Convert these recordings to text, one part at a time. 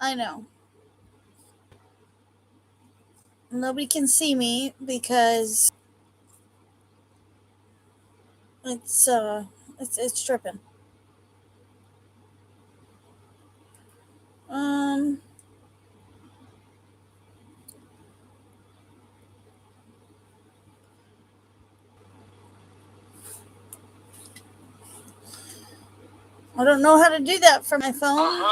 I know. Nobody can see me because it's it's tripping. Um I don't know how to do that for my phone.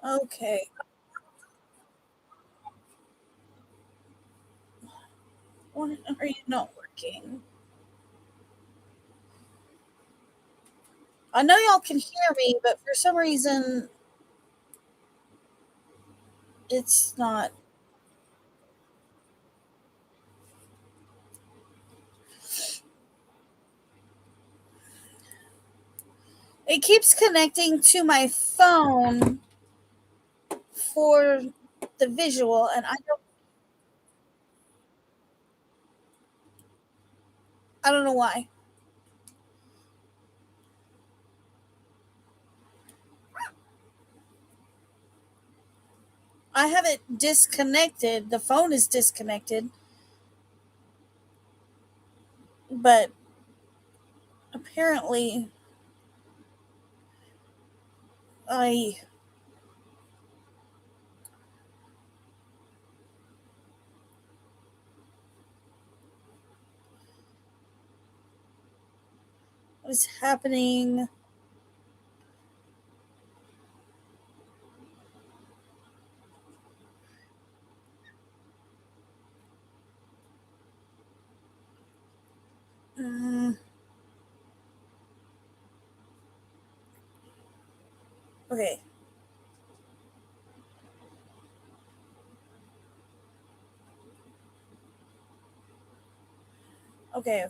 Okay. Why are you not working? I know y'all can hear me, but for some reason it's not. It keeps connecting to my phone for the visual, and I don't know why. I have it disconnected. The phone is disconnected, but apparently I was happening. Mm, okay. Okay.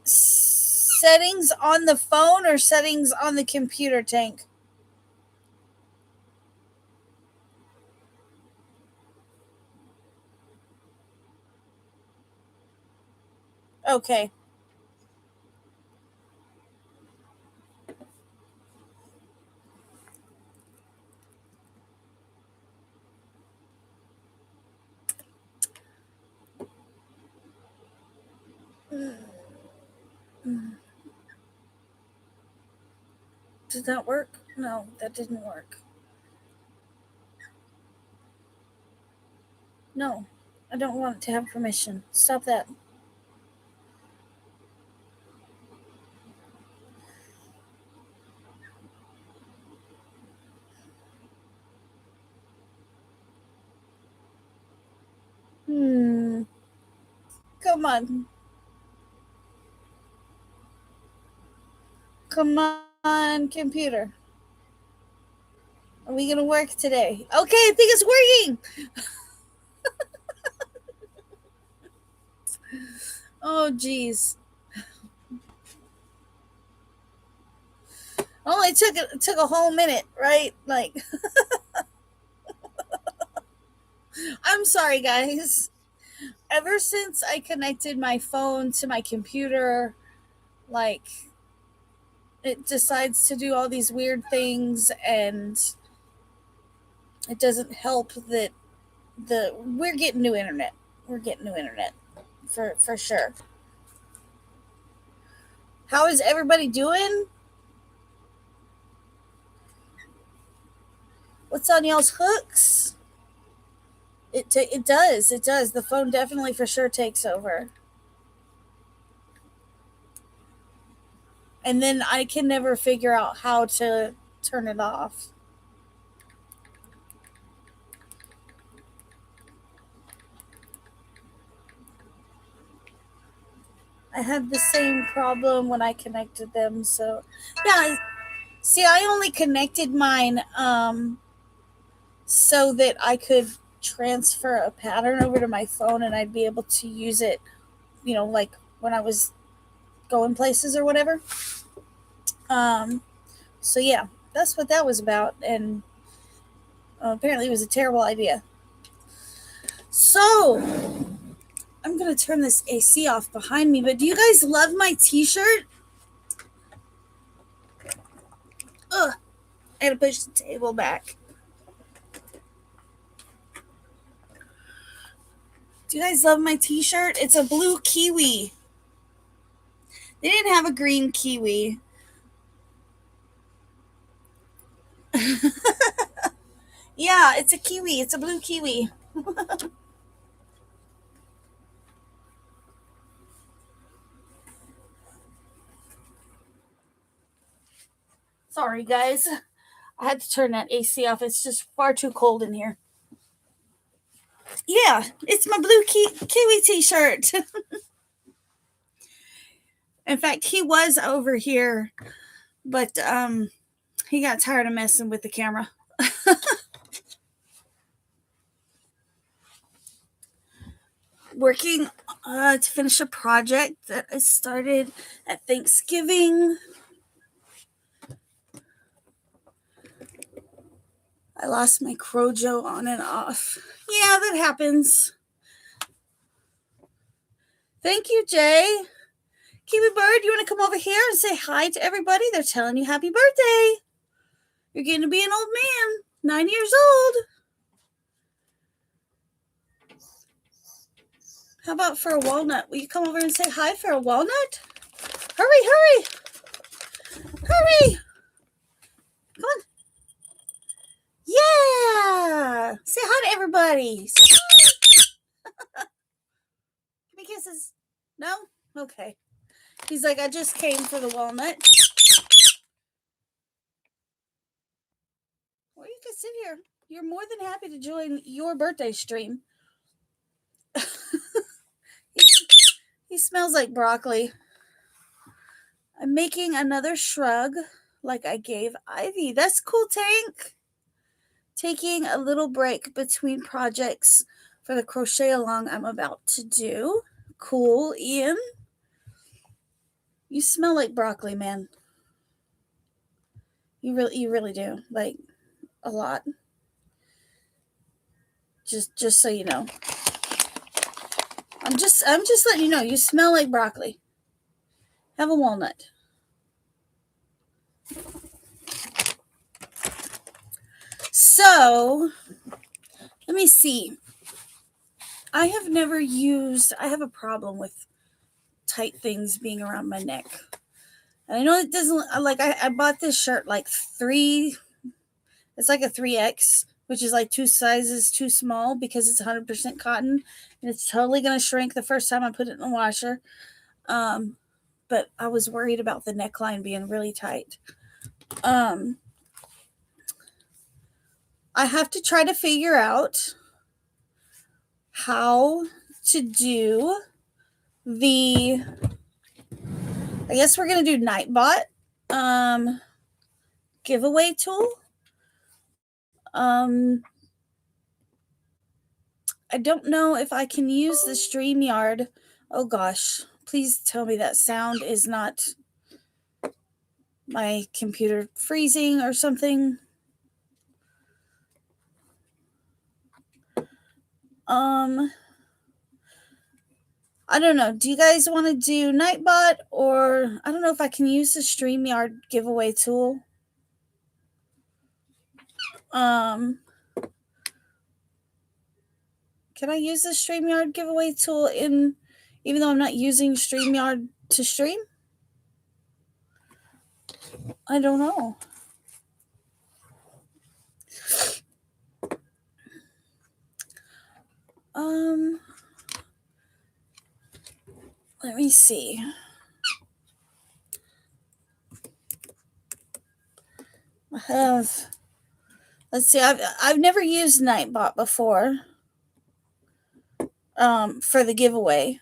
Settings on the phone or settings on the computer, Tank? Okay. Did that work? No, that didn't work. No, I don't want to have permission. Stop that. Hmm. Come on. Come on, computer. Are we gonna work today? Okay, I think it's working. Oh, geez. Only took a whole minute, right? Like, I'm sorry, guys. Ever since I connected my phone to my computer, like, it decides to do all these weird things, and it doesn't help that we're getting new internet. We're getting new internet for sure. How is everybody doing? What's on y'all's hooks? It does. It does. The phone definitely for sure takes over. And then I can never figure out how to turn it off. I had the same problem when I connected them. So, yeah, see, I only connected mine so that I could transfer a pattern over to my phone and I'd be able to use it, like when I was going places or whatever. Um, so yeah, that's what that was about. And Apparently, it was a terrible idea. So, I'm going to turn this AC off behind me, but do you guys love my t-shirt? Ugh, I gotta push the table back. Do you guys love my t-shirt? It's a blue kiwi. They didn't have a green kiwi. Yeah, it's a kiwi. It's a blue kiwi. Sorry, guys. I had to turn that AC off. It's just far too cold in here. Yeah, it's my blue kiwi t-shirt. In fact, he was over here, but he got tired of messing with the camera. Working to finish a project that I started at Thanksgiving. I lost my Crojo on and off. Yeah, that happens. Thank you, Jay. Kiwi Bird, you want to come over here and say hi to everybody? They're telling you happy birthday. You're getting to be an old man, 9 years old. How about for a walnut? Will you come over and say hi for a walnut? Hurry, hurry. Hurry. Come on. Yeah. Say hi to everybody. Give me kisses. No? Okay. He's like, I just came for the walnut. Or you can sit here. You're more than happy to join your birthday stream. He smells like broccoli. I'm making another shrug like I gave Ivy. That's cool, Tank. Taking a little break between projects for the crochet along I'm about to do. Cool, Ian. You smell like broccoli, man. You really do. Like a lot. Just so you know. I'm just letting you know you smell like broccoli. Have a walnut. So, let me see. I have a problem with tight things being around my neck. And I know it doesn't, like, I bought this shirt like it's like a 3X, which is like 2 sizes too small because it's 100% cotton. And it's totally going to shrink the first time I put it in the washer. But I was worried about the neckline being really tight. I have to try to figure out how to do I guess we're going to do Nightbot giveaway tool. I don't know if I can use the StreamYard. Oh gosh, please tell me that sound is not my computer freezing or something. I don't know. Do you guys want to do Nightbot, or I don't know if I can use the StreamYard giveaway tool? Can I use the StreamYard giveaway tool even though I'm not using StreamYard to stream? I don't know. Let me see. Let's see. I've never used Nightbot before. For the giveaway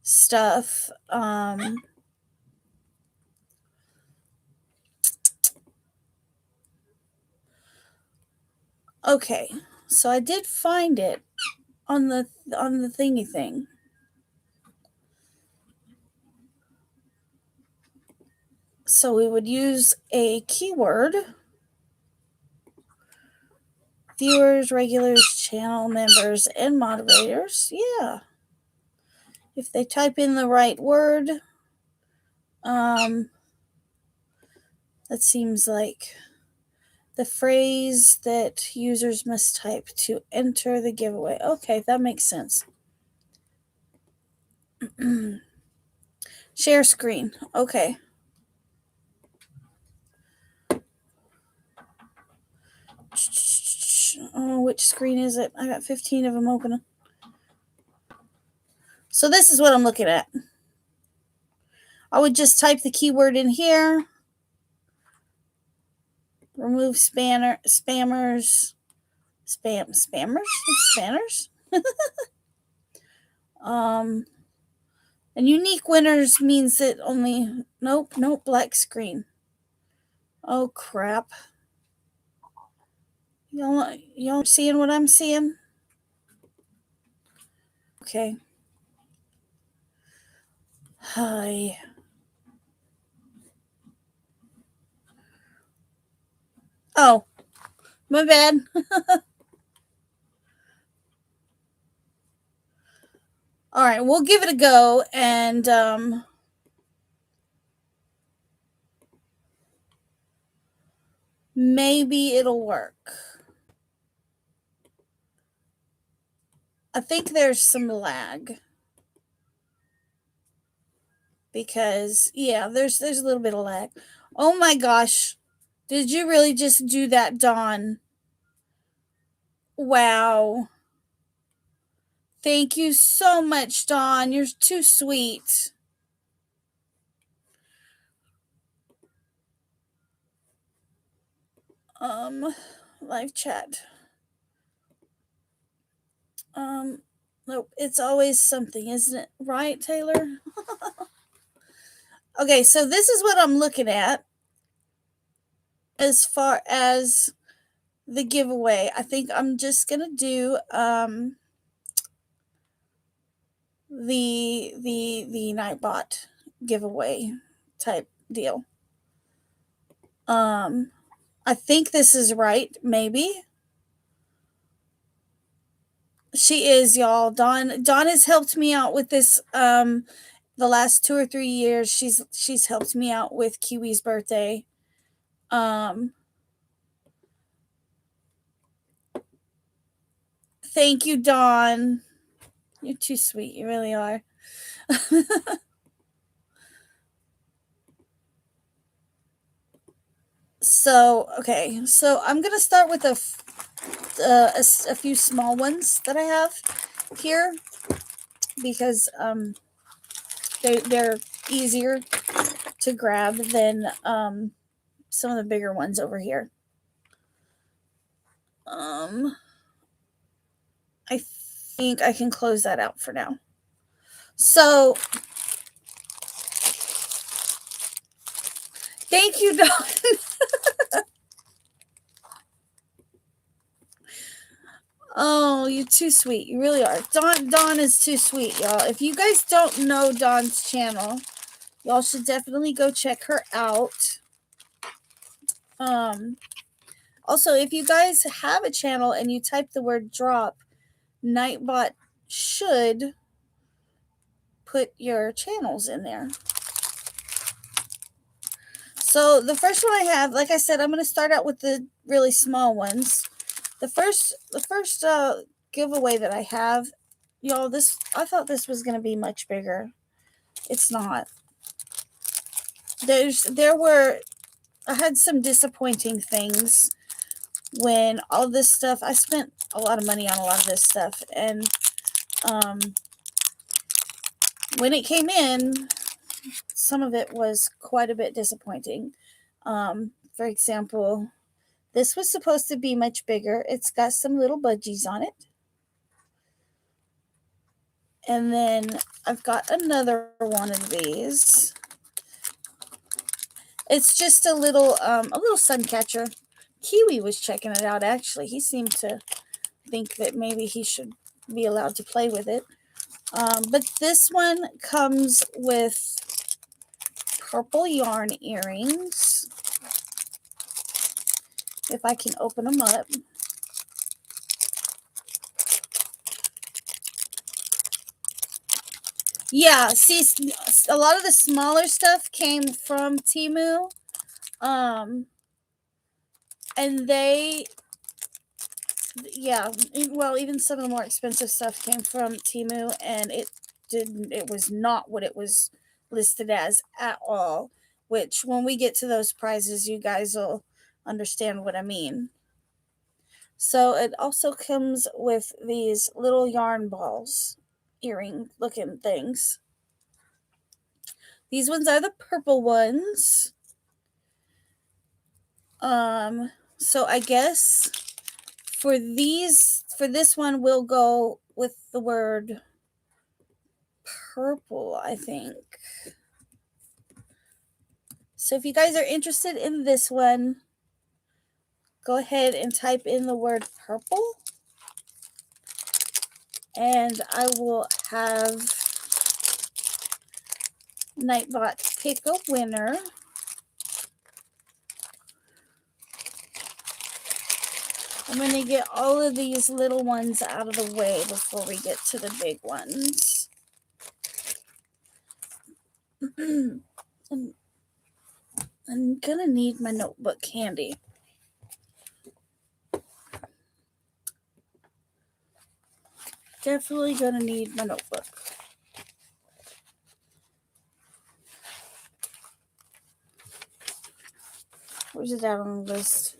stuff. Okay, so I did find it on the thingy thing. So we would use a keyword. viewers, regulars, channel members, and moderators. Yeah. If they type in the right word, that seems like the phrase that users must type to enter the giveaway. Okay, that makes sense. Share screen. Okay. Oh, which screen is it? I got 15 of them open. So this is what I'm looking at. I would just type the keyword in here. Remove spammers. Spanners? And unique winners means that only, nope, black screen. Oh, crap. Y'all seeing what I'm seeing? Okay. Hi. Oh, my bad. All right, we'll give it a go, and maybe it'll work. I think there's some lag because, yeah, there's a little bit of lag. Oh my gosh. Did you really just do that, Dawn? Wow. Thank you so much, Dawn. You're too sweet. Live chat. Nope, it's always something, isn't it? Right, Taylor? Okay, so this is what I'm looking at as far as the giveaway. I think I'm just gonna do the Nightbot giveaway type deal. I think this is right, maybe. She is, y'all. Dawn has helped me out with this the last 2 or 3 years. She's helped me out with Kiwi's birthday. Thank you, Dawn. You're too sweet. You really are. So, okay. So I'm going to start with a few small ones that I have here because they're easier to grab than some of the bigger ones over here. I think I can close that out for now. So, thank you, Dawn. Oh, you're too sweet. You really are. Dawn is too sweet, y'all. If you guys don't know Dawn's channel, y'all should definitely go check her out. Also, if you guys have a channel and you type the word drop, Nightbot should put your channels in there. So the first one I have, like I said, I'm going to start out with the really small ones. The first giveaway that I have, y'all, I thought this was going to be much bigger. It's not. I had some disappointing things when all this stuff, I spent a lot of money on a lot of this stuff, and when it came in, some of it was quite a bit disappointing. For example, this was supposed to be much bigger. It's got some little budgies on it. And then I've got another one of these. It's just a little sun catcher. Kiwi was checking it out, actually. He seemed to think that maybe he should be allowed to play with it. But this one comes with purple yarn earrings. If I can open them up. Yeah, see, a lot of the smaller stuff came from Temu. Um, and they, yeah, well, even some of the more expensive stuff came from Temu, and it was not what it was listed as at all. Which, when we get to those prices, you guys will understand what I mean. So it also comes with these little yarn balls, earring looking things. These ones are the purple ones. So I guess for this one, we'll go with the word purple, I think. So if you guys are interested in this one, go ahead and type in the word purple, and I will have Nightbot pick a winner. I'm going to get all of these little ones out of the way before we get to the big ones. I'm going to need my notebook handy. Definitely going to need my notebook. Where's it at on the list?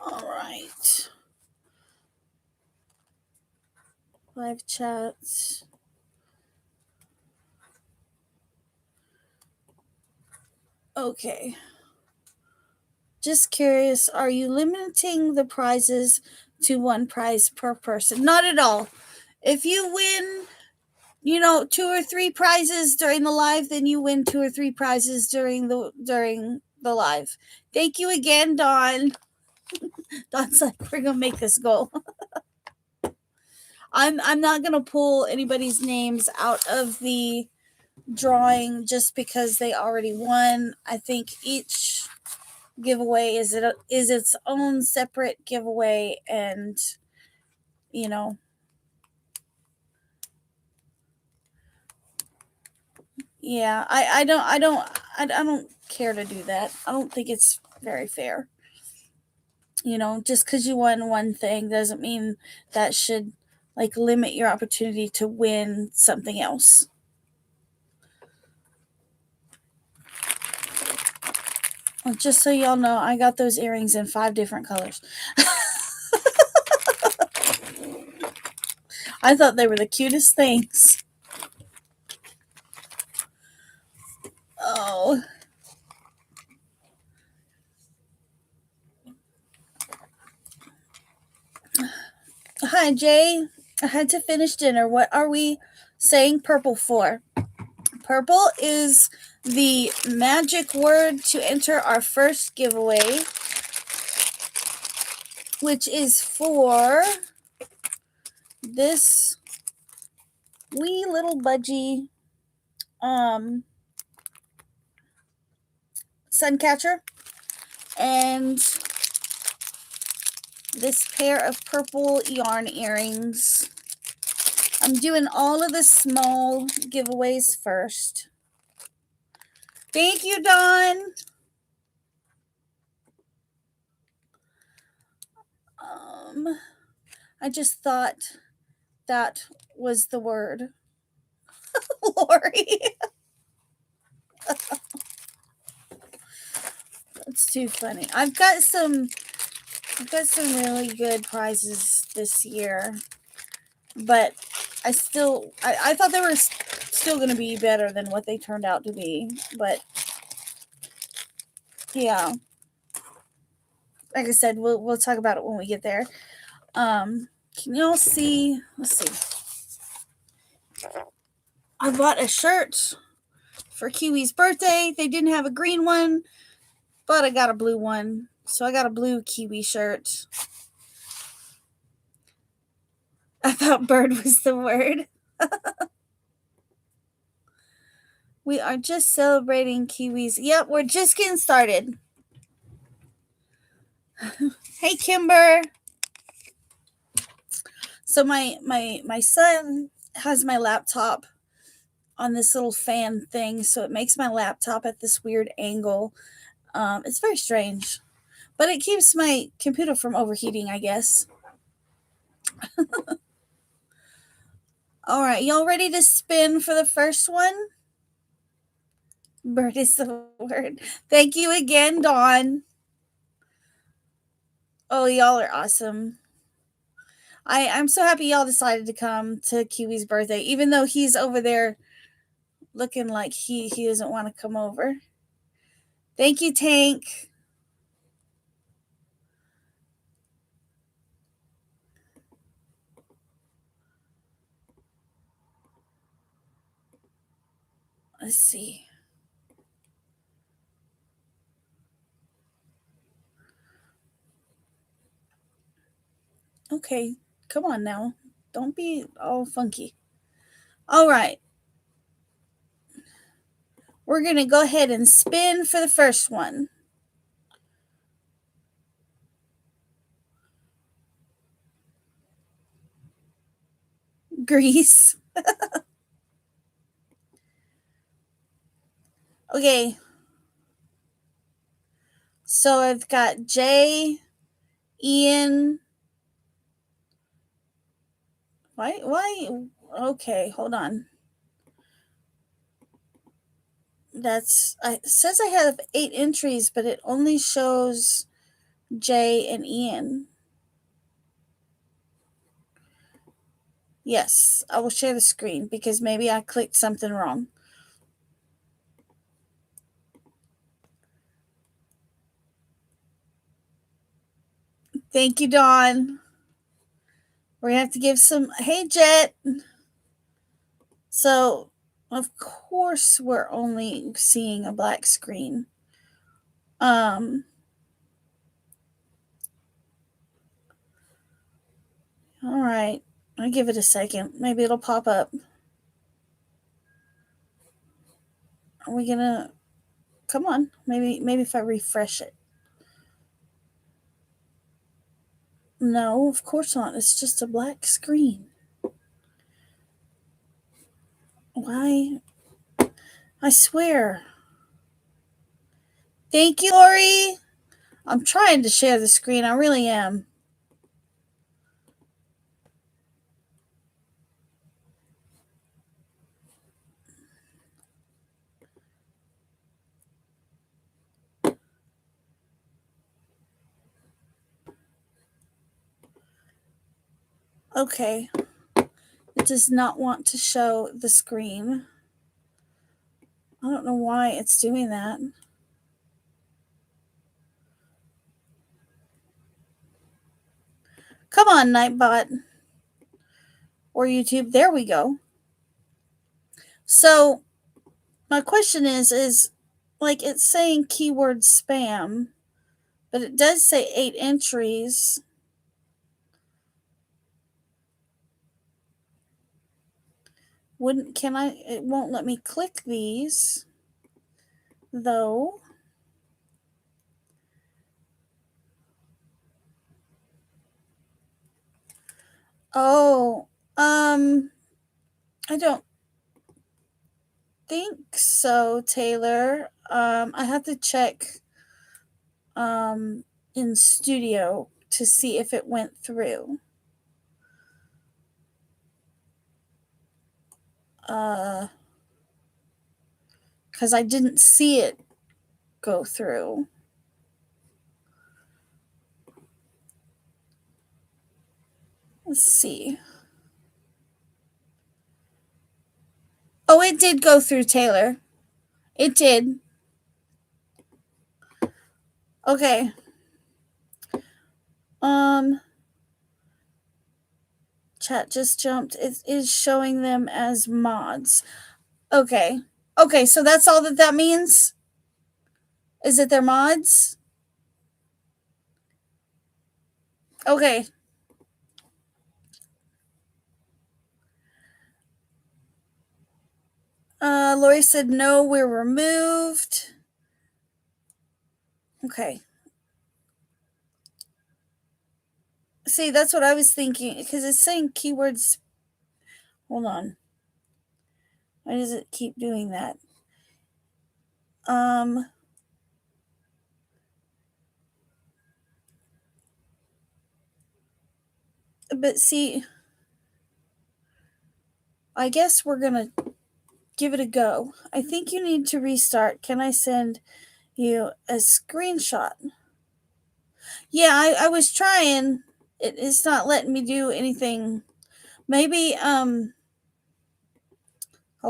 All right. Live chats. Okay. Just curious, are you limiting the prizes to one prize per person? Not at all. If you win, 2 or 3 prizes during the live, then you win 2 or 3 prizes during the live. Thank you again, Dawn. Dawn's like, we're gonna make this goal. I'm not gonna pull anybody's names out of the drawing just because they already won. I think each giveaway is its own separate giveaway, and yeah, I don't care to do that. I don't think it's very fair. Just because you won one thing doesn't mean that should limit your opportunity to win something else. Well, just so y'all know, I got those earrings in 5 different colors. I thought they were the cutest things. Oh. Hi, Jay. I had to finish dinner. What are we saying purple for? Purple is the magic word to enter our first giveaway, which is for this wee little budgie sun catcher and this pair of purple yarn earrings. I'm doing all of the small giveaways first. Thank you, Dawn. I just thought that was the word. Lori. That's too funny. I've got some really good prizes this year, but I thought they were still going to be better than what they turned out to be. But yeah, like I said, we'll talk about it when we get there. Can y'all see? Let's see. I bought a shirt for Kiwi's birthday. They didn't have a green one, but I got a blue one. So I got a blue Kiwi shirt. I thought bird was the word. We are just celebrating Kiwis. Yep, we're just getting started. Hey, Kimber. So my son has my laptop on this little fan thing, so it makes my laptop at this weird angle. It's very strange, but it keeps my computer from overheating, I guess. All right, y'all ready to spin for the first one? Bird is the word. Thank you again, Dawn. Oh, y'all are awesome. I'm so happy y'all decided to come to Kiwi's birthday, even though he's over there looking like he doesn't want to come over. Thank you, Tank. Let's see. Okay, come on now. Don't be all funky. All right. We're going to go ahead and spin for the first one. Grease. Okay. So I've got Jay, Ian. Why? Okay, hold on. It says I have 8 entries, but it only shows Jay and Ian. Yes, I will share the screen because maybe I clicked something wrong. Thank you, Dawn. We're gonna have to give some. Hey, Jet. So, of course, we're only seeing a black screen. All right. I'll give it a second. Maybe it'll pop up. Are we gonna? Come on. Maybe if I refresh it. No, of course not. It's just a black screen. Why? I swear. Thank you, Lori. I'm trying to share the screen. I really am. Okay. It does not want to show the screen. I don't know why it's doing that. Come on, Nightbot. Or YouTube. There we go. So, my question is like it's saying keyword spam, but it does say 8 entries. It won't let me click these, though. Oh, I don't think so, Taylor. I have to check in studio to see if it went through. Because I didn't see it go through. Let's see. Oh, it did go through, Taylor. It did. Okay. Chat just jumped. It is showing them as mods. Okay. Okay, so that's all that means? Is it their mods? Okay. Lori said no, we're removed. Okay. See, that's what I was thinking, because it's saying keywords. Hold on. Why does it keep doing that? But see, I guess we're going to give it a go. I think you need to restart. Can I send you a screenshot? Yeah, I was trying. It's not letting me do anything. Maybe, hold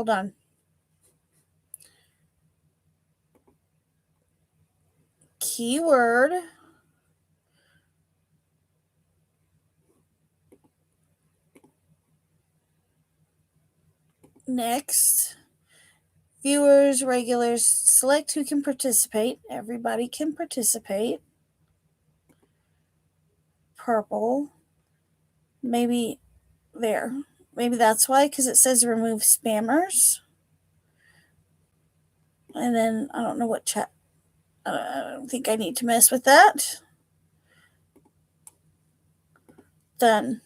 on. Keyword. Next. Viewers, regulars, select who can participate. Everybody can participate. Purple. Maybe there. Maybe that's why, because it says remove spammers. And then I don't know what chat. I don't think I need to mess with that. Done.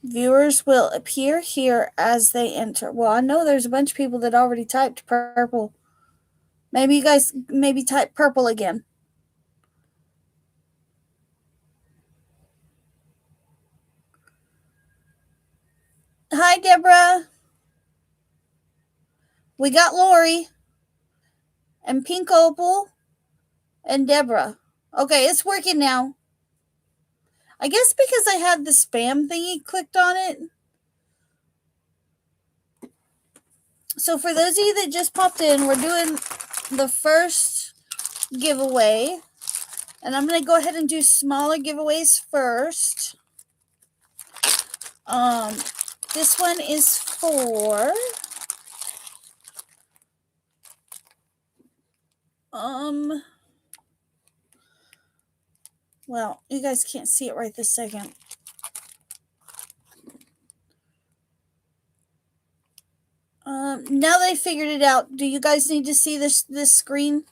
Viewers will appear here as they enter. Well, I know there's a bunch of people that already typed purple. Maybe you guys type purple again. Hi, Deborah. We got Lori and Pink Opal and Deborah. Okay, it's working now. I guess because I had the spam thingy clicked on it. So for those of you that just popped in, we're doing the first giveaway. And I'm going to go ahead and do smaller giveaways first. This one is for well, you guys can't see it right this second. Now that I figured it out, do you guys need to see this screen?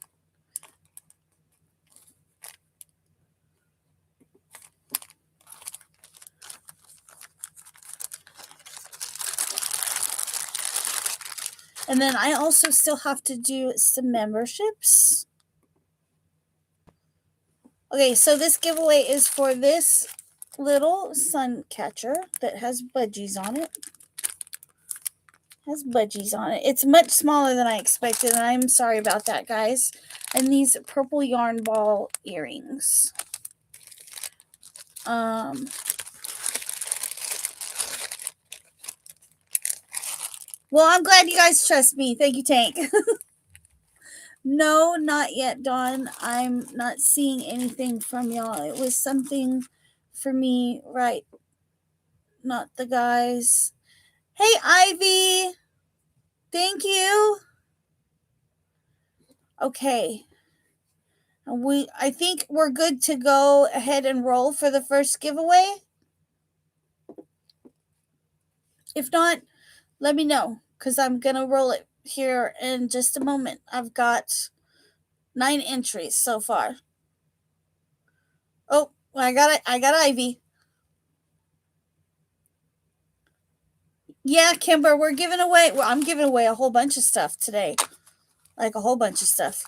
And then I also still have to do some memberships. Okay, so this giveaway is for this little sun catcher that has budgies on it. It's much smaller than I expected, and I'm sorry about that, guys. And these purple yarn ball earrings. Well, I'm glad you guys trust me. Thank you, Tank. No, not yet, Dawn. I'm not seeing anything from y'all. It was something for me, right? Not the guys. Hey, Ivy. Thank you. Okay. I think we're good to go ahead and roll for the first giveaway. If not, let me know, because I'm going to roll it here in just a moment. I've got 9 entries so far. Oh, I got it. I got Ivy. Yeah, Kimber, we're giving away. Well, I'm giving away a whole bunch of stuff today. Like a whole bunch of stuff.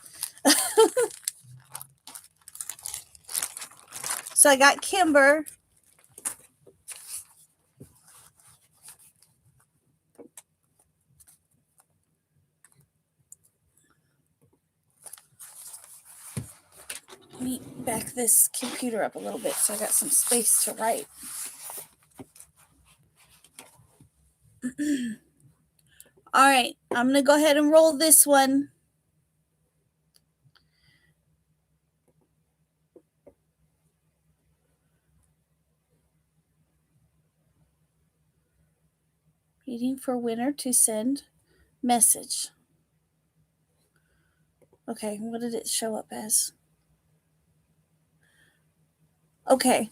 So I got Kimber. Let me back this computer up a little bit so I got some space to write. All right, I'm going to go ahead and roll this one. Waiting for winner to send message. Okay, what did it show up as? Okay.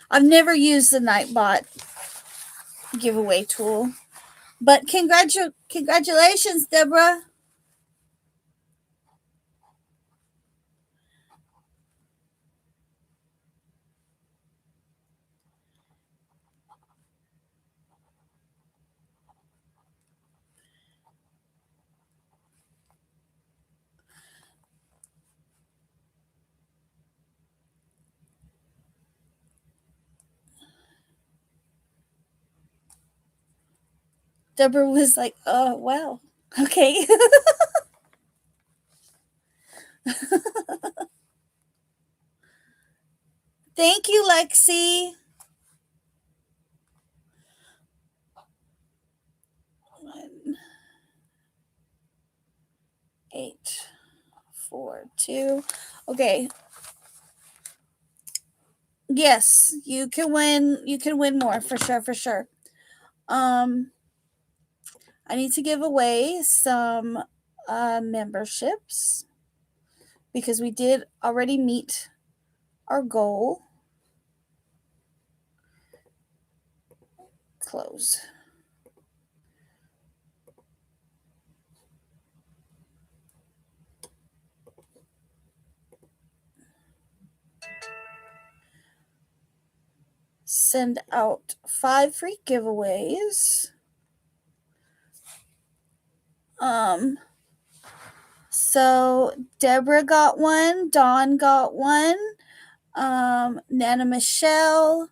I've never used the Nightbot. giveaway tool. But congratulations, Deborah. Deborah was like, oh, wow. Okay. Thank you, Lexi. 1, 8, 4, 2. Okay. Yes, you can win. You can win more for sure. For sure. I need to give away some memberships because we did already meet our goal. Close. Send out 5 free giveaways. So Deborah got one, Dawn got one, Nana Michelle,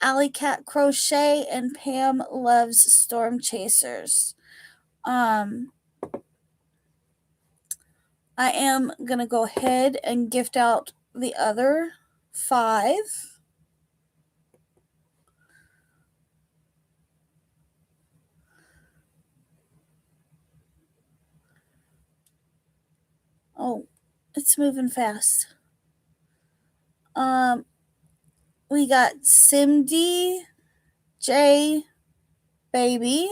Alley Cat Crochet, and Pam loves Storm Chasers. I am gonna go ahead and gift out the other 5. Oh, it's moving fast. We got Simdi, J, Baby,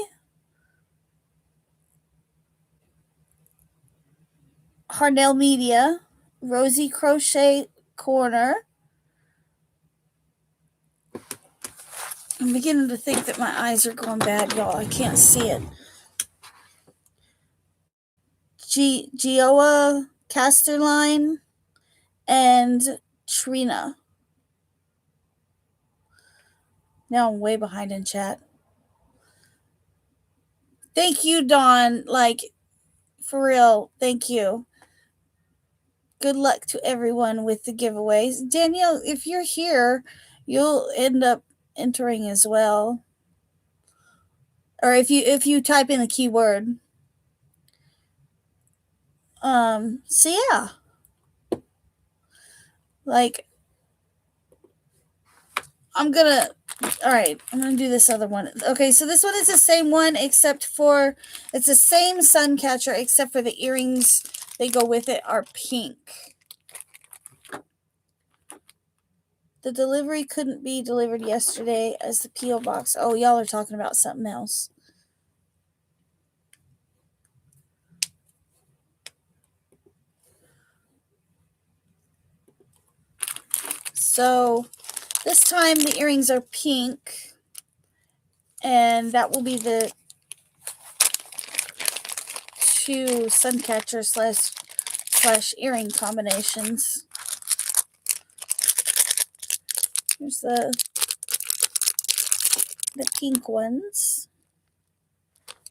Harnell Media, Rosie Crochet Corner. I'm beginning to think that my eyes are going bad, y'all. I can't see it. Gioa Casterline and Trina. Now I'm way behind in chat. Thank you, Dawn. Like, for real, thank you. Good luck to everyone with the giveaways. Danielle, if you're here, you'll end up entering as well. Or if you type in the keyword. So yeah. Like, I'm gonna do this other one. Okay, so this one is the same one except for it's the same sun catcher except for the earrings they go with it are pink. The delivery couldn't be delivered yesterday as the P.O. box. Oh, y'all are talking about something else. So this time the earrings are pink, and that will be the 2 sun catcher slash earring combinations. Here's the pink ones.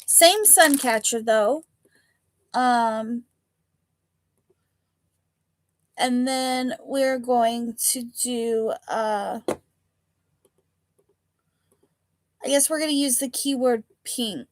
Same sun catcher though. And then we're going to do I guess we're going to use the keyword pink.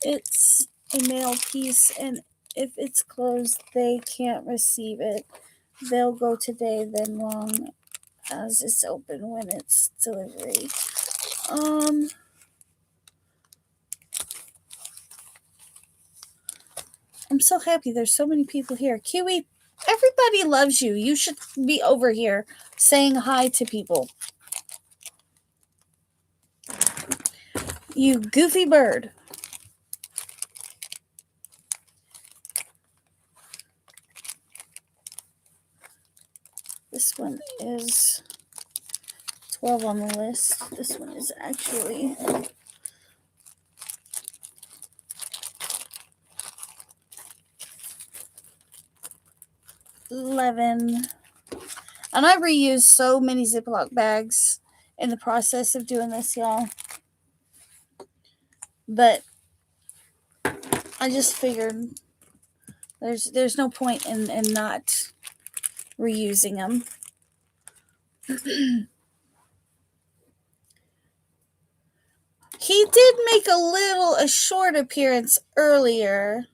It's a mail piece, and if it's closed, they can't receive it. They'll go today, then long as it's open when it's delivery. I'm so happy there's so many people here. Kiwi, everybody loves you. You should be over here saying hi to people. You goofy bird. This one is 12 on the list. This one is actually 11. And I reused so many Ziploc bags in the process of doing this, y'all. But I just figured there's no point in not reusing them. He did make a short appearance earlier.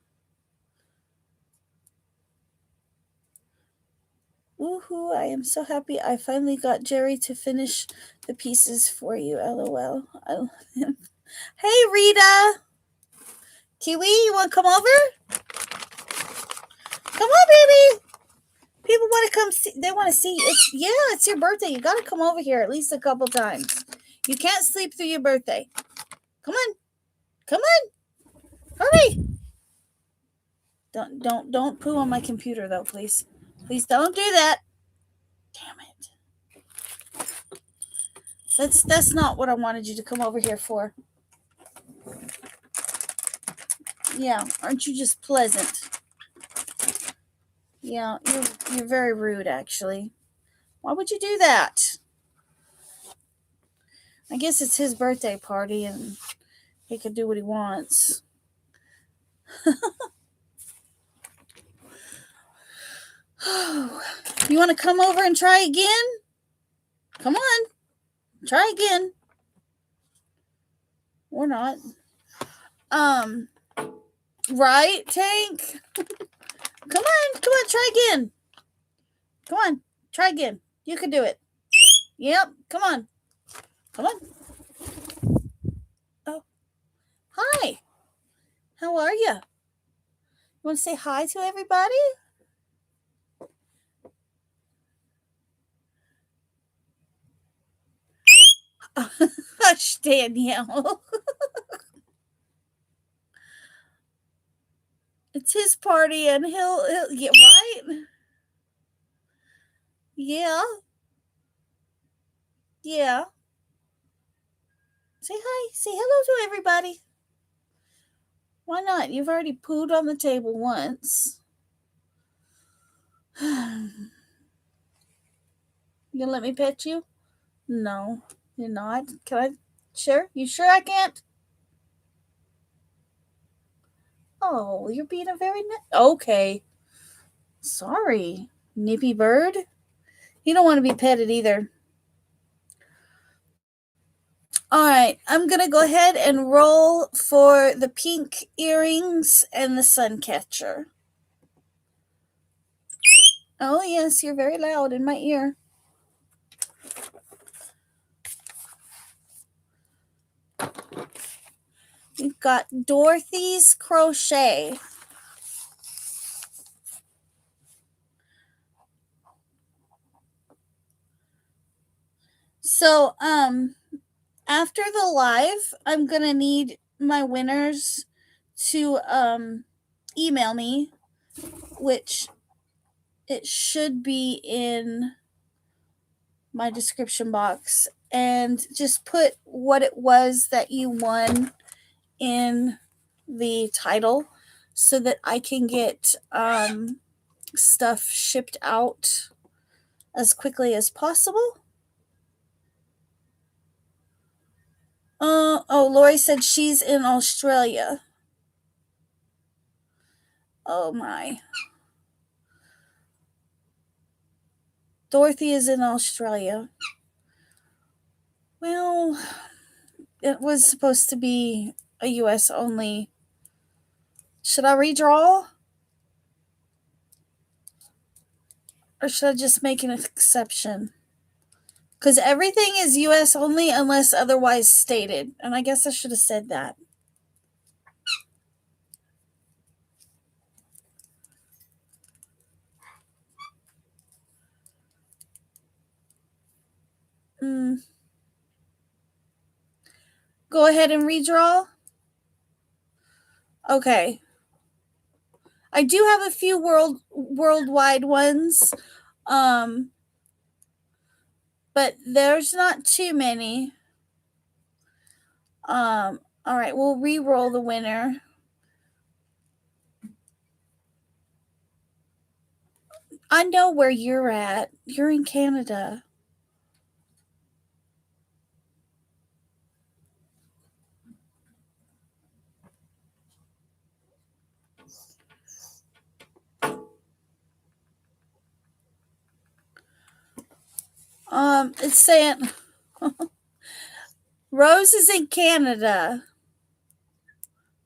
Woohoo, I am so happy I finally got Jerry to finish the pieces for you, lol. Hey, Rita! Kiwi, you want to come over? Come on, baby! People want to come see, they want to see you. It's your birthday. You got to come over here at least a couple times. You can't sleep through your birthday. Come on. Come on. Hurry. Don't poo on my computer though, please. Please don't do that. Damn it. That's not what I wanted you to come over here for. Yeah, aren't you just pleasant? Yeah, you're very rude actually. Why would you do that? I guess it's his birthday party and he can do what he wants. You want to come over and try again? Come on. Try again. Or not. Right, Tank? Come on, try again. Come on, try again. You can do it. Yep, come on. Come on. Oh, hi. How are you? You want to say hi to everybody? Hush, Danielle. It's his party and he'll get right. Yeah. Yeah. Say hi. Say hello to everybody. Why not? You've already pooed on the table once. You gonna let me pet you? No, you're not. Can I? Sure? You sure I can't? Oh, you're being a very okay. Sorry, nippy bird. You don't want to be petted either. All right, I'm gonna go ahead and roll for the pink earrings and the sun catcher. Oh yes, you're very loud in my ear. We've got Dorothy's Crochet. So, after the live, I'm gonna need my winners to email me, which it should be in my description box, and just put what it was that you won in the title so that I can get stuff shipped out as quickly as possible. Lori said she's in Australia. Oh my. Dorothy is in Australia. Well, it was supposed to be a US only. Should I redraw? Or should I just make an exception? Because everything is US only unless otherwise stated. And I guess I should have said that. go ahead and redraw? Okay. I do have a few worldwide ones, but there's not too many. All right, we'll re-roll the winner. I know where you're at. You're in Canada. It's saying Rose is in Canada,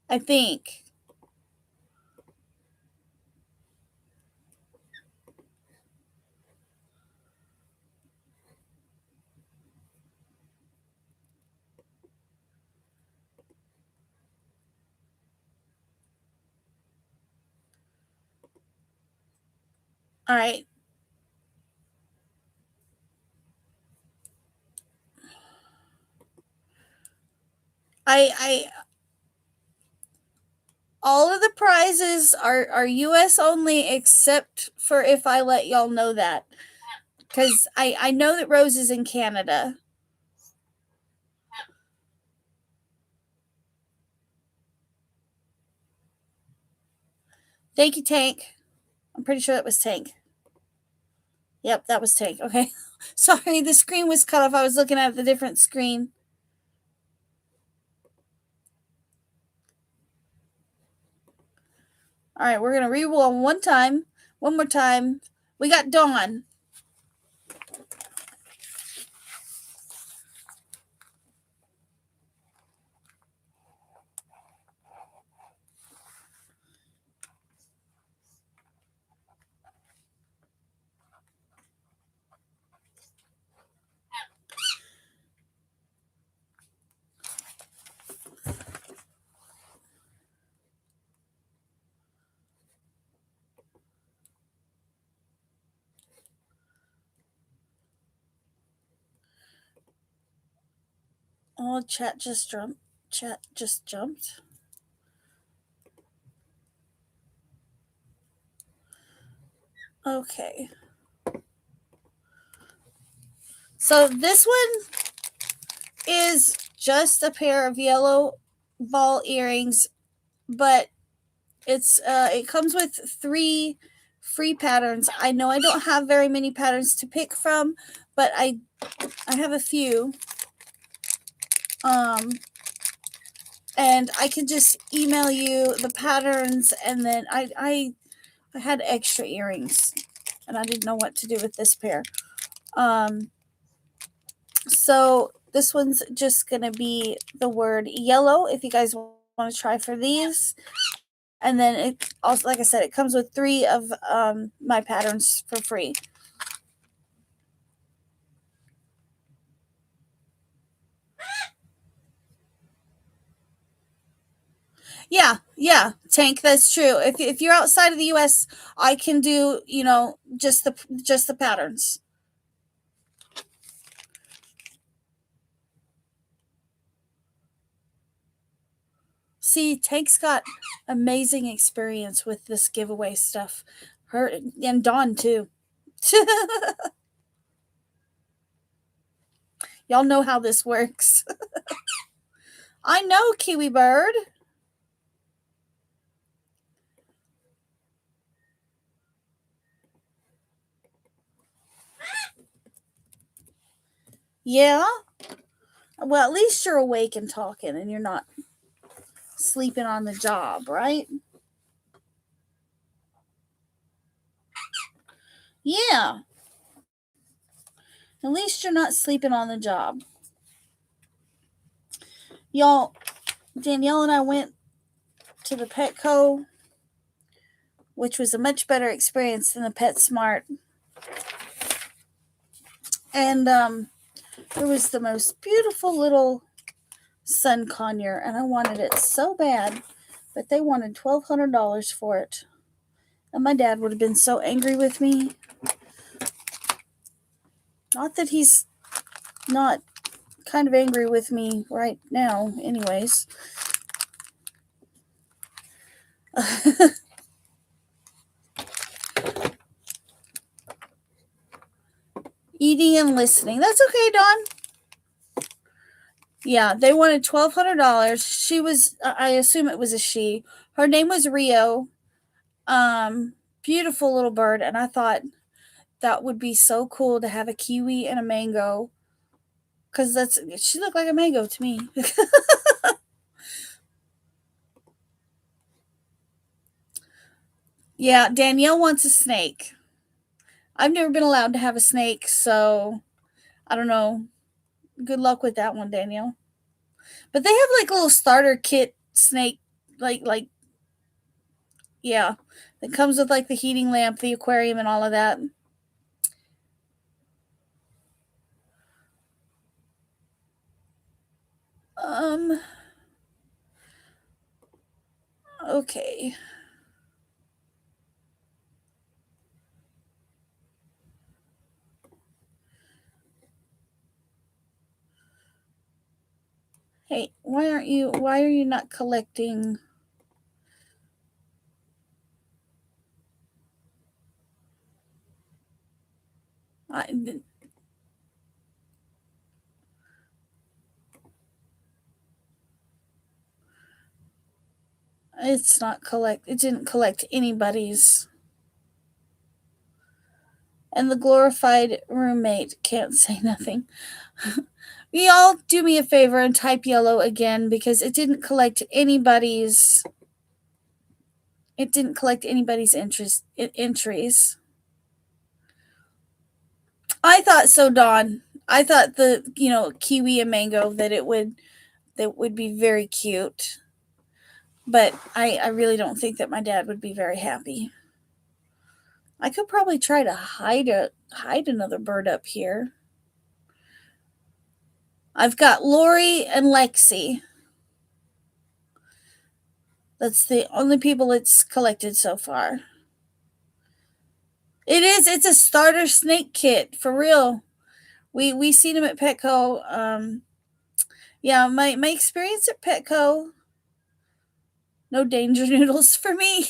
I think. All right. I all of the prizes are US only, except for if I let y'all know that. Because I know that Rose is in Canada. Thank you, Tank. I'm pretty sure that was Tank. Yep, that was Tank. Okay. Sorry, the screen was cut off. I was looking at the different screen. All right, we're going to re-roll one more time. We got Dawn. Oh, chat just jumped. Okay. So this one is just a pair of yellow ball earrings, but it comes with 3 free patterns. I know I don't have very many patterns to pick from, but I have a few. And I can just email you the patterns, and then I had extra earrings and I didn't know what to do with this pair. So this one's just going to be the word yellow if you guys want to try for these. And then it also, like I said, it comes with 3 of my patterns for free. Yeah, Tank, that's true. If you're outside of the US, I can do, just the patterns. See, Tank's got amazing experience with this giveaway stuff. Her and Dawn too. Y'all know how this works. I know, Kiwi Bird. Yeah? Well, at least you're awake and talking and you're not sleeping on the job, right? Yeah. At least you're not sleeping on the job. Y'all, Danielle and I went to the Petco, which was a much better experience than the PetSmart. And there was the most beautiful little sun conure, and I wanted it so bad, but they wanted $1,200 for it. And my dad would have been so angry with me. Not that he's not kind of angry with me right now, anyways. Eating and listening. That's okay, Dawn. Yeah, they wanted $1,200. She was, I assume it was a she. Her name was Rio. Beautiful little bird. And I thought that would be so cool to have a kiwi and a mango. Because she looked like a mango to me. Yeah, Danielle wants a snake. I've never been allowed to have a snake, so I don't know. Good luck with that one, Danielle. But they have like a little starter kit snake, like yeah, that comes with like the heating lamp, the aquarium, and all of that. Um. Okay. Hey, why aren't you? Why are you not collecting? I, it's not collect. It didn't collect anybody's. And the glorified roommate can't say nothing. Y'all do me a favor and type yellow again because it didn't collect anybody's. It didn't collect anybody's entries. I thought so, Dawn. I thought the kiwi and mango that would be very cute, but I really don't think that my dad would be very happy. I could probably try to hide another bird up here. I've got Lori and Lexi. That's the only people it's collected so far. It is. It's a starter snake kit for real. We seen them at Petco. Yeah, my experience at Petco. No danger noodles for me.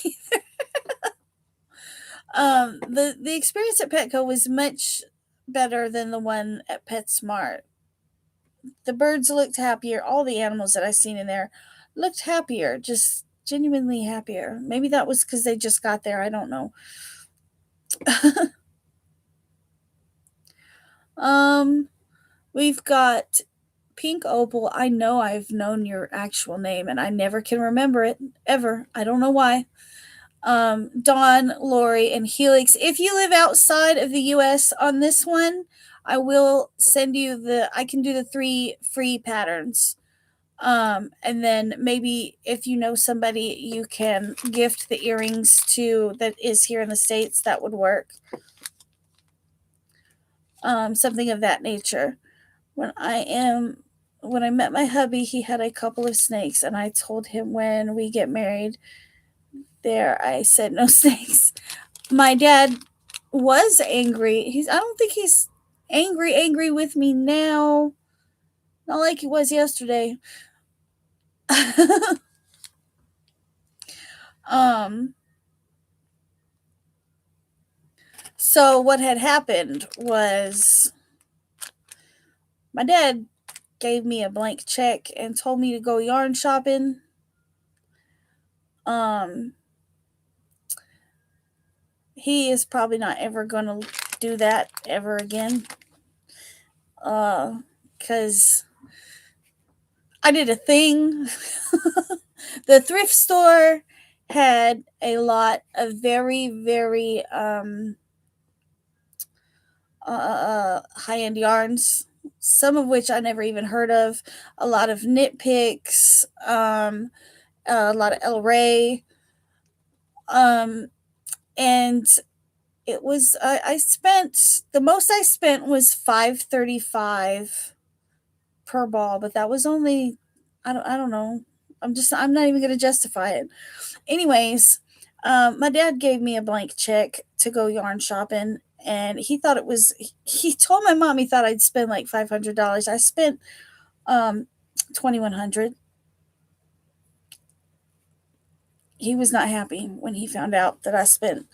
The experience at Petco was much better than the one at PetSmart. The birds looked happier. All the animals that I seen in there looked happier, just genuinely happier. Maybe that was because they just got there. I don't know. um, we've got Pink Opal. I know I've known your actual name, and I never can remember it ever. I don't know why. Dawn, Lori, and Helix. If you live outside of the US on this one, I will send you I can do the 3 free patterns. And then maybe if you know somebody you can gift the earrings to that is here in the States, that would work. Something of that nature. When I met my hubby, he had a couple of snakes, and I told him when we get married, there, I said no snakes. My dad was angry. I don't think he's angry with me now. Not like he was yesterday. um so what had happened was my dad gave me a blank check and told me to go yarn shopping. Um he is probably not ever going to do that ever again. Cuz I did a thing. The thrift store had a lot of very, very high end yarns, some of which I never even heard of. A lot of knit picks, a lot of El Rey, and it was I spent the most I spent was $5.35 per ball, but that was only I don't know. I'm not even going to justify it. Anyways, my dad gave me a blank check to go yarn shopping, and he thought it was. He told my mom he thought I'd spend like $500. I spent 2,100. He was not happy when he found out that I spent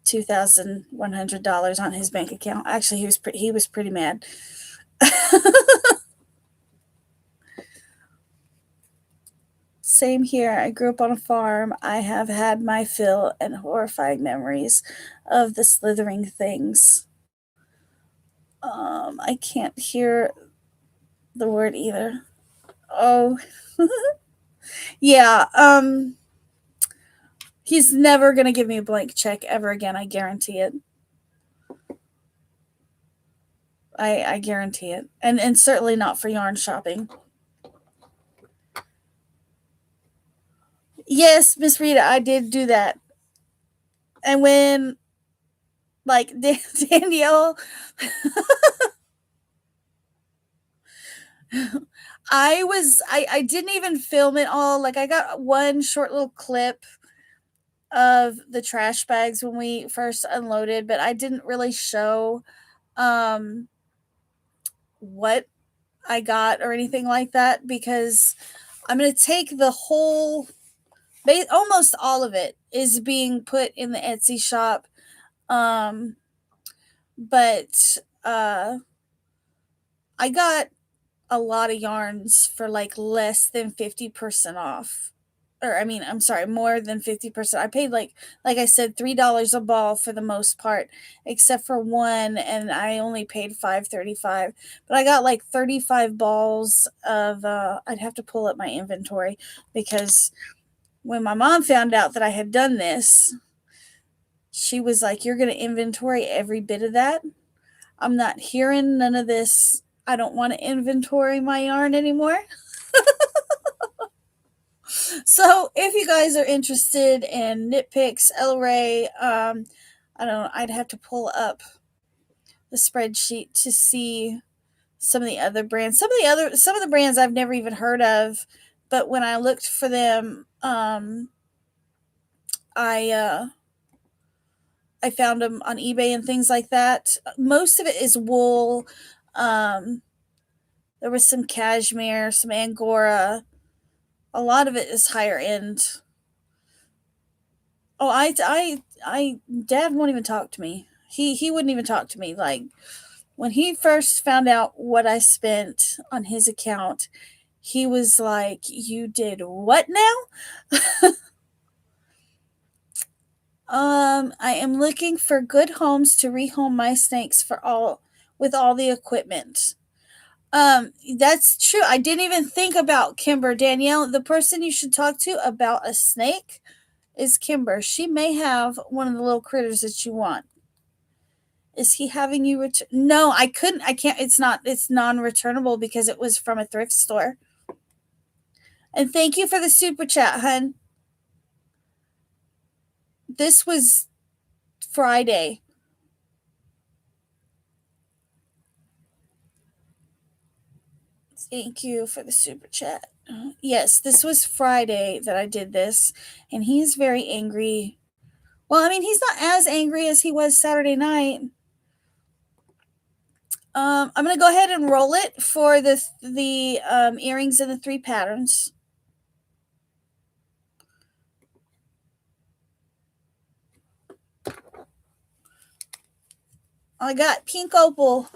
$2,100 on his bank account. Actually, he was pretty mad. Same here. I grew up on a farm. I have had my fill and horrifying memories of the slithering things. I can't hear the word either. Oh, yeah. He's never gonna give me a blank check ever again. I guarantee it. I guarantee it, and certainly not for yarn shopping. Yes, Miss Rita, I did do that. And when like Danielle, I didn't even film it all. Like I got one short little clip of the trash bags when we first unloaded, but I didn't really show um what I got or anything like that because I'm going to take the whole almost all of it is being put in the Etsy shop. Um but I got a lot of yarns for like less than 50% off. Or I mean, I'm sorry, more than 50%. I paid like I said $3 a ball for the most part, except for one and I only paid 5.35. But I got like 35 balls of I'd have to pull up my inventory because when my mom found out that I had done this, she was like, "You're going to inventory every bit of that?" I'm not hearing none of this. I don't want to inventory my yarn anymore. So if you guys are interested in knit picks, El Rey, I don't know, I'd have to pull up the spreadsheet to see some of the other brands. Some of the brands I've never even heard of, but when I looked for them, I I found them on eBay and things like that. Most of it is wool. Um, there was some cashmere, some angora. A lot of it is higher end. Oh, Dad won't even talk to me. He wouldn't even talk to me. Like when he first found out what I spent on his account, he was like, "You did what now?" I am looking for good homes to rehome my snakes for all with all the equipment. That's true. I didn't even think about Kimber. Danielle, the person you should talk to about a snake is Kimber. She may have one of the little critters that you want. Is he having you return? No, I couldn't. I can't. It's non-returnable because it was from a thrift store. And thank you for the super chat, hun. This was Friday. Thank you for the super chat. Yes, this was Friday that I did this, and he's very angry. Well, I mean, he's not as angry as he was Saturday night. I'm gonna go ahead and roll it for the earrings in the 3 patterns. I got pink opal.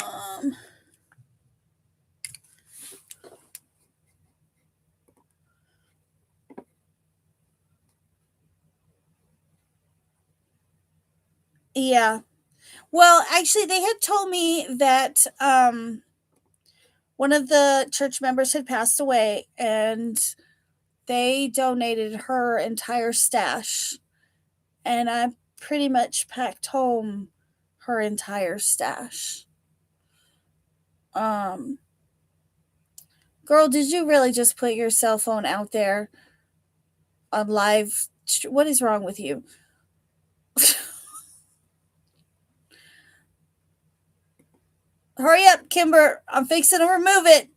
Um, yeah. Well, actually, they had told me that one of the church members had passed away, and they donated her entire stash, and I pretty much packed home her entire stash. Um, Girl, did you really just put your cell phone out there? on live. What is wrong with you? Hurry up, Kimber. I'm fixing to remove it.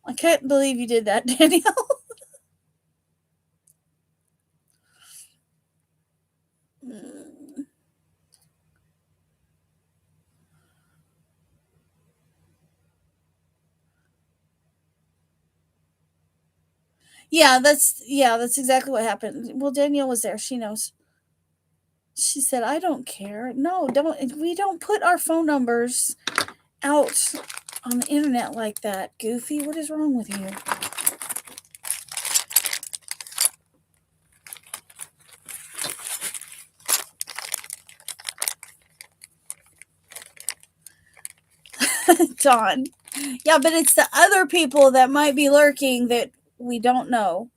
I can't believe you did that, Danielle. That's exactly what happened. Well, Danielle was there. She knows. She said, "I don't care." No, don't. We don't put our phone numbers out on the internet like that. Goofy, what is wrong with you? Dawn. Yeah, but it's the other people that might be lurking that we don't know.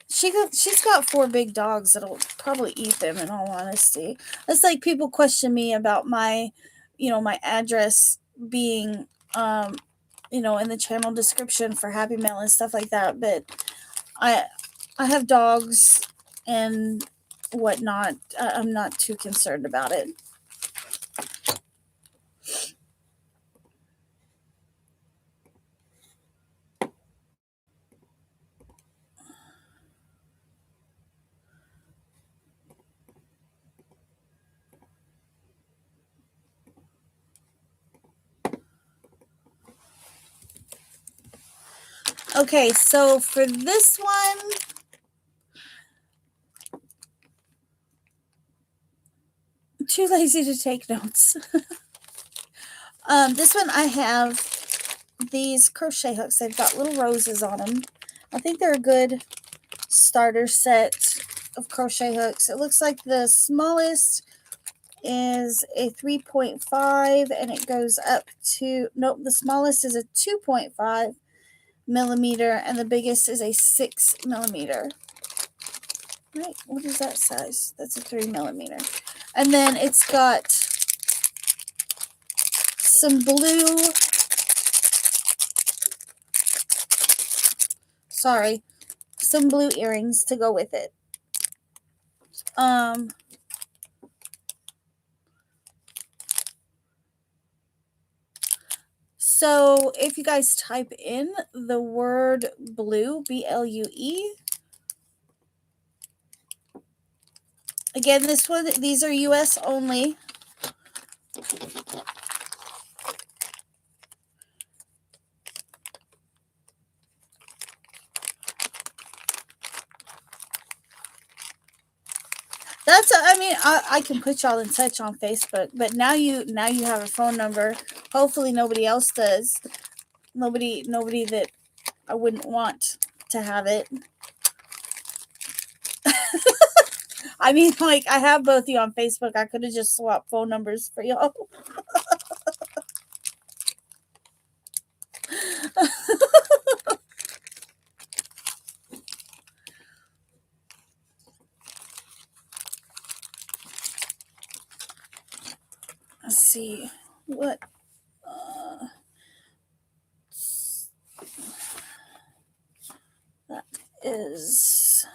She's got four big dogs that'll probably eat them. In all honesty, it's like people question me about my address being, in the channel description for Happy Mail and stuff like that. But I I have dogs and whatnot. I'm not too concerned about it. Okay, so for this one, too lazy to take notes. This one I have these crochet hooks. They've got little roses on them. I think they're a good starter set of crochet hooks. It looks like the smallest is a 3.5 and it goes up to, nope, the smallest is a 2.5 millimeter and the biggest is a 6 millimeter. Right, what is that size? That's a 3 millimeter. And then it's got some blue, some blue earrings to go with it. So if you guys type in the word blue, BLUE, again, these are US only. I can put y'all in touch on Facebook, but now you have a phone number. Hopefully nobody else does. Nobody that I wouldn't want to have it. Like, I have both of you on Facebook. I could have just swapped phone numbers for y'all. Let's see what that is.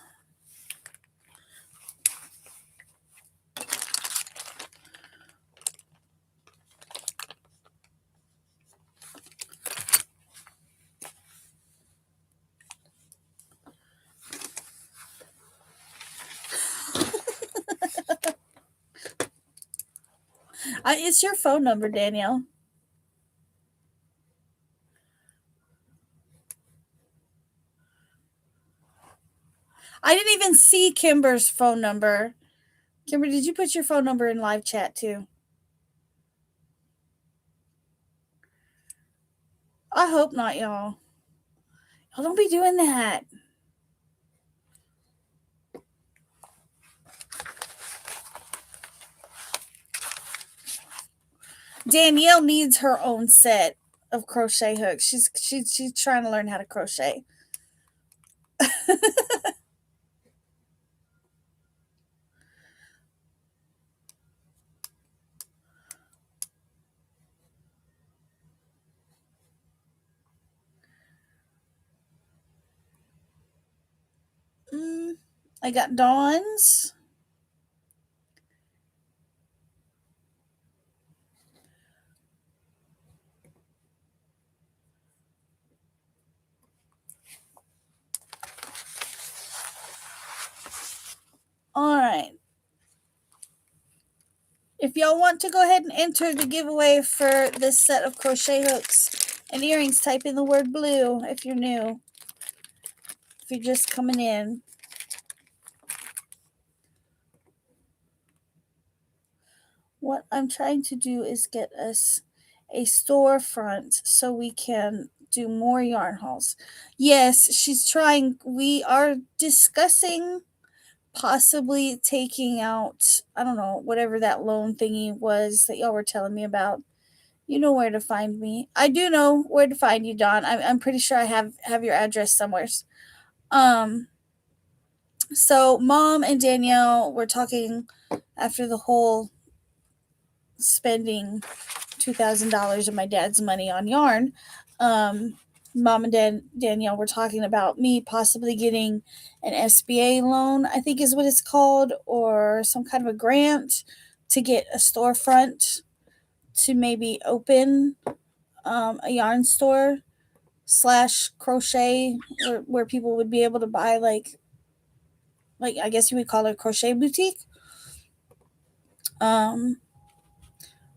It's your phone number, Danielle. I didn't even see Kimber's phone number. Kimber, did you put your phone number in live chat too? I hope not, y'all. Y'all don't be doing that. Danielle needs her own set of crochet hooks. She's trying to learn how to crochet. I got Dawn's. All right. If y'all want to go ahead and enter the giveaway for this set of crochet hooks and earrings, type in the word blue if you're new. If you're just coming in. What I'm trying to do is get us a storefront so we can do more yarn hauls. Yes, she's trying. We are discussing possibly taking out, I don't know, whatever that loan thingy was that y'all were telling me about. You know where to find me. I do know where to find you, Dawn. I'm pretty sure I have your address somewhere. Um, so Mom and Danielle were talking after the whole spending $2,000 of my dad's money on yarn. Um, Mom and Danielle were talking about me possibly getting an SBA loan, I think is what it's called, or some kind of a grant to get a storefront to maybe open a yarn store slash crochet where people would be able to buy like I guess you would call it a crochet boutique. Um,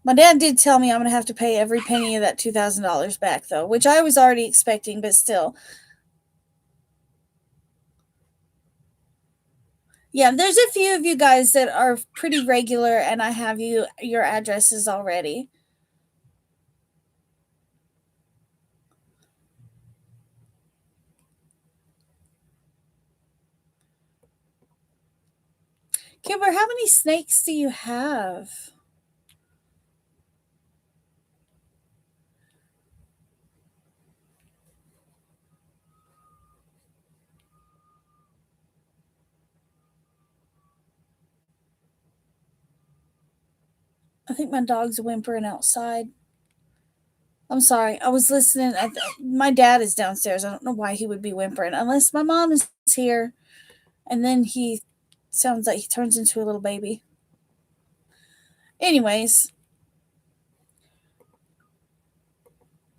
my dad did tell me I'm gonna have to pay every penny of that $2,000 back though, which I was already expecting, but still. Yeah, there's a few of you guys that are pretty regular, and I have your addresses already. Kimber, how many snakes do you have? I think my dog's whimpering outside. I'm sorry. I was listening. My dad is downstairs. I don't know why he would be whimpering unless my mom is here, and then he sounds like he turns into a little baby. Anyways,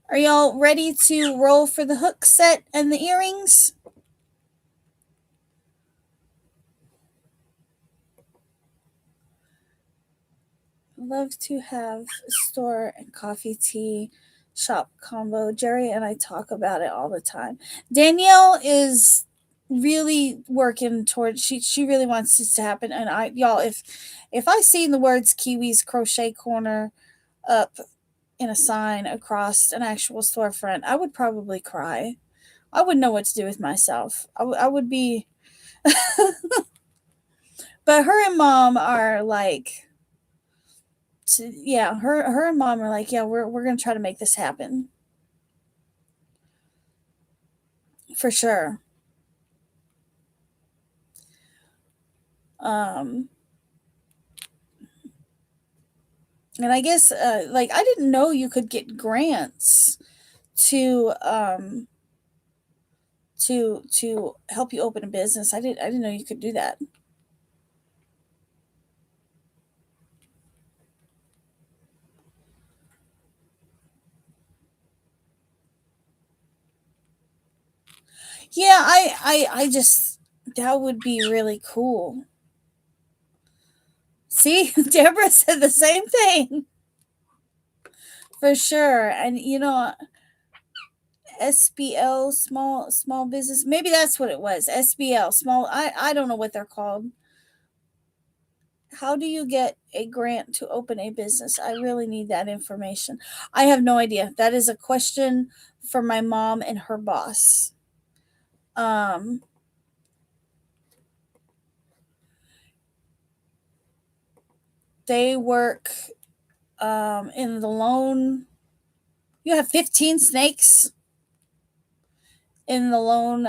are y'all ready to roll for the hook set and the earrings? Love to have store and coffee tea shop combo. Jerry and I talk about it all the time. Danielle is really working towards she really wants this to happen, and I y'all if I seen the words Kiwi's crochet corner up in a sign across an actual storefront, I would probably cry. I wouldn't know what to do with myself. I would be but her and mom are like yeah, her and mom are like, yeah, we're gonna try to make this happen for sure. Um, and I guess like I didn't know you could get grants to to help you open a business. I didn't know you could do that. Yeah, I just that would be really cool. See, Deborah said the same thing for sure. And you know, SBL small business. Maybe that's what it was. SBL small. I don't know what they're called. How do you get a grant to open a business? I really need that information. I have no idea. That is a question for my mom and her boss. Um, they work in the loan. You have 15 snakes in the loan.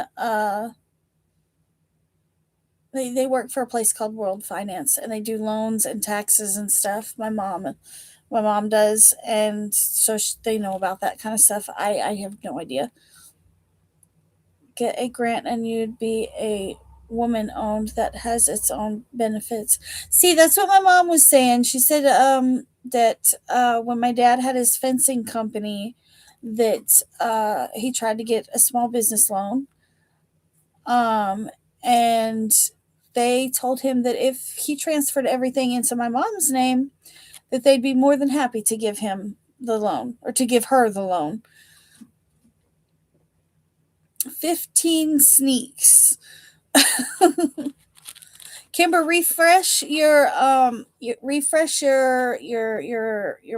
They work for a place called World Finance, and they do loans and taxes and stuff. My mom does, and so they know about that kind of stuff. I have no idea. Get a grant, and you'd be a woman owned that has its own benefits. See, that's what my mom was saying. She said that when my dad had his fencing company, that he tried to get a small business loan, um, and they told him that if he transferred everything into my mom's name, that they'd be more than happy to give him the loan or to give her the loan. 15 sneaks. Kimber, refresh your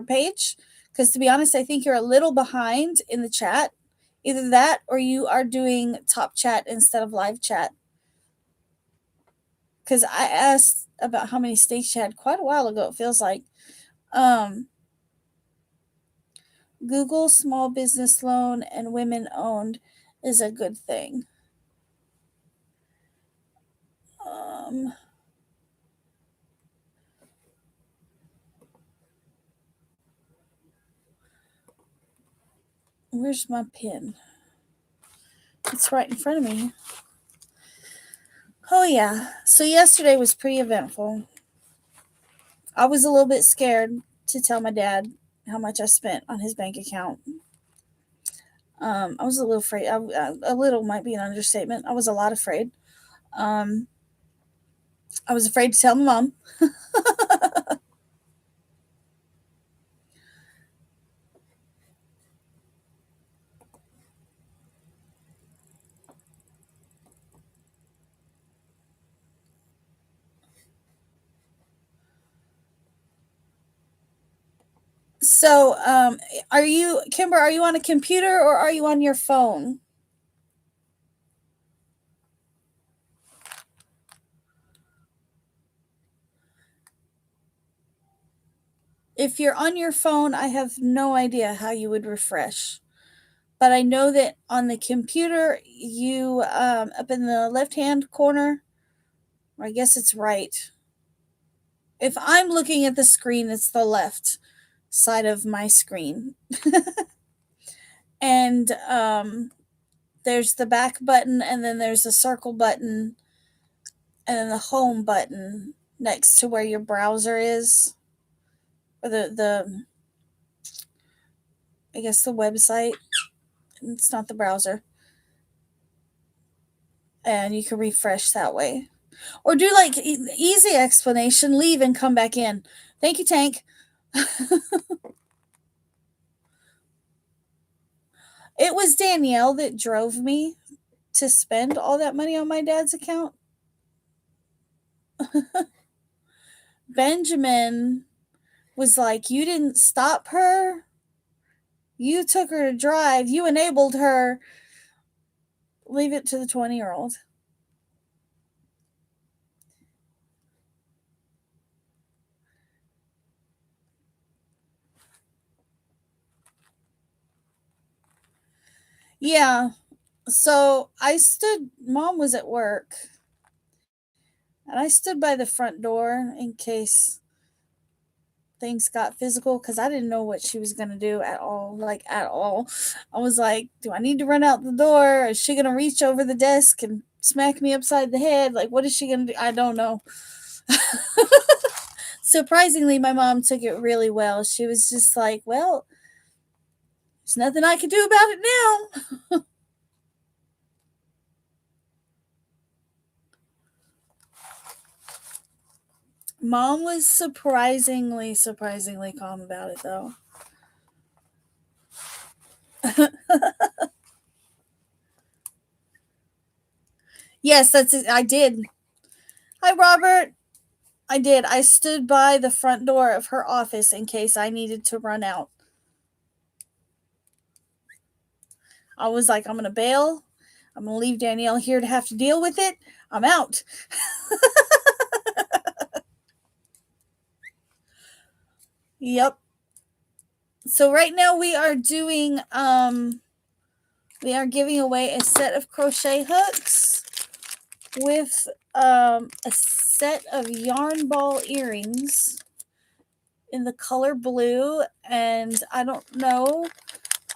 page, because to be honest, I think you're a little behind in the chat. Either that or you are doing top chat instead of live chat. Because I asked about how many stakes you had quite a while ago. It feels like. Google small business loan and women owned is a good thing. Um, where's my pin? It's right in front of me. Oh, yeah. So yesterday was pretty eventful. I was a little bit scared to tell my dad how much I spent on his bank account. I was a little afraid. A little might be an understatement. I was a lot afraid. Um, I was afraid to tell my mom. So, are you, Kimber, are you on a computer or are you on your phone? If you're on your phone, I have no idea how you would refresh. But I know that on the computer, you, up in the left hand corner, or I guess it's right. If I'm looking at the screen, it's the left side of my screen. And there's the back button, and then there's the circle button, and then the home button next to where your browser is, or the I guess the website. It's not the browser, and you can refresh that way, or do like easy explanation, leave and come back in. Thank you, Tank. It was Danielle that drove me to spend all that money on my dad's account. Benjamin was like, "You didn't stop her. You took her to drive. You enabled her. Leave it to the 20-year-old." Yeah. So Mom was at work, and I stood by the front door in case things got physical, because I didn't know what she was going to do at all. Like, at all. I was like, do I need to run out the door? Is she going to reach over the desk and smack me upside the head? Like, what is she going to do? I don't know. Surprisingly, my mom took it really well. She was just like, well, there's nothing I can do about it now. Mom was surprisingly calm about it, though. Yes, that's it. I did. Hi, Robert. I did. I stood by the front door of her office in case I needed to run out. I was like, I'm going to bail. I'm going to leave Danielle here to have to deal with it. I'm out. Yep. So right now we are giving away a set of crochet hooks with a set of yarn ball earrings in the color blue, and I don't know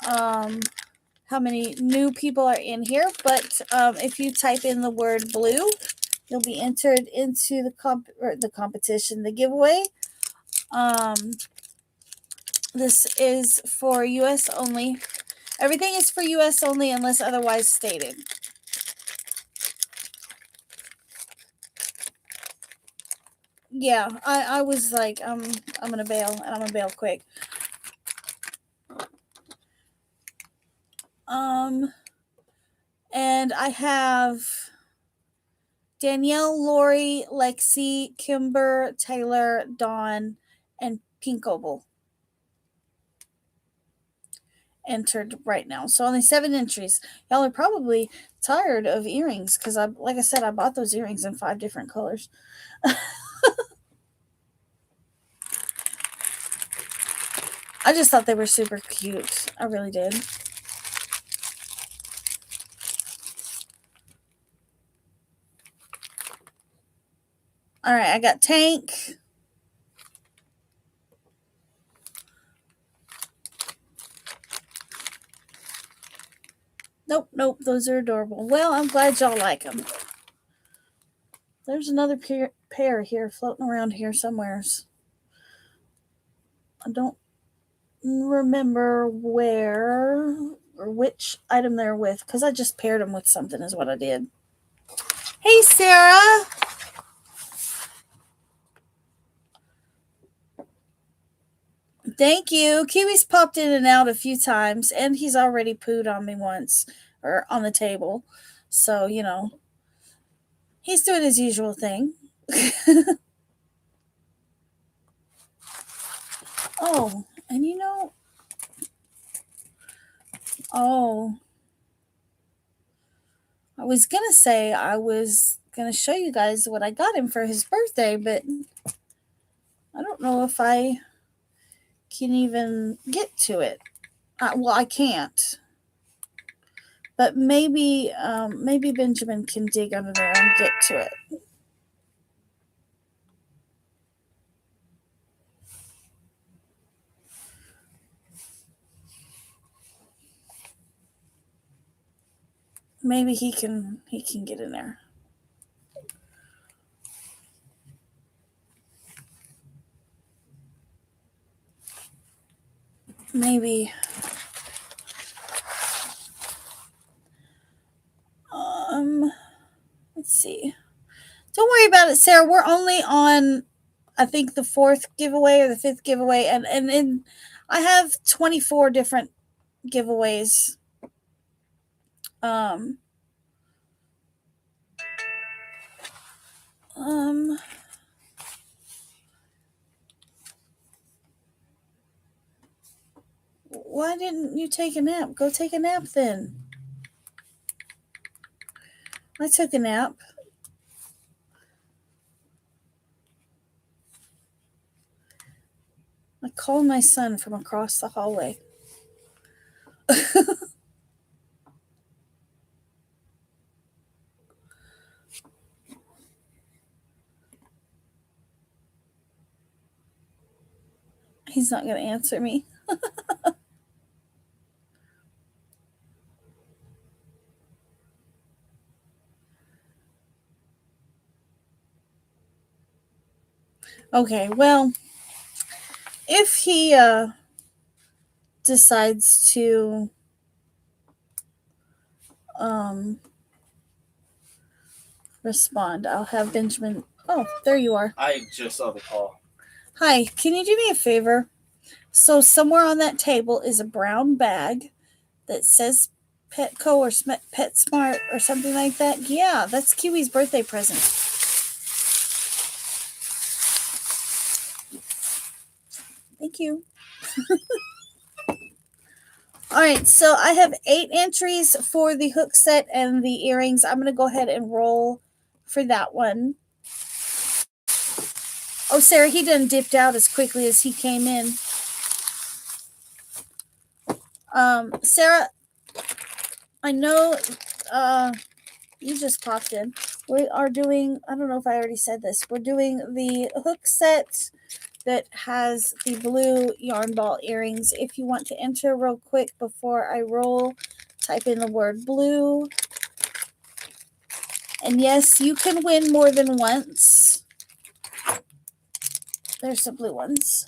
how many new people are in here, but if you type in the word blue, you'll be entered into the competition, the giveaway. This is for US only. Everything is for US only unless otherwise stated. Yeah, I was like, I'm gonna bail, and I'm gonna bail quick. And I have Danielle, Lori, Lexi, Kimber, Taylor, Dawn, and Pink Opal entered right now. So only 7 entries. Y'all are probably tired of earrings because like I said, I bought those earrings in 5 different colors. I just thought they were super cute. I really did. All right, I got Tank. Nope, those are adorable. Well, I'm glad y'all like them. There's another pair here floating around here somewheres. I don't remember where or which item they're with because I just paired them with something is what I did. Hey, Sarah. Thank you. Kiwi's popped in and out a few times, and he's already pooed on me once, or on the table. So, he's doing his usual thing. Oh, and oh, I was going to say I was going to show you guys what I got him for his birthday, but I don't know if I can even get to it. Well, I can't. But maybe Benjamin can dig under there and get to it. Maybe he can get in there. Maybe. Let's see. Don't worry about it, Sarah. We're only on, I think, the 4th giveaway or the 5th giveaway, and I have 24 different giveaways. Why didn't you take a nap? Go take a nap then. I took a nap. I called my son from across the hallway. He's not going to answer me. Okay, well, if he decides to respond, I'll have Benjamin. Oh, there you are. I just saw the call. Hi, can you do me a favor? So somewhere on that table is a brown bag that says Petco or PetSmart or something like that. Yeah, that's Kiwi's birthday present. Thank you. All right, so I have 8 entries for the hook set and the earrings. I'm going to go ahead and roll for that one. Oh, Sarah, he done dipped out as quickly as he came in. Sarah, I know you just popped in. We are doing, I don't know if I already said this, we're doing the hook set that has the blue yarn ball earrings. If you want to enter real quick before I roll, type in the word blue And yes, you can win more than once. There's some blue ones.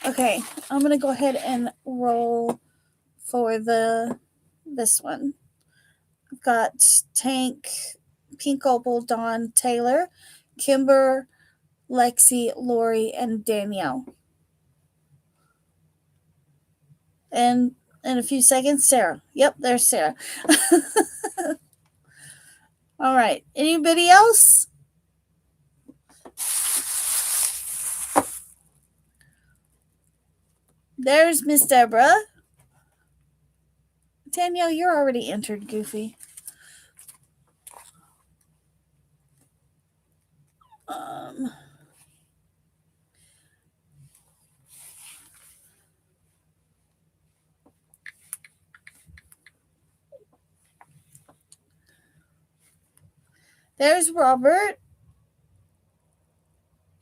Okay, I'm going to go ahead and roll for this one. I've got Tank, Pink Opal, Dawn, Taylor, Kimber, Lexi, Lori, and Danielle. And in a few seconds, Sarah. Yep, there's Sarah. All right. Anybody else? There's Miss Deborah. Danielle, you're already entered, Goofy. There's Robert.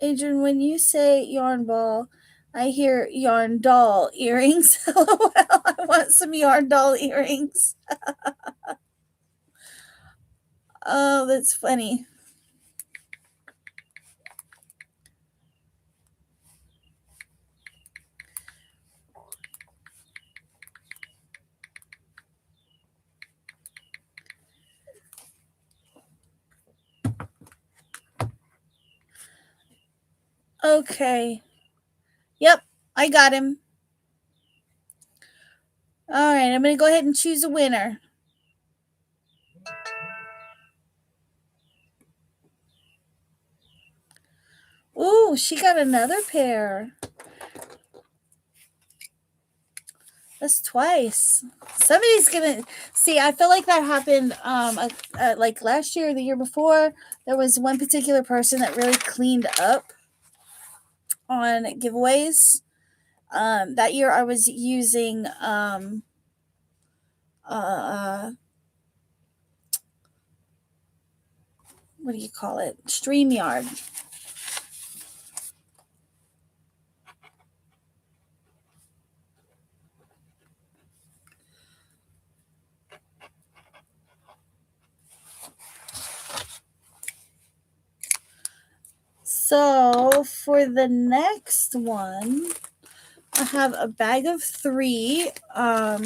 Adrian, when you say yarn ball, I hear yarn doll earrings. LOL, I want some yarn doll earrings. Oh, that's funny. Okay. Yep, I got him. All right, I'm going to go ahead and choose a winner. Ooh, she got another pair. That's twice. Somebody's going to see. I feel like that happened like last year or the year before. There was one particular person that really cleaned up on giveaways. That year I was using what do you call it? StreamYard. So for the next one, I have a bag of 3. I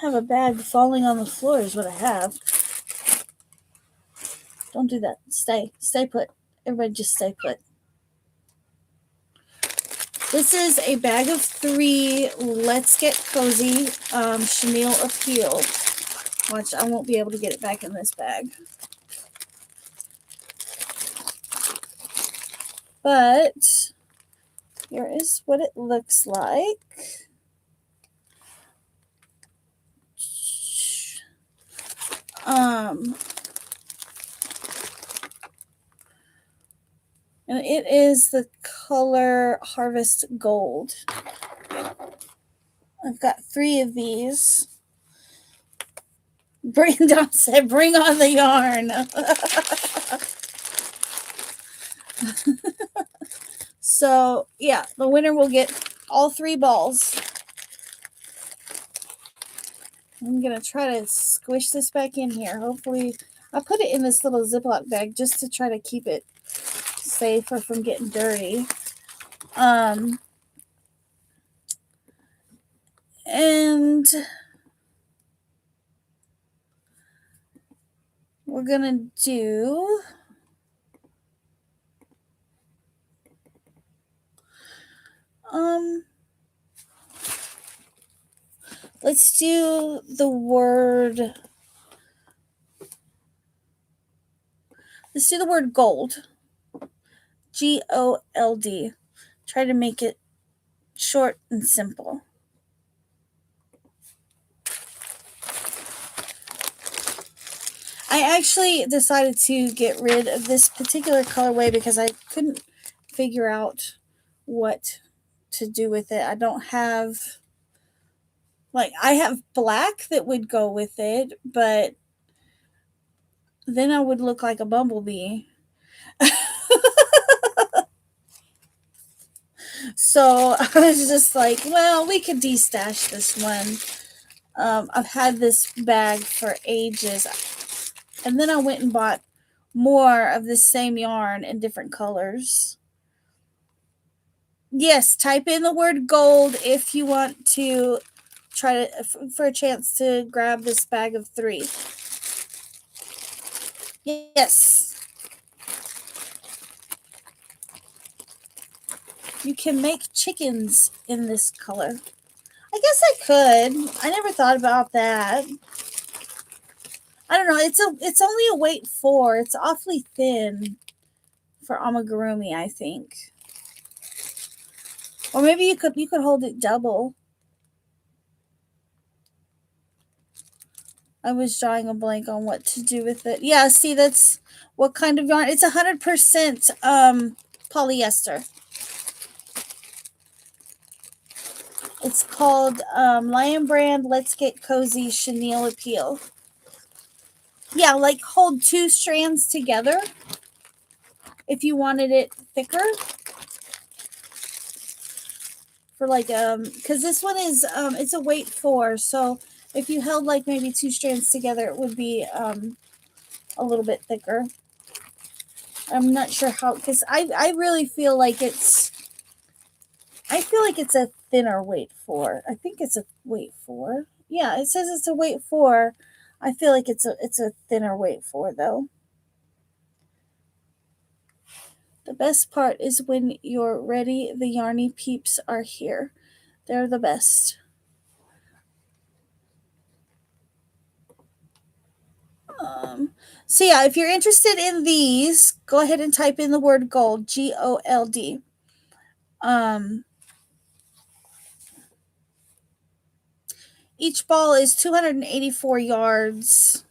have a bag falling on the floor is what I have. Don't do that. Stay put. Everybody just stay put. This is a bag of 3 Let's Get Cozy chenille appeal. Watch, I won't be able to get it back in this bag. But here is what it looks like. And it is the color Harvest Gold. I've got 3 of these. Don said, bring on the yarn. So, yeah, the winner will get all 3 balls. I'm going to try to squish this back in here. Hopefully, I put it in this little Ziploc bag just to try to keep it safe or from getting dirty. And we're going to do let's do the word. Let's do the word gold. GOLD. Try to make it short and simple. I actually decided to get rid of this particular colorway because I couldn't figure out what to do with it. I don't have Like I have black that would go with it, but then I would look like a bumblebee. So I was just like, well, we could destash this one. I've had this bag for ages. And then I went and bought more of the same yarn in different colors. Yes, type in the word gold if you want to try to for a chance to grab this bag of 3. Yes. You can make chickens in this color. I guess I could. I never thought about that. I don't know. It's only a weight 4. It's awfully thin for amigurumi, I think. Or maybe you could hold it double. I was drawing a blank on what to do with it. Yeah, see, that's what kind of yarn. It's 100% polyester. It's called Lion Brand Let's Get Cozy Chenille Appeal. Yeah, like hold 2 strands together if you wanted it thicker. For like because this one is it's a weight 4, so if you held like maybe 2 strands together, it would be a little bit thicker. I'm not sure how, because I really feel like it's a thinner weight 4. I think it's a weight 4. Yeah, it says it's a weight 4. I feel like it's a thinner weight 4 though. The best part is when you're ready, the yarny peeps are here. They're the best. So yeah, if you're interested in these, go ahead and type in the word gold, GOLD. Each ball is 284 yards.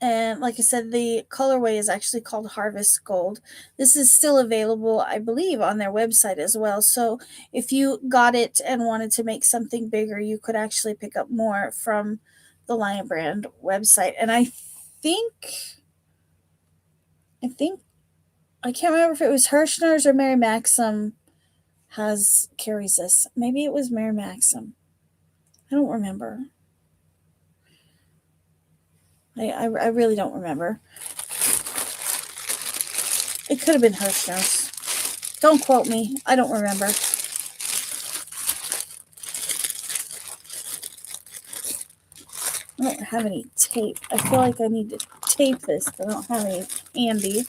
And like I said, the colorway is actually called Harvest Gold. This is still available, I believe, on their website as well. So if you got it and wanted to make something bigger, you could actually pick up more from the Lion Brand website. And I think I can't remember if it was Hirschner's or Mary Maxim carries this. Maybe it was Mary Maxim. I don't remember. I really don't remember. It could have been Hirschner's. Don't quote me. I don't remember. I don't have any tape. I feel like I need to tape this, but I don't have any handy.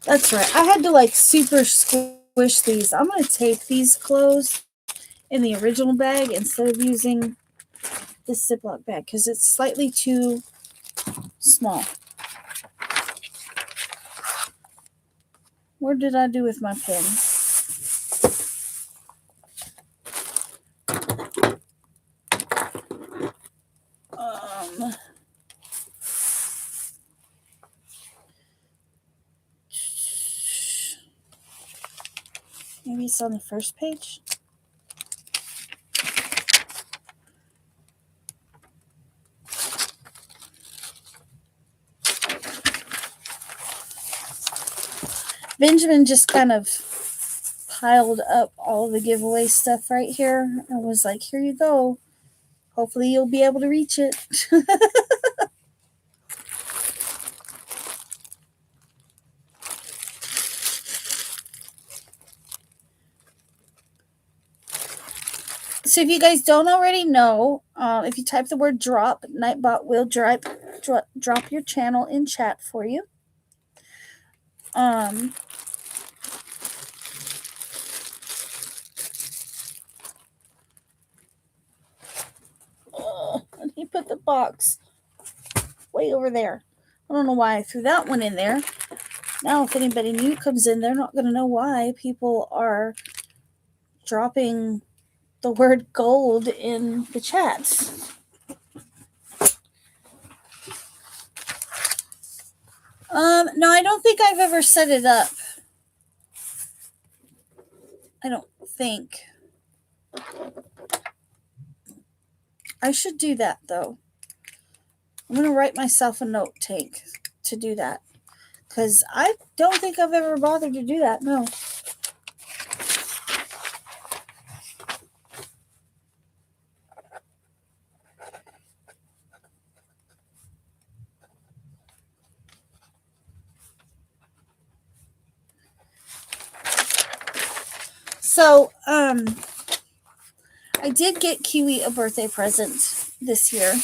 That's right. I had to like super squish these. I'm going to tape these closed in the original bag instead of using this Ziploc bag because it's slightly too small. What did I do with my pen? Maybe it's on the first page. Benjamin just kind of piled up all the giveaway stuff right here. I was like, here you go. Hopefully you'll be able to reach it. So if you guys don't already know, if you type the word drop, Nightbot will drop your channel in chat for you. And he put the box way over there. I don't know why I threw that one in there. Now, if anybody new comes in, they're not going to know why people are dropping the word gold in the chats. No, I don't think I've ever set it up. I don't think. I should do that though. I'm gonna write myself a note take to do that because I don't think I've ever bothered to do that. No. So, I did get Kiwi a birthday present this year.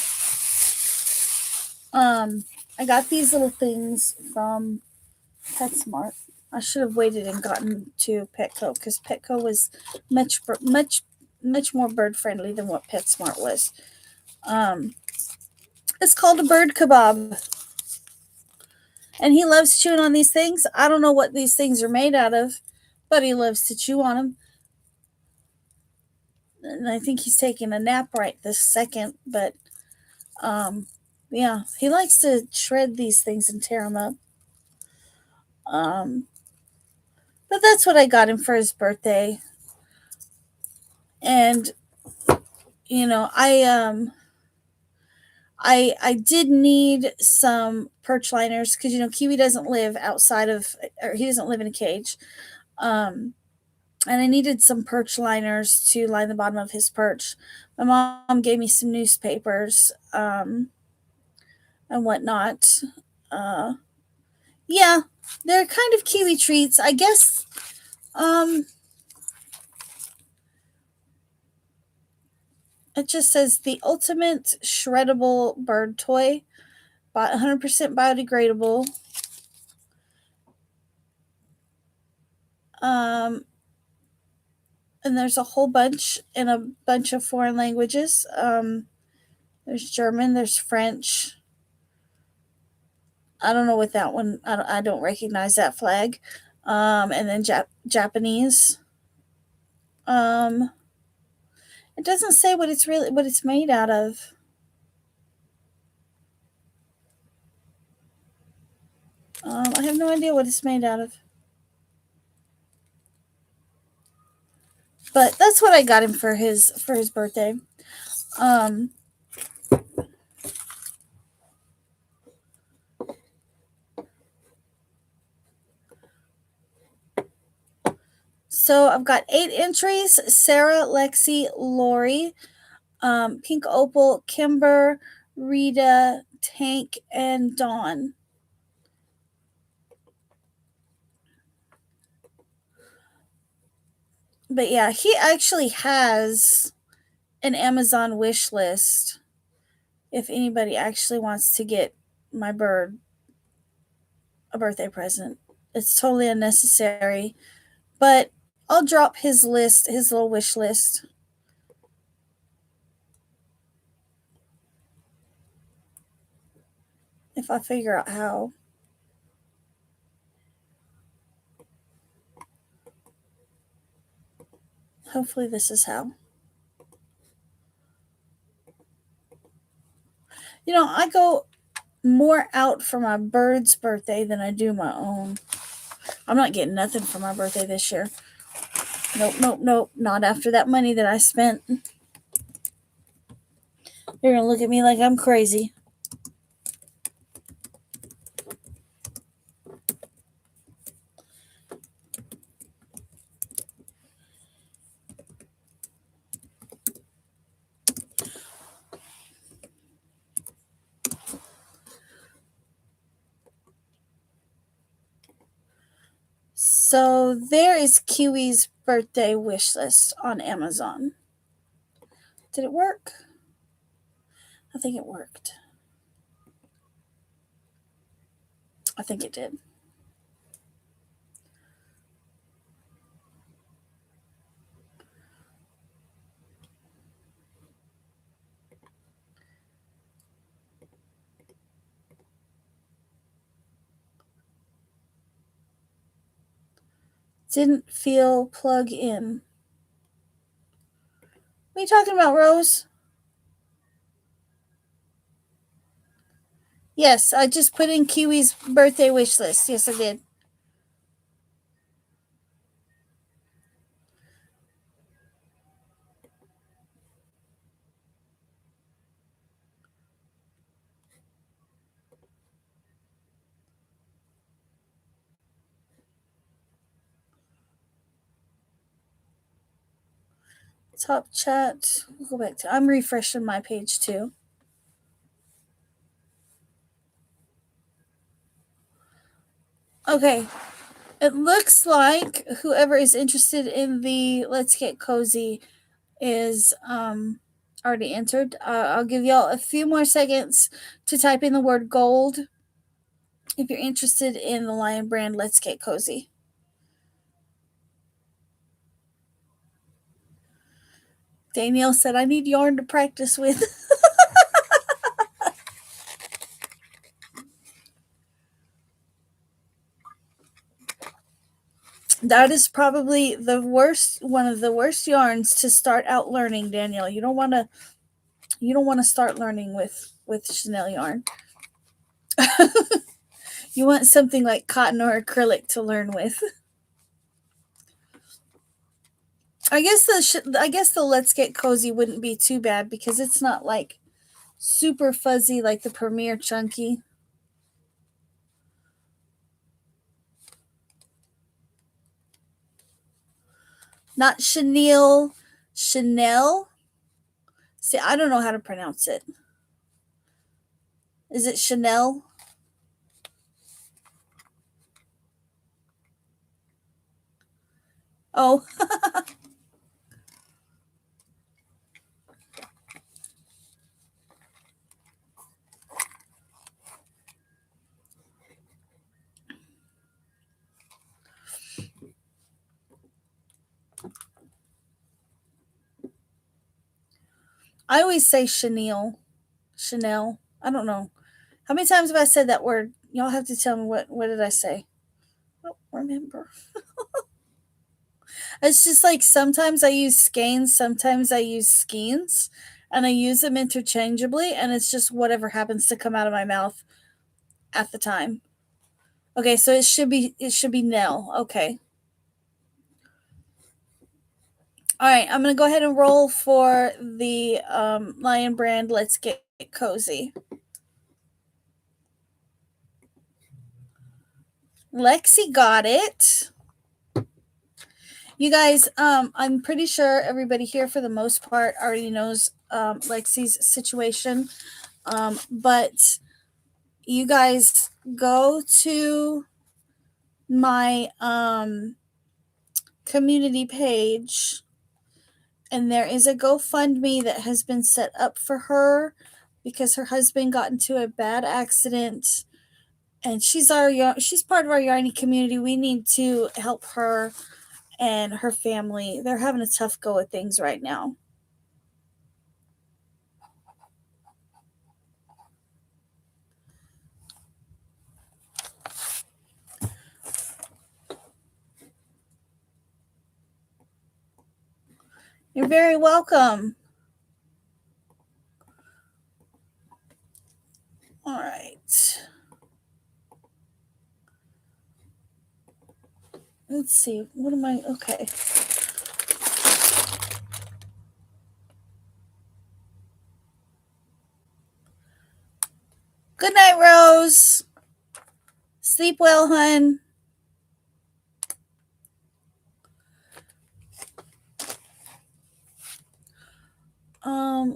I got these little things from PetSmart. I should have waited and gotten to Petco because Petco was much more bird friendly than what PetSmart was. Um, it's called a bird kebab, and he loves chewing on these things. I don't know what these things are made out of, but he loves to chew on them. And I think he's taking a nap right this second, but um, yeah, he likes to shred these things and tear them up. Um, but that's what I got him for his birthday, and you know, I did need some perch liners because Kiwi doesn't live outside of, or he doesn't live in a cage. Um, and I needed some perch liners to line the bottom of his perch. My mom gave me some newspapers and whatnot. Uh, yeah, they're kind of Kiwi treats, I guess. Um, it just says the ultimate shreddable bird toy, 100% biodegradable. Um, and there's a whole bunch in a bunch of foreign languages. There's German, there's French. I don't know what that one. I don't recognize that flag. And then Japanese. Um, it doesn't say what it's made out of. I have no idea what it's made out of. But that's what I got him for his birthday. Um, so I've got 8 entries: Sarah, Lexi, Lori, Pink Opal, Kimber, Rita, Tank, and Dawn. But yeah, he actually has an Amazon wish list if anybody actually wants to get my bird a birthday present. It's totally unnecessary, but I'll drop his list, his little wish list. If I figure out how. Hopefully, this is how. I go more out for my bird's birthday than I do my own. I'm not getting nothing for my birthday this year. Nope, nope, nope. Not after that money that I spent. They're going to look at me like I'm crazy. So there is Kiwi's birthday wish list on Amazon. Did it work? I think it worked. I think it did. Didn't feel plug in. What are you talking about, Rose? Yes, I just put in Kiwi's birthday wish list. Yes, I did. Top chat. We'll go back to. I'm refreshing my page too. Okay. It looks like whoever is interested in the Let's Get Cozy is already entered. I'll give y'all a few more seconds to type in the word gold if you're interested in the Lion brand Let's Get Cozy. Danielle said, I need yarn to practice with. That is probably the worst, one of the worst yarns to start out learning, Danielle. You don't want to start learning with Chanel yarn. You want something like cotton or acrylic to learn with. I guess the Let's Get Cozy wouldn't be too bad because it's not like super fuzzy like the Premier Chunky. Not Chanel. Chanel. See, I don't know how to pronounce it. Is it Chanel? Oh, I always say Chanel. Chanel. I don't know. How many times have I said that word? Y'all have to tell me what did I say? I don't remember. It's just like sometimes I use skeins, sometimes I use skeins, and I use them interchangeably, and it's just whatever happens to come out of my mouth at the time. Okay, so it should be Nell. Okay. All right, I'm gonna go ahead and roll for the Lion brand. Let's get cozy. Lexi got it. You guys, I'm pretty sure everybody here, for the most part, already knows Lexi's situation. But you guys go to my community page, and there is a GoFundMe that has been set up for her because her husband got into a bad accident, and she's part of our Yarny community. We need to help her and her family. They're having a tough go at things right now. You're very welcome. All right. Let's see. What am I? Okay. Good night, Rose. Sleep well, hun.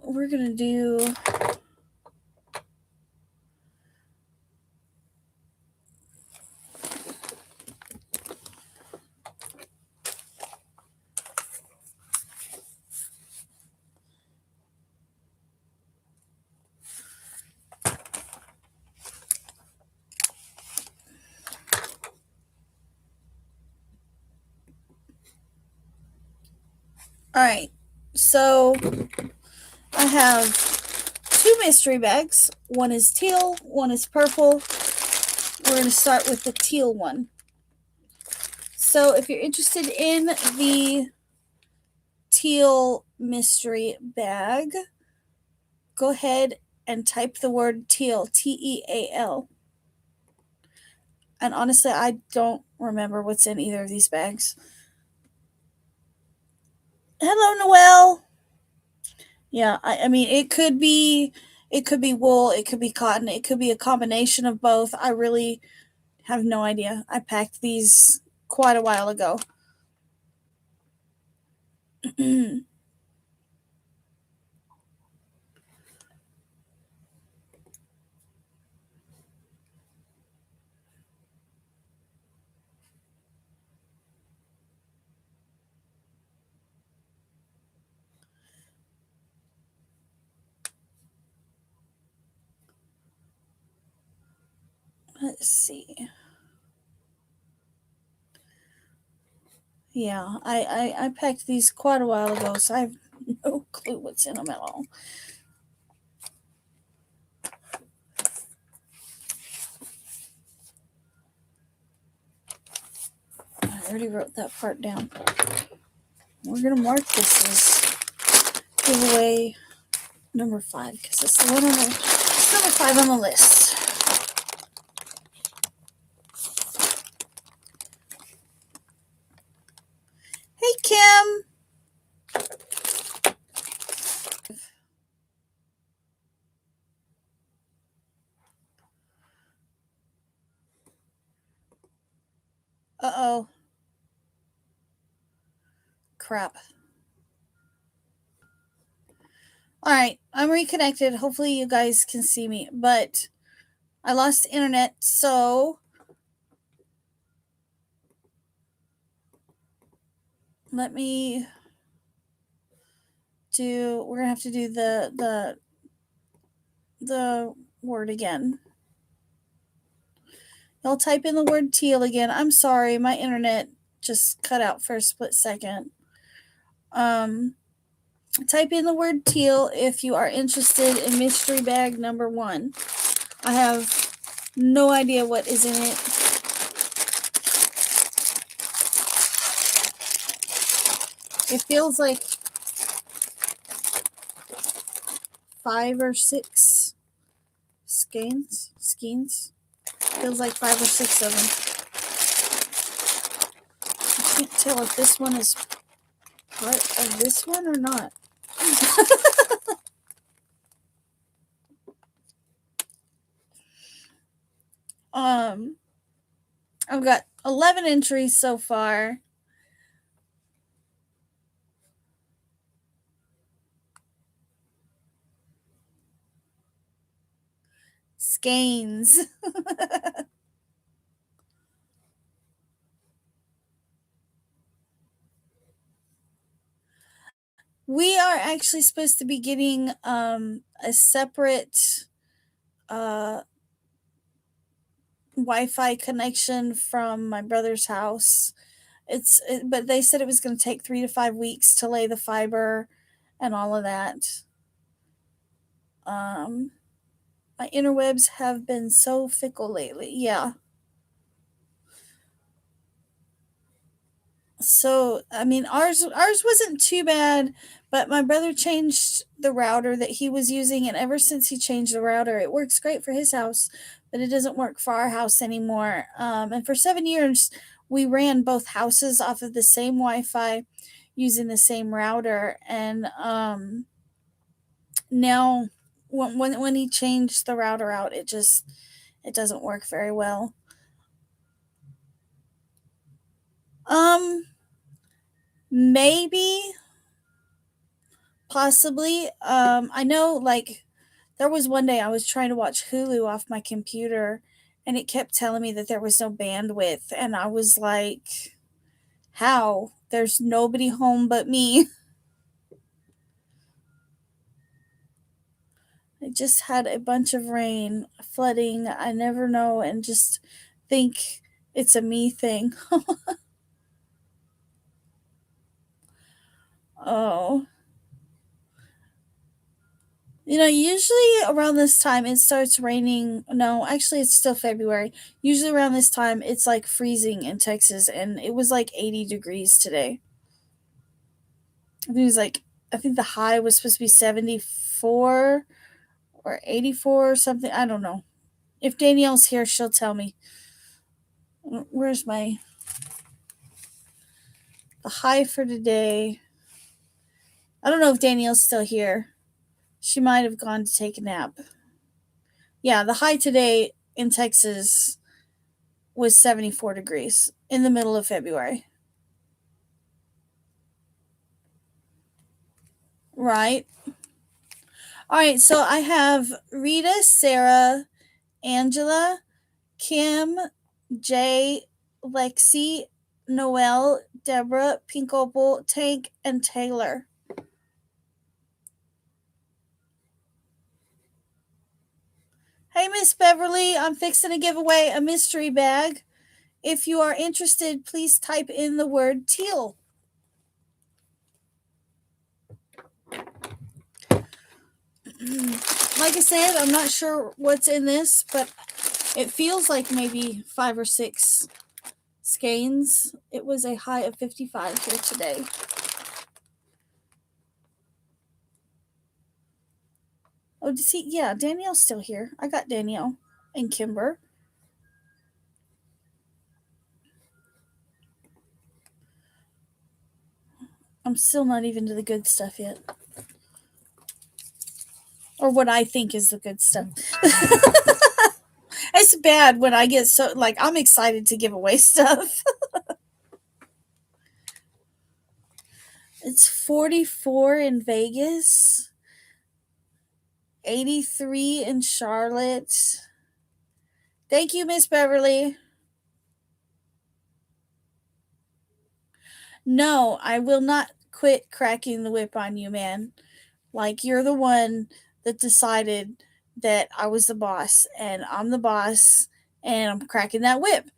We're gonna do. All right. So I have two mystery bags. One is teal, one is purple. We're gonna start with the teal one. So if you're interested in the teal mystery bag, go ahead and type the word teal, Teal. And honestly, I don't remember what's in either of these bags. Hello, Noelle. Yeah, I mean it could be wool, it could be cotton, it could be a combination of both. I really have no idea. I packed these quite a while ago. Let's see. Yeah, I packed these quite a while ago, so I have no clue what's in them at all. I already wrote that part down. We're gonna mark this as giveaway number 5 because it's the one on it's number 5 on the list. Hey, Kim. Uh-oh. Crap. All right, I'm reconnected. Hopefully you guys can see me, but I lost internet, so let me do. We're gonna have to do the word again. Y'all type in the word teal again. I'm sorry, my internet just cut out for a split second. Type in the word teal if you are interested in mystery bag number 1. I have no idea what is in it. It feels like 5 or 6 skeins. Feels like 5 or 6 of them. I can't tell if this one is part of this one or not. I've got 11 entries so far. Skeins. We are actually supposed to be getting a separate Wi-Fi connection from my brother's house. But they said it was going to take 3 to 5 weeks to lay the fiber and all of that. My interwebs have been so fickle lately. Yeah. So, I mean, ours wasn't too bad, but my brother changed the router that he was using, and ever since he changed the router, it works great for his house, but it doesn't work for our house anymore. And for 7 years, we ran both houses off of the same Wi-Fi using the same router, and now when he changed the router out, it doesn't work very well. Maybe, possibly. I know, like, there was one day I was trying to watch Hulu off my computer, and it kept telling me that there was no bandwidth, and I was like, "How? There's nobody home but me." I just had a bunch of rain, flooding. I never know, and just think it's a me thing. Oh. Usually around this time it starts raining. No, actually, it's still February. Usually around this time it's like freezing in Texas, and it was like 80 degrees today. I think it was like, I think the high was supposed to be 74 or 84 or something. I don't know. If Danielle's here, she'll tell me. Where's the high for today? I don't know if Danielle's still here. She might have gone to take a nap. Yeah, the high today in Texas was 74 degrees in the middle of February. Right. All right, so I have Rita, Sarah, Angela, Kim, Jay, Lexi, Noelle, Deborah, Pink Opal, Tank, and Taylor. Hey, Miss Beverly, I'm fixing to give away a mystery bag. If you are interested, please type in the word teal. Like I said, I'm not sure what's in this, but it feels like maybe 5 or 6 skeins. It was a high of 55 here today. Oh, see, yeah, Danielle's still here. I got Danielle and Kimber. I'm still not even to the good stuff yet. Or what I think is the good stuff. It's bad when I get so, like, I'm excited to give away stuff. It's 44 in Vegas, 83 in Charlotte. Thank you, Miss Beverly. No, I will not quit cracking the whip on you, man. Like, you're the one that decided that I was the boss, and I'm the boss, and I'm cracking that whip.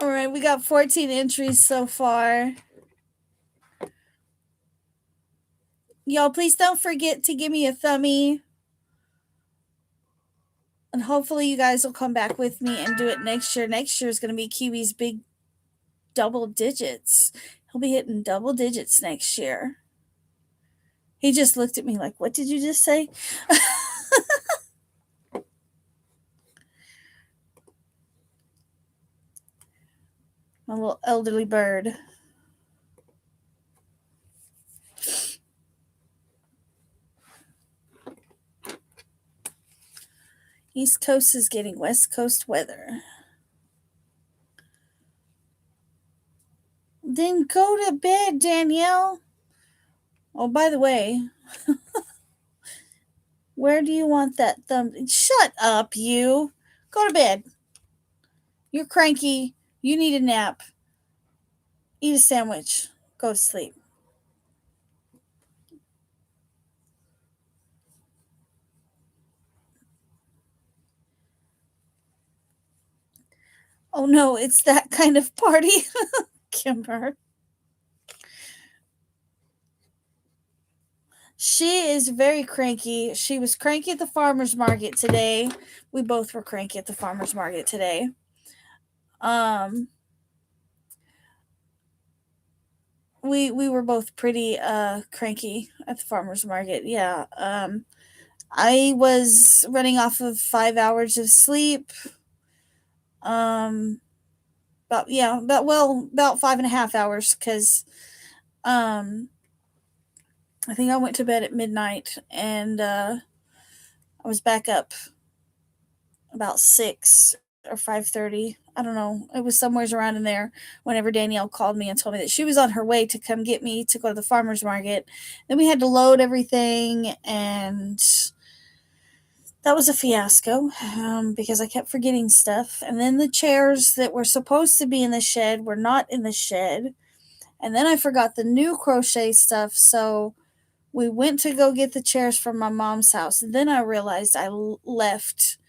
All right, we got 14 entries so far. Y'all, please don't forget to give me a thumbie. And hopefully you guys will come back with me and do it next year. Next year is going to be Kiwi's big double digits. He'll be hitting double digits next year. He just looked at me like, what did you just say? My little elderly bird. East Coast is getting West Coast weather. Then go to bed, Danielle. Oh, by the way, where do you want that thumb? Shut up, you. Go to bed. You're cranky. You need a nap. Eat a sandwich. Go to sleep. Oh no, it's that kind of party. Kimber. She is very cranky. She was cranky at the farmer's market today. We both were cranky at the farmer's market today. Um we were both pretty cranky at the farmer's market. Yeah. I was running off of 5 hours of sleep. Um about 5.5 hours because um I think I went to bed at midnight and I was back up about 6 or 5:30. I don't know. It was somewhere around in there whenever Danielle called me and told me that she was on her way to come get me to go to the farmer's market. Then we had to load everything, and that was a fiasco because I kept forgetting stuff. And then the chairs that were supposed to be in the shed were not in the shed. And then I forgot the new crochet stuff. So we went to go get the chairs from my mom's house. And then I realized I left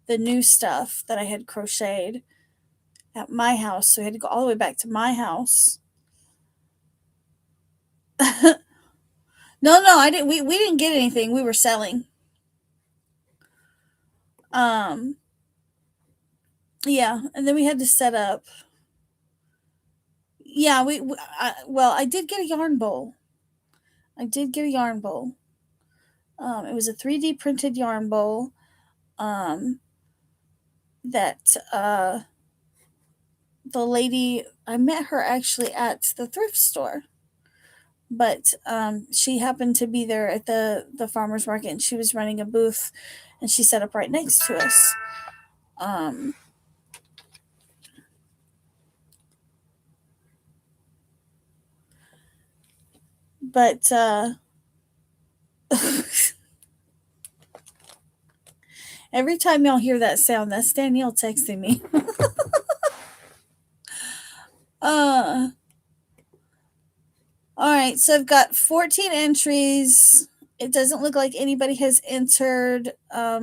the new stuff that I had crocheted at my house. So I had to go all the way back to my house. No, I didn't. We didn't get anything. We were selling. Um, yeah, and then we had to set up. Yeah, well, I did get a yarn bowl. I did get a yarn bowl. It was a 3D printed yarn bowl. Um, that the lady I met her actually at the thrift store, but she happened to be there at the farmers market, and she was running a booth, and she set up right next to us. Um, but every time y'all hear that sound, that's Danielle texting me. uh, all right, so I've got 14 entries. It doesn't look like anybody has entered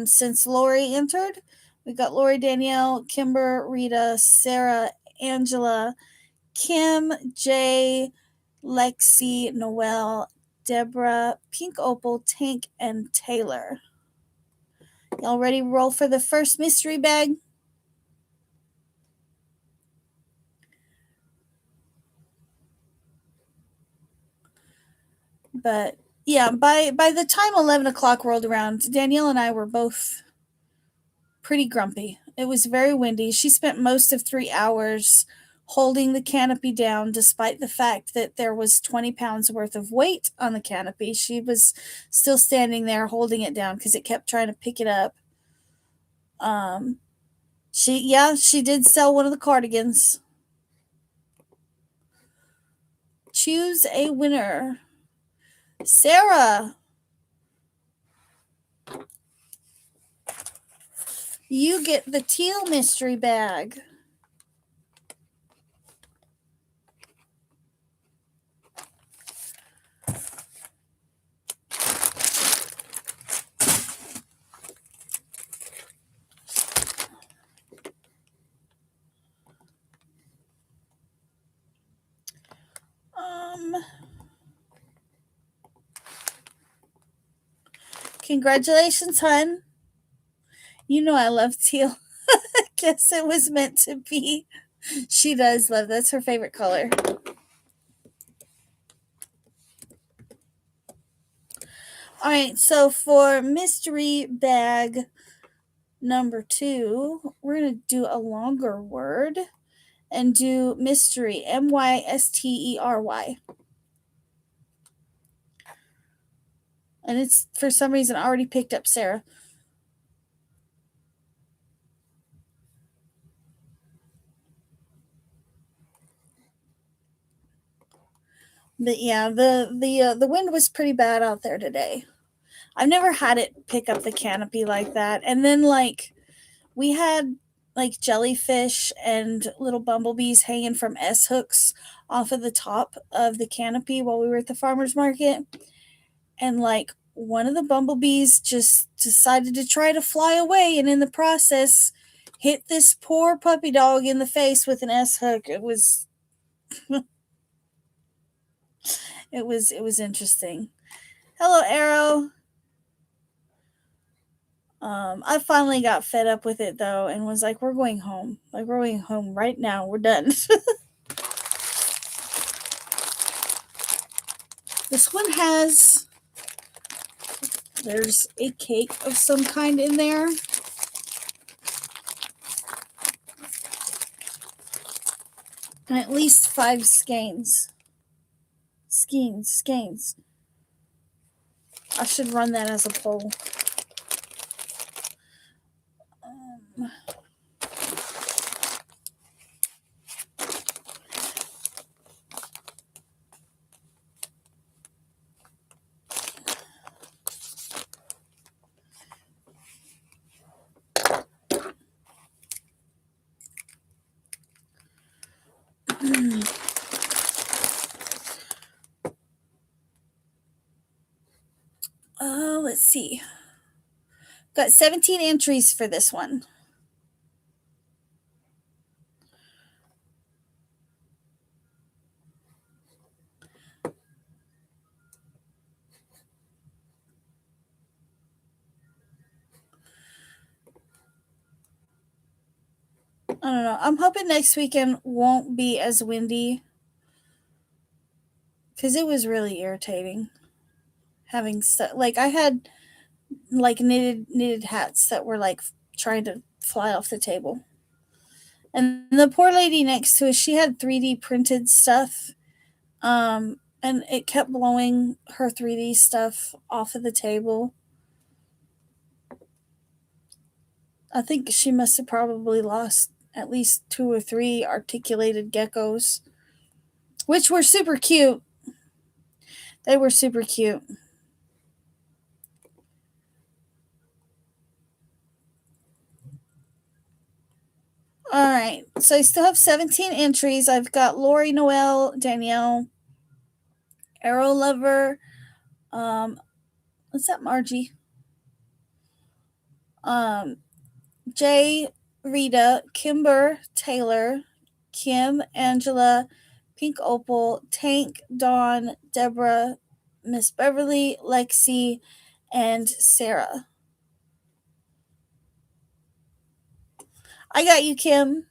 since Lori entered. We've got Lori, Danielle, Kimber, Rita, Sarah, Angela, Kim, Jay, Lexi, Noelle, Deborah, Pink Opal, Tank, and Taylor. Y'all ready to roll for the first mystery bag? But yeah, by the time 11 o'clock rolled around, Danielle and I were both pretty grumpy. It was very windy. She spent most of 3 hours holding the canopy down, despite the fact that there was 20 pounds worth of weight on the canopy. She was still standing there holding it down because it kept trying to pick it up. Um, she did sell one of the cardigans. Choose a winner. Sarah, you get the teal mystery bag. Congratulations, hun. You know I love teal. Guess it was meant to be. She does love, that's her favorite color. All right, so for mystery bag number 2, we're going to do a longer word and do mystery, mystery. And it's for some reason already picked up Sarah. But yeah, the wind was pretty bad out there today. I've never had it pick up the canopy like that. And then we had like jellyfish and little bumblebees hanging from S hooks off of the top of the canopy while we were at the farmers market. And one of the bumblebees just decided to try to fly away, and in the process hit this poor puppy dog in the face with an S hook. It was interesting. Hello, Arrow. I finally got fed up with it though and was like, we're going home. Like, we're going home right now. We're done. This one there's a cake of some kind in there. And at least 5 skeins. Skeins. I should run that as a poll. Let's see. Got 17 entries for this one. I don't know. I'm hoping next weekend won't be as windy because it was really irritating having stuff. Like I had like knitted hats that were like trying to fly off the table. And the poor lady next to us, she had 3D printed stuff. And it kept blowing her 3D stuff off of the table. I think she must have probably lost at least two or three articulated geckos, which were super cute. They were super cute. All right. So I still have 17 entries. I've got Lori, Noel, Danielle, Arrow Lover, um, what's that, Margie? Um, Jay, Rita, Kimber, Taylor, Kim, Angela, Pink Opal, Tank, Dawn, Deborah, Miss Beverly, Lexi, and Sarah. I got you, Kim.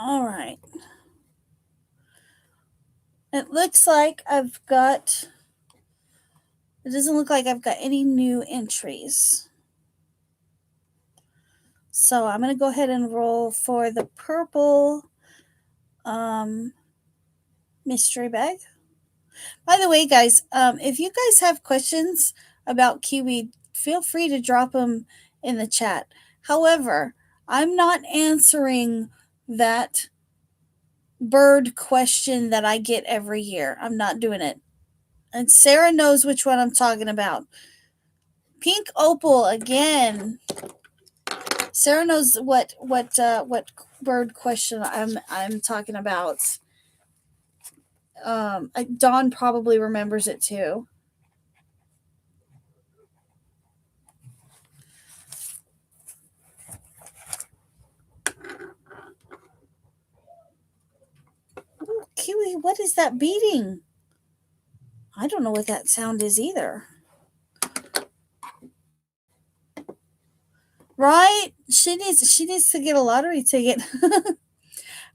All right. It looks like I've got. It doesn't look like I've got any new entries. So I'm going to go ahead and roll for the purple um, mystery bag. By the way, guys, if you guys have questions about Kiwi, feel free to drop them in the chat. However, I'm not answering that bird question that I get every year. I'm not doing it. And Sarah knows which one I'm talking about. Pink opal again. Sarah knows what bird question I'm talking about. Dawn probably remembers it too. Ooh, Kiwi, what is that beating? I don't know what that sound is either. Right? She needs to get a lottery ticket.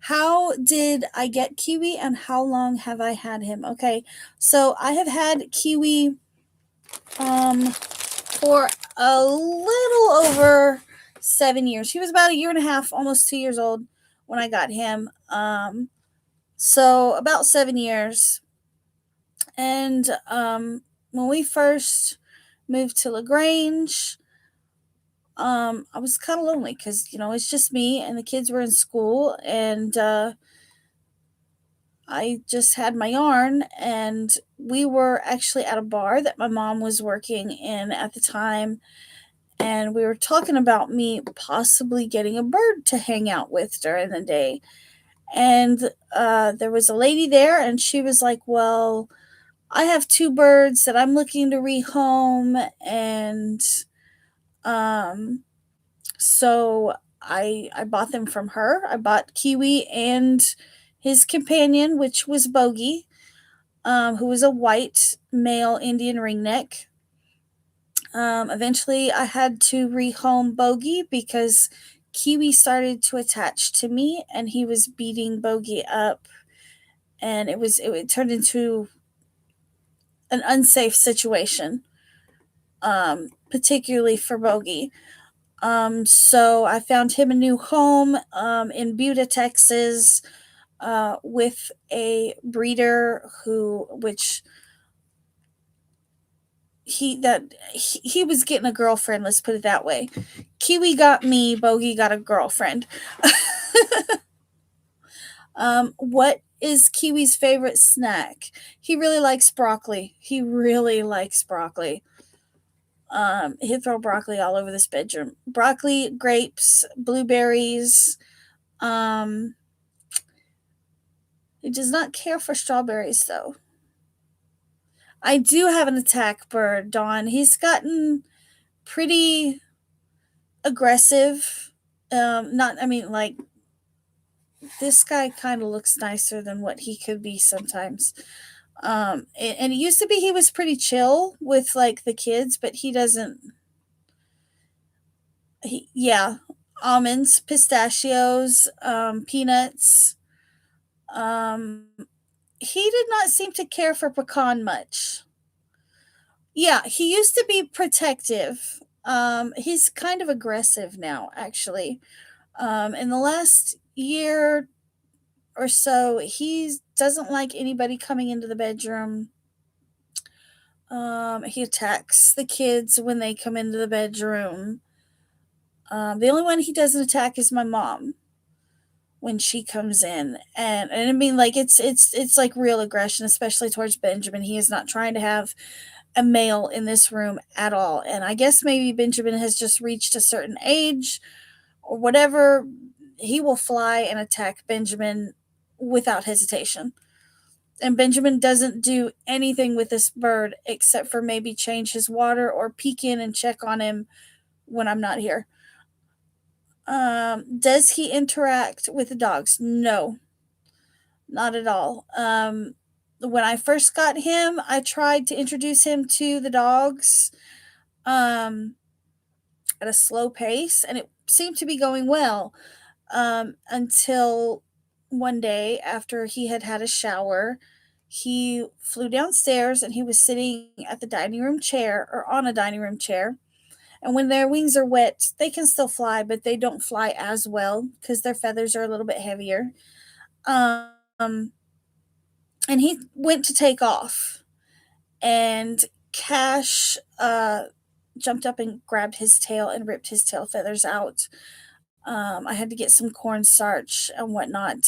How did I get Kiwi and how long have I had him? Okay. So I have had Kiwi for a little over 7 years. He was about a year and a half, almost 2 years old when I got him. So about 7 years. And when we first moved to Grange, I was kind of lonely because it's just me and the kids were in school, and I just had my yarn, and we were actually at a bar that my mom was working in at the time, and we were talking about me possibly getting a bird to hang out with during the day. And there was a lady there, and she was like, well, I have two birds that I'm looking to rehome, and um, so I bought them from her. I bought Kiwi and his companion, which was Bogey, who was a white male Indian ringneck. Eventually, I had to rehome Bogey because Kiwi started to attach to me, and he was beating Bogey up, and it turned into an unsafe situation, particularly for Bogey. So I found him a new home in Buda, Texas, with a breeder which he was getting a girlfriend. Let's put it that way. Kiwi got me. Bogey got a girlfriend. What is Kiwi's favorite snack? He really likes broccoli. He really likes broccoli. He'd throw broccoli all over this bedroom. Broccoli, grapes, blueberries. Um, he does not care for strawberries, though. I do have an attack bird, Dawn. He's gotten pretty aggressive. Not, I mean, like, this guy kind of looks nicer than what he could be sometimes. And it used to be he was pretty chill with like the kids, but he doesn't. Yeah, almonds, pistachios, peanuts. Um, he did not seem to care for pecan much. Yeah, he used to be protective. He's kind of aggressive now, actually. In the last year or so, he doesn't like anybody coming into the bedroom. He attacks the kids when they come into the bedroom. The only one he doesn't attack is my mom when she comes in, and I mean, like it's like real aggression, especially towards Benjamin. He is not trying to have a male in this room at all, and I guess maybe Benjamin has just reached a certain age or whatever. He will fly and attack Benjamin without hesitation. And Benjamin doesn't do anything with this bird except for maybe change his water or peek in and check on him when I'm not here. Does he interact with the dogs? No, not at all. When I first got him, I tried to introduce him to the dogs um, at a slow pace, and it seemed to be going well until one day after he had had a shower. He flew downstairs and he was sitting at the dining room chair or on a dining room chair. And when their wings are wet, they can still fly, but they don't fly as well because their feathers are a little bit heavier. Um, and he went to take off, and Cash jumped up and grabbed his tail and ripped his tail feathers out. I had to get some cornstarch and whatnot.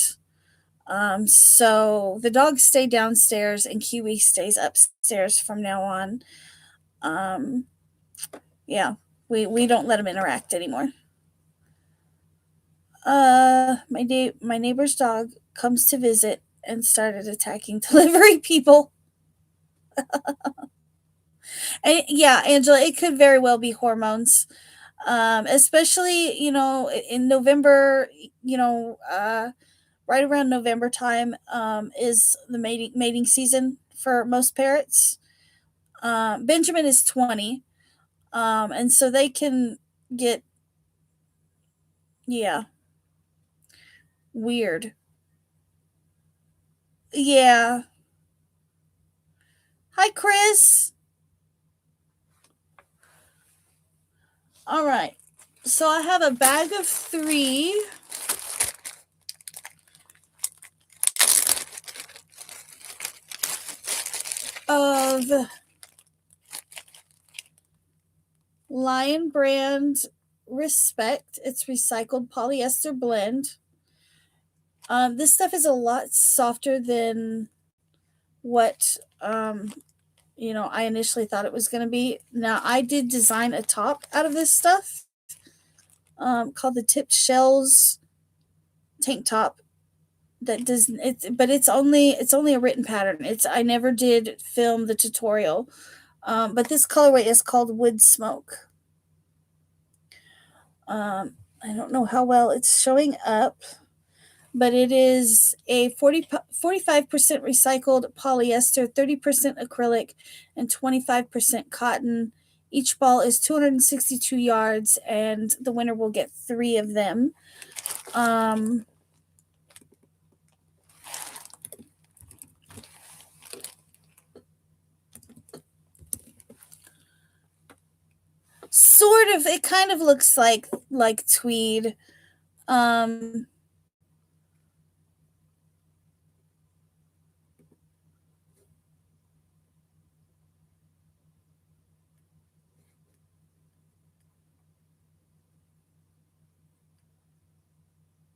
So the dogs stay downstairs and Kiwi stays upstairs from now on. Um, yeah, we don't let them interact anymore. My neighbor's dog comes to visit and started attacking delivery people. And yeah, Angela, it could very well be hormones. Especially, in November, right around November time, is the mating season for most parrots. Benjamin is 20. And so they can get, yeah, weird. Yeah. Hi, Chris. All right. So I have a bag of 3 of Lion Brand Respect. It's recycled polyester blend. This stuff is a lot softer than what I initially thought it was going to be. Now, I did design a top out of this stuff called the Tipped Shells tank top. That does it, but it's only a written pattern. I never did film the tutorial, but this colorway is called Wood Smoke. I don't know how well it's showing up, but it is a 45% recycled polyester, 30% acrylic, and 25% cotton. Each ball is 262 yards, and the winner will get 3 of them. Sort of. It kind of looks like tweed. Um,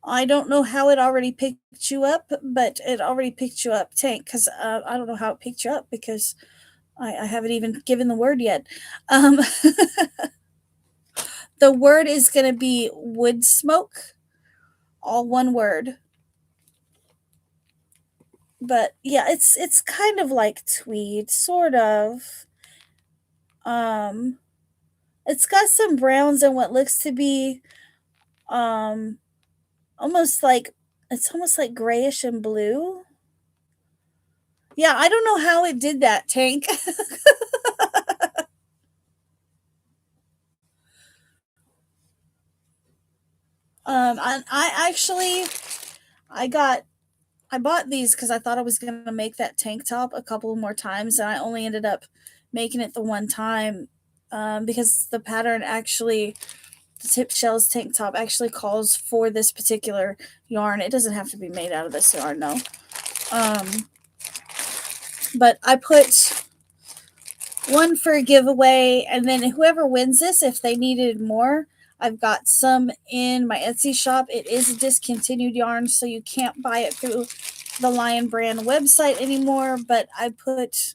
I don't know how it already picked you up, but it already picked you up, Tank, because I don't know how it picked you up because I haven't even given the word yet. Um, the word is going to be wood smoke, all one word. But yeah, it's kind of like tweed, sort of. Um, it's got some browns and what looks to be um almost like it's almost like grayish and blue. Yeah, I don't know how it did that, Tank. I actually I got I bought these because I thought I was gonna make that tank top a couple more times, and I only ended up making it the one time because the pattern actually the tip shells tank top actually calls for this particular yarn. It doesn't have to be made out of this yarn, no. Um, but I put one for a giveaway, and then whoever wins this, if they needed more, I've got some in my Etsy shop. It is a discontinued yarn, so you can't buy it through the Lion Brand website anymore. But I put,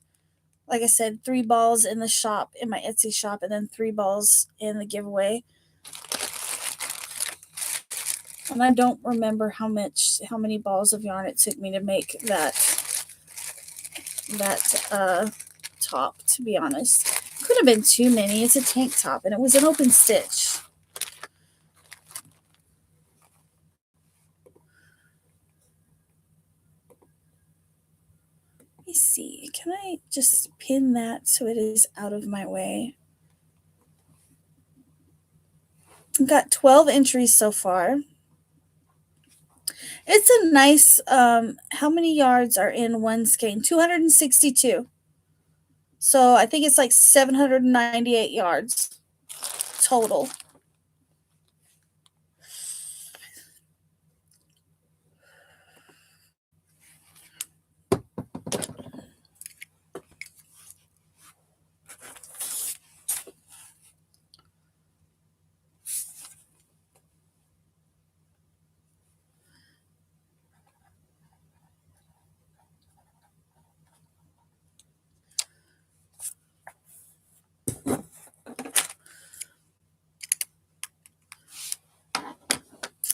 like I said, 3 balls in the shop, in my Etsy shop, and then 3 balls in the giveaway. And I don't remember how many balls of yarn it took me to make that top, to be honest. Could have been too many. It's a tank top and it was an open stitch. Let me see. Can I just pin that so it is out of my way? I've got 12 entries so far. It's a nice how many yards are in one skein? 262. So I think it's like 798 yards total.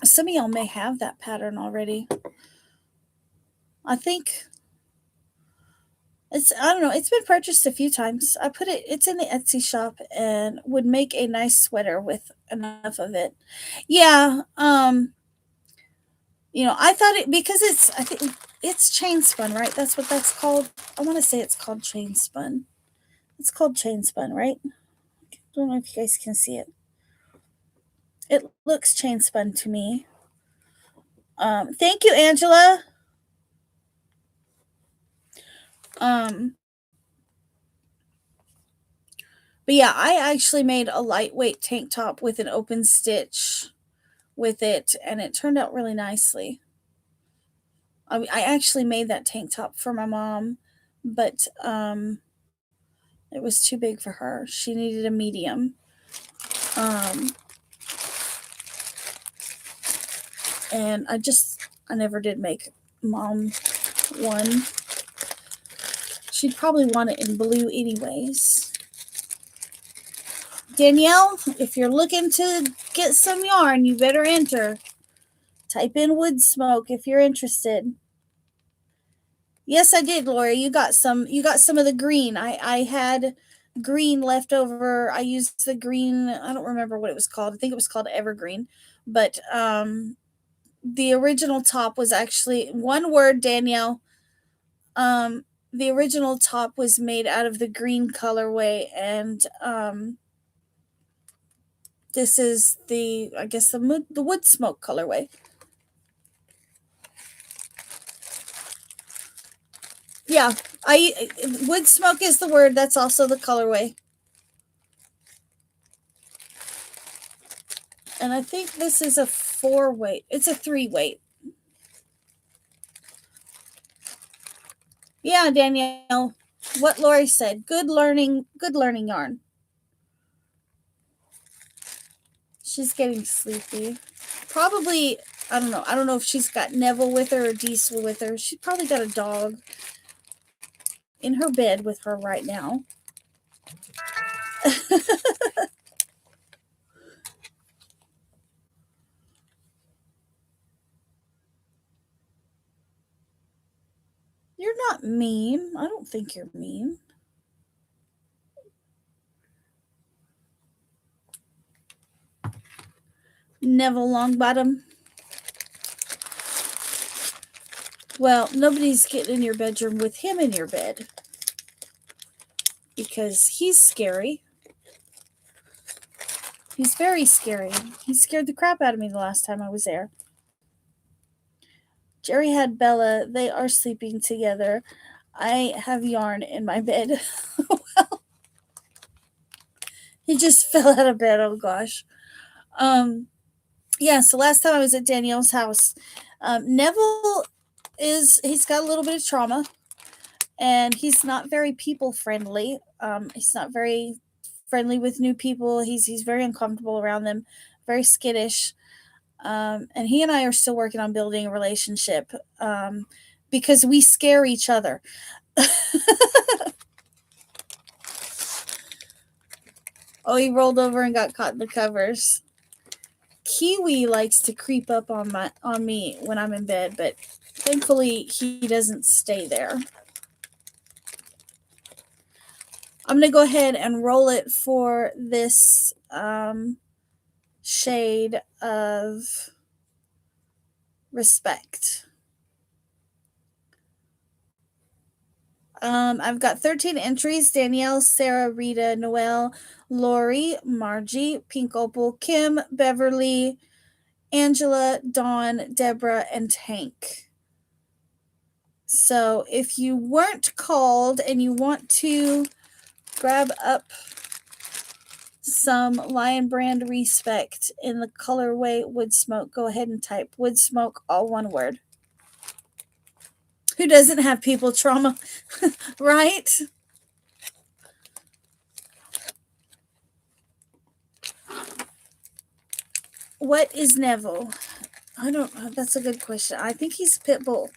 Some of y'all may have that pattern already. I think I don't know, it's been purchased a few times. It's in the Etsy shop and would make a nice sweater with enough of it. Yeah, I thought it because I think it's chain spun, right? That's what that's called. I want to say it's called chain spun. It's called chain spun, right? I don't know if you guys can see it. It looks chain spun to me. Thank you, Angela. Um, but yeah, I actually made a lightweight tank top with an open stitch with it, and it turned out really nicely. I actually made that tank top for my mom, but it was too big for her. She needed a medium. Um, and I never did make mom one. She'd probably want it in blue anyways. Danielle, if you're looking to get some yarn, you better enter. Type in wood smoke if you're interested. Yes, I did, Lori. You got some of the green. I had green left over. I used the green, I don't remember what it was called. I think it was called Evergreen. But the original top was actually one word, Danielle. The original top was made out of the green colorway, and this is I guess the wood smoke colorway. Yeah, wood smoke is the word. That's also the colorway. And I think this is a 4 weight. It's a 3 weight. Yeah, Danielle. What Lori said. Good learning yarn. She's getting sleepy. Probably, I don't know. I don't know if she's got Neville with her or Diesel with her. She's probably got a dog in her bed with her right now. You're not mean. I don't think you're mean. Neville Longbottom. Well, nobody's getting in your bedroom with him in your bed because he's scary. He's very scary. He scared the crap out of me the last time I was there. Jerry had Bella. They are sleeping together. I have yarn in my bed. Well, he just fell out of bed. Oh gosh. Yeah, so last time I was at Danielle's house, Neville he's got a little bit of trauma, and he's not very people friendly. He's not very friendly with new people. He's very uncomfortable around them, very skittish. And he and I are still working on building a relationship because we scare each other. Oh, he rolled over and got caught in the covers. Kiwi likes to creep up on me when I'm in bed, but thankfully he doesn't stay there. I'm going to go ahead and roll it for this shade of Respect. I've got 13 entries: Danielle, Sarah, Rita, Noelle, Lori, Margie, Pink Opal, Kim, Beverly, Angela, Dawn, Deborah, and Tank. So if you weren't called and you want to grab up some Lion Brand Respect in the colorway Wood Smoke, go ahead and type Wood Smoke, all one word. Who doesn't have people trauma, right? What is Neville? I don't know. That's a good question. I think he's pit bull.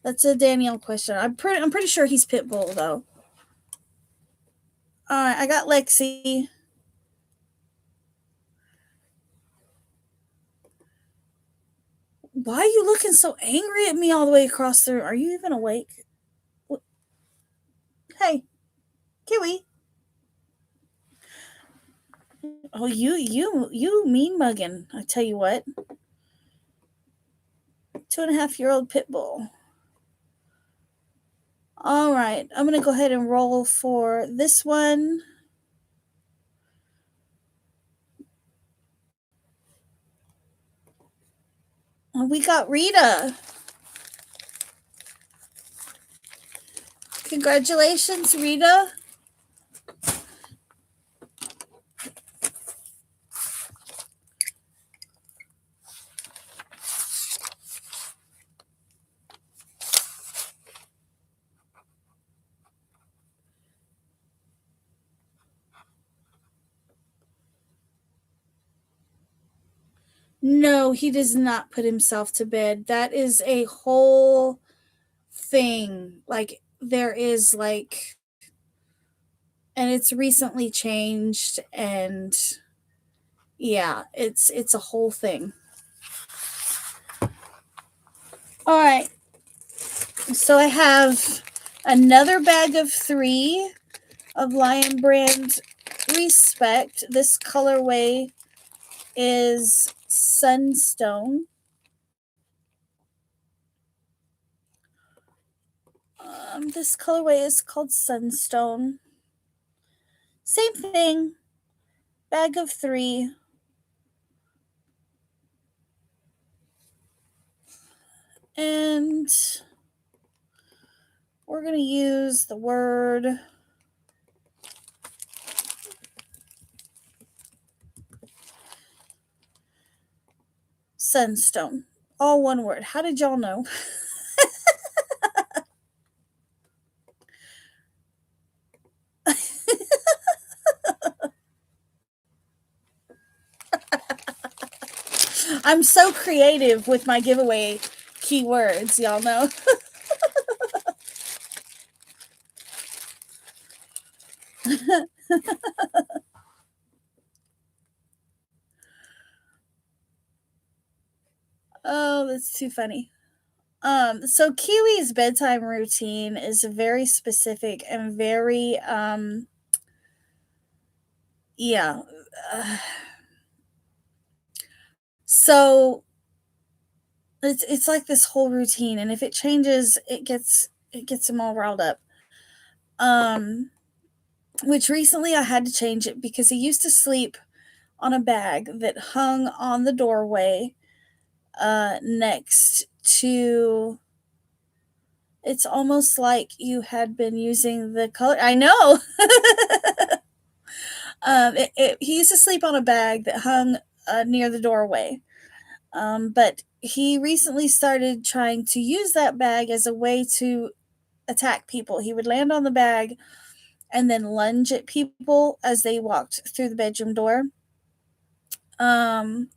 That's a Danielle question. I'm pretty sure he's pit bull though. All right, I got Lexi. Why are you looking so angry at me all the way across the room? Are you even awake? Hey, Kiwi. Oh, you mean mugging. I tell you what. 2.5-year-old pit bull. All right, I'm going to go ahead and roll for this one. We got Rita. Congratulations, Rita. No, he does not put himself to bed. That is a whole thing. Like, there is like, and it's recently changed, and yeah, it's a whole thing. All right. So I have another bag of 3 of Lion Brand Respect. This colorway is Sunstone. This colorway is called Sunstone. Same thing. Bag of 3. And we're going to use the word Sunstone. All one word. How did y'all know? I'm so creative with my giveaway keywords, y'all know. Oh, that's too funny. So Kiwi's bedtime routine is very specific and very yeah. Uh, so it's like this whole routine, and if it changes, it gets him all riled up. Um, which recently I had to change it because he used to sleep on a bag that hung on the doorway next to. It's almost like you had been using the color. I know. He used to sleep on a bag that hung near the doorway. But he recently started trying to use that bag as a way to attack people. He would land on the bag and then lunge at people as they walked through the bedroom door. Um,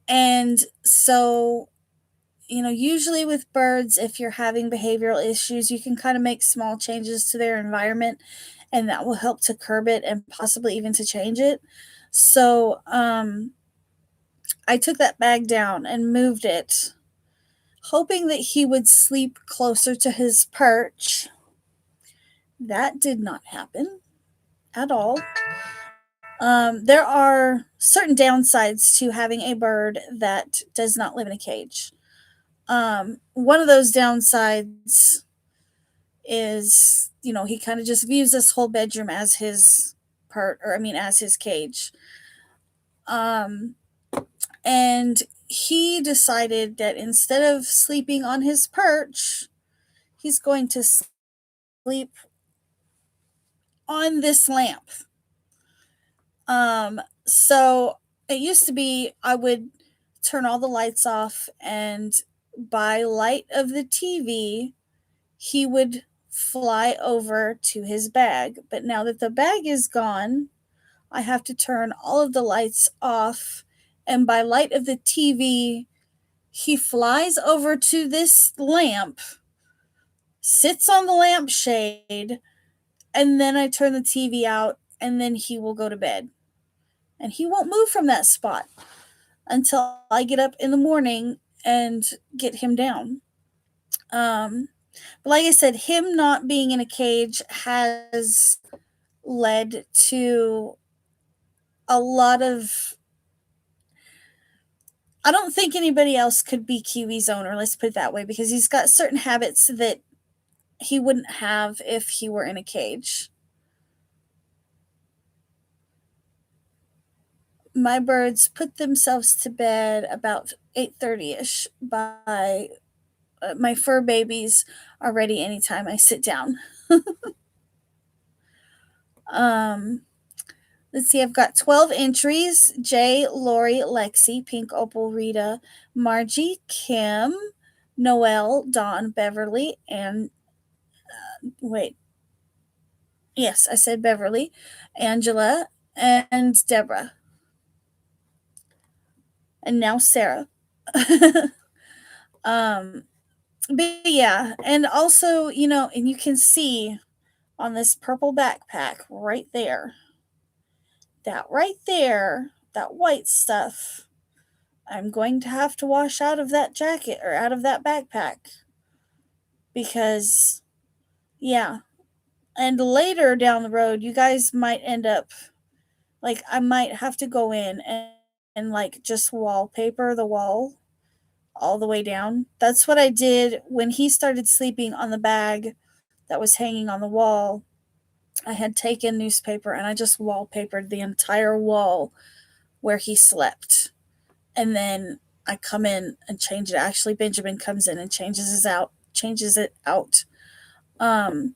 and so, usually with birds, if you're having behavioral issues, you can kind of make small changes to their environment, and that will help to curb it and possibly even to change it. So, I took that bag down and moved it, hoping that he would sleep closer to his perch. That did not happen at all. There are certain downsides to having a bird that does not live in a cage. One of those downsides is, he kind of just views this whole bedroom as his as his cage. Um, and he decided that instead of sleeping on his perch, he's going to sleep on this lamp. So it used to be I would turn all the lights off, and by light of the TV, he would fly over to his bag. But now that the bag is gone, I have to turn all of the lights off, and by light of the TV, he flies over to this lamp, sits on the lampshade, and then I turn the TV out, and then he will go to bed. And he won't move from that spot until I get up in the morning and get him down. Um, but like I said, him not being in a cage has led to a lot of. I don't think anybody else could be Kiwi's owner, let's put it that way, because he's got certain habits that he wouldn't have if he were in a cage. My birds put themselves to bed about 8:30ish. By my fur babies are ready anytime I sit down. um, let's see, I've got 12 entries: Jay, Lori, Lexi, Pink Opal, Rita, Margie, Kim, Noelle, Dawn, Beverly, and wait, yes, I said Beverly, Angela, and Deborah, and now Sarah. um, but yeah, and also, and you can see on this purple backpack right there, that white stuff, I'm going to have to wash out of that jacket or out of that backpack because, yeah. And later down the road, you guys might end up, like, I might have to go in and like just wallpaper the wall all the way down. That's what I did when he started sleeping on the bag that was hanging on the wall. I had taken newspaper and I just wallpapered the entire wall where he slept. And then I come in and change it. Actually, Benjamin comes in and changes it out. Um,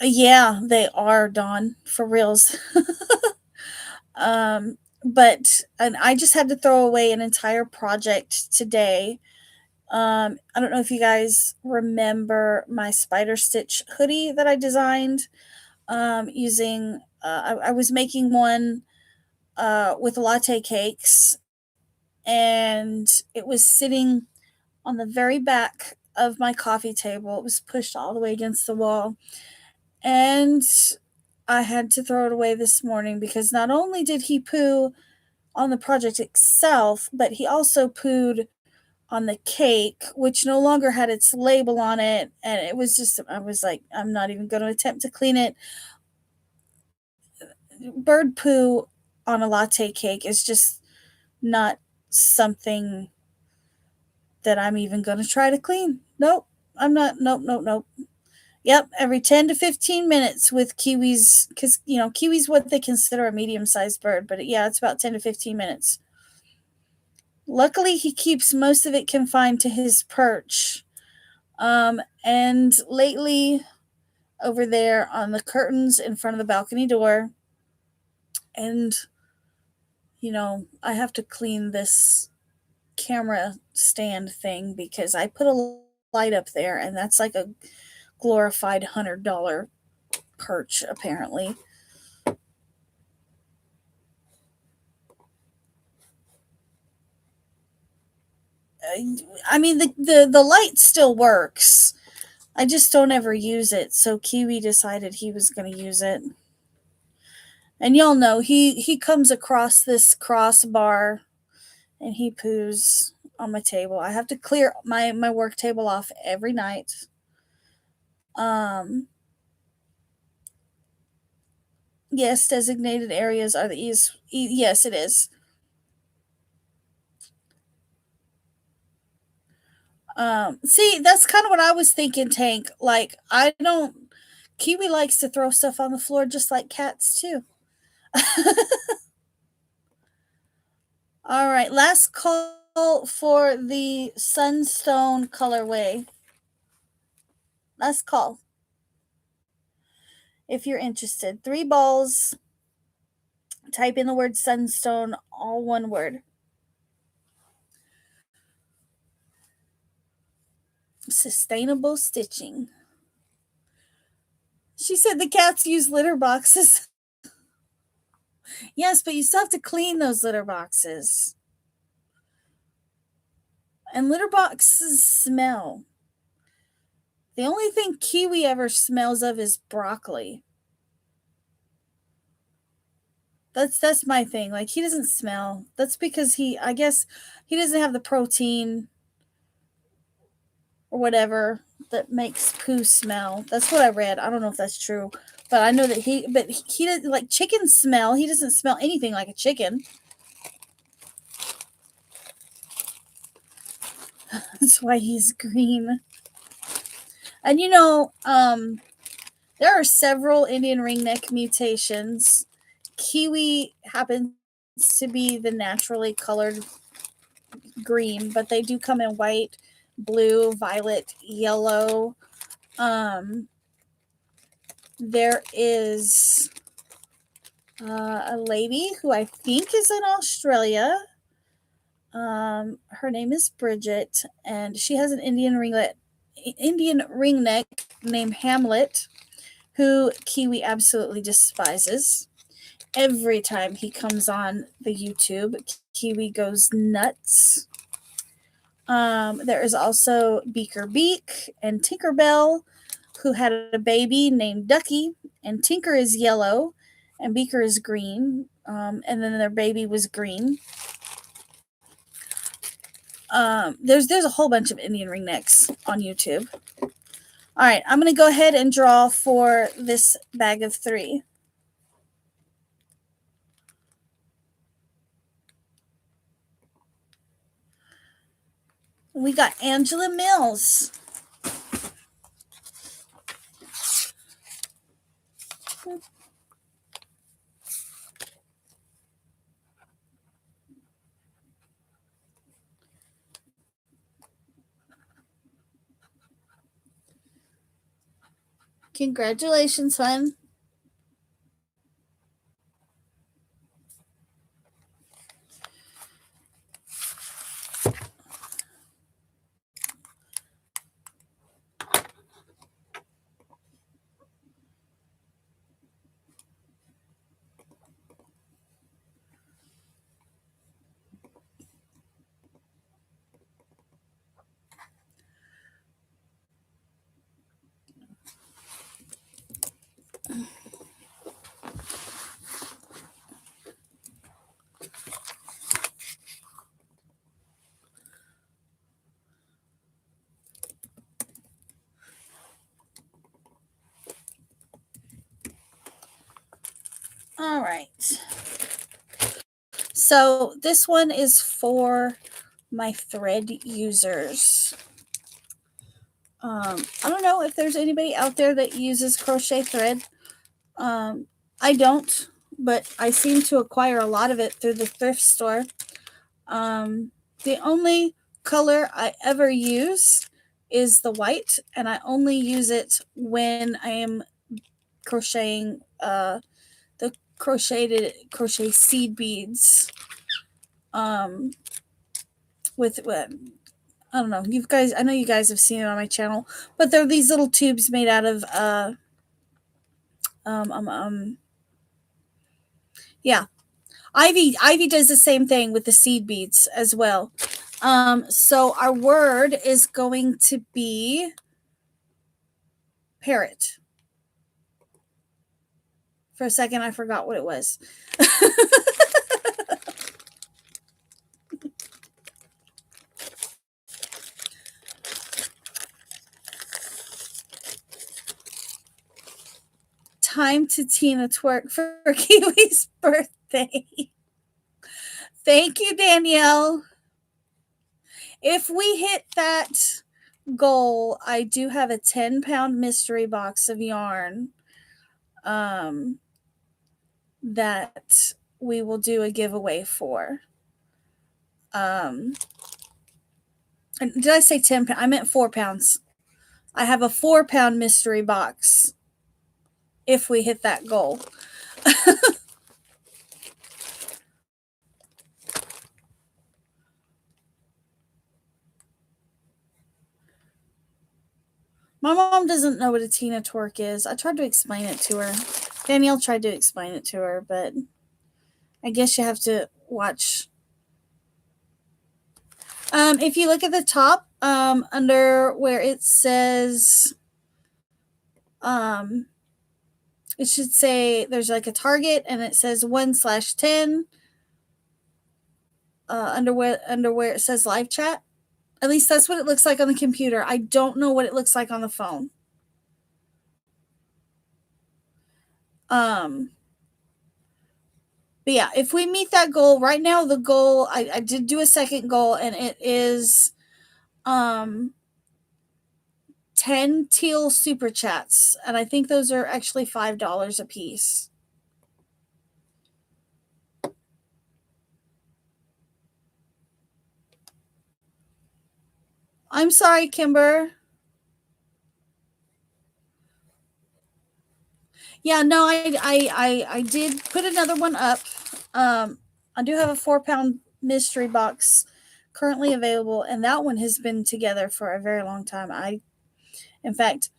yeah, they are, Dawn, for reals. But and I just had to throw away an entire project today. I don't know if you guys remember my spider stitch hoodie that I designed using. I was making one with latte cakes, and it was sitting on the very back of my coffee table. It was pushed all the way against the wall, and I had to throw it away this morning because not only did he poo on the project itself, but he also pooed on the cake, which no longer had its label on it. And it was just, I was like, I'm not even going to attempt to clean it. Bird poo on a latte cake is just not something that I'm even going to try to clean. Nope, I'm not. Nope, nope, nope. Yep, every 10 to 15 minutes with kiwis, because, kiwi's what they consider a medium sized bird, but yeah, it's about 10 to 15 minutes. Luckily, he keeps most of it confined to his perch. And lately, over there on the curtains in front of the balcony door, and, I have to clean this camera stand thing because I put a light up there, and that's like a glorified $100 perch, apparently. I mean, the light still works. I just don't ever use it. So Kiwi decided he was going to use it. And y'all know he comes across this crossbar and he poos on my table. I have to clear my work table off every night. Um yes, designated areas are the yes, it is. See, that's kind of what I was thinking, Tank. Like, I don't. Kiwi likes to throw stuff on the floor just like cats, too. All right, last call for the Sunstone colorway. Last call. If you're interested. 3 balls. Type in the word Sunstone, all one word. Sustainable stitching. She said the cats use litter boxes. Yes, but you still have to clean those litter boxes. And litter boxes smell. The only thing Kiwi ever smells of is broccoli. That's my thing. Like, he doesn't smell. That's because I guess he doesn't have the protein or whatever that makes poo smell. That's what I read. I don't know if that's true, but I know that he doesn't like chicken smell. He doesn't smell anything like a chicken. That's why he's green. And there are several Indian ringneck mutations. Kiwi happens to be the naturally colored green, but they do come in white, blue, violet, yellow. There is a lady who I think is in Australia. Her name is Bridget, and she has an Indian ringneck named Hamlet, who Kiwi absolutely despises. Every time he comes on the YouTube, Kiwi goes nuts. There is also Beaker Beak and Tinkerbell, who had a baby named Ducky, and Tinker is yellow, and Beaker is green, and then their baby was green. There's a whole bunch of Indian ringnecks on YouTube. All right, I'm going to go ahead and draw for this bag of 3. We got Angela Mills. Congratulations, hon. All right. So this one is for my thread users. I don't know if there's anybody out there that uses crochet thread. Um, I don't, but I seem to acquire a lot of it through the thrift store. The only color I ever use is the white, and I only use it when I am crocheting the crochet seed beads. Um, with I don't know, you guys. I know you guys have seen it on my channel, but they're these little tubes made out of um um um yeah. Ivy does the same thing with the seed beads as well. So our word is going to be parrot. For a second, I forgot what it was. Time to Tina twerk for Kiwi's birthday. Thank you, Danielle. If we hit that goal, I do have a 10-pound mystery box of yarn um, that we will do a giveaway for. Um, did I say 10 pounds? I meant 4 pounds. I have a 4-pound mystery box if we hit that goal. My mom doesn't know what a Tina twerk is. I tried to explain it to her. Danielle tried to explain it to her, but I guess you have to watch. If you look at the top, under where it says, it should say there's like a target, and it says 1/10. Under where it says live chat. At least that's what it looks like on the computer. I don't know what it looks like on the phone. Um, but yeah, if we meet that goal right now, the goal I did do a second goal, and it is 10 teal super chats, and I think those are actually $5 a piece. I'm sorry, Kimber. Yeah, no, I did put another one up. I do have a 4-pound mystery box currently available, and that one has been together for a very long time. In fact,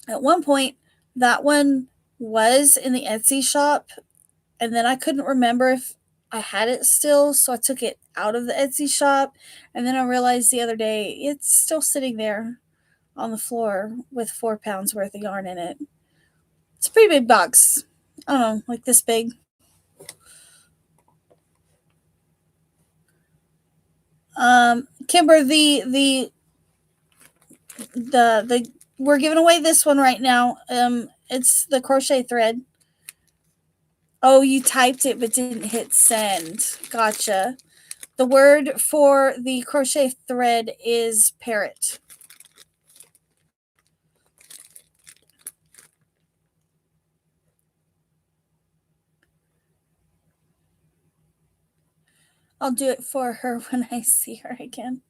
at one point, that one was in the Etsy shop, and then I couldn't remember if I had it still, so I took it out of the Etsy shop, and then I realized the other day it's still sitting there on the floor with 4 pounds worth of yarn in it. It's a pretty big box. I don't know, like this big. Kimber, the we're giving away this one right now. It's the crochet thread. Oh, you typed it but didn't hit send. Gotcha. The word for the crochet thread is parrot. I'll do it for her when I see her again.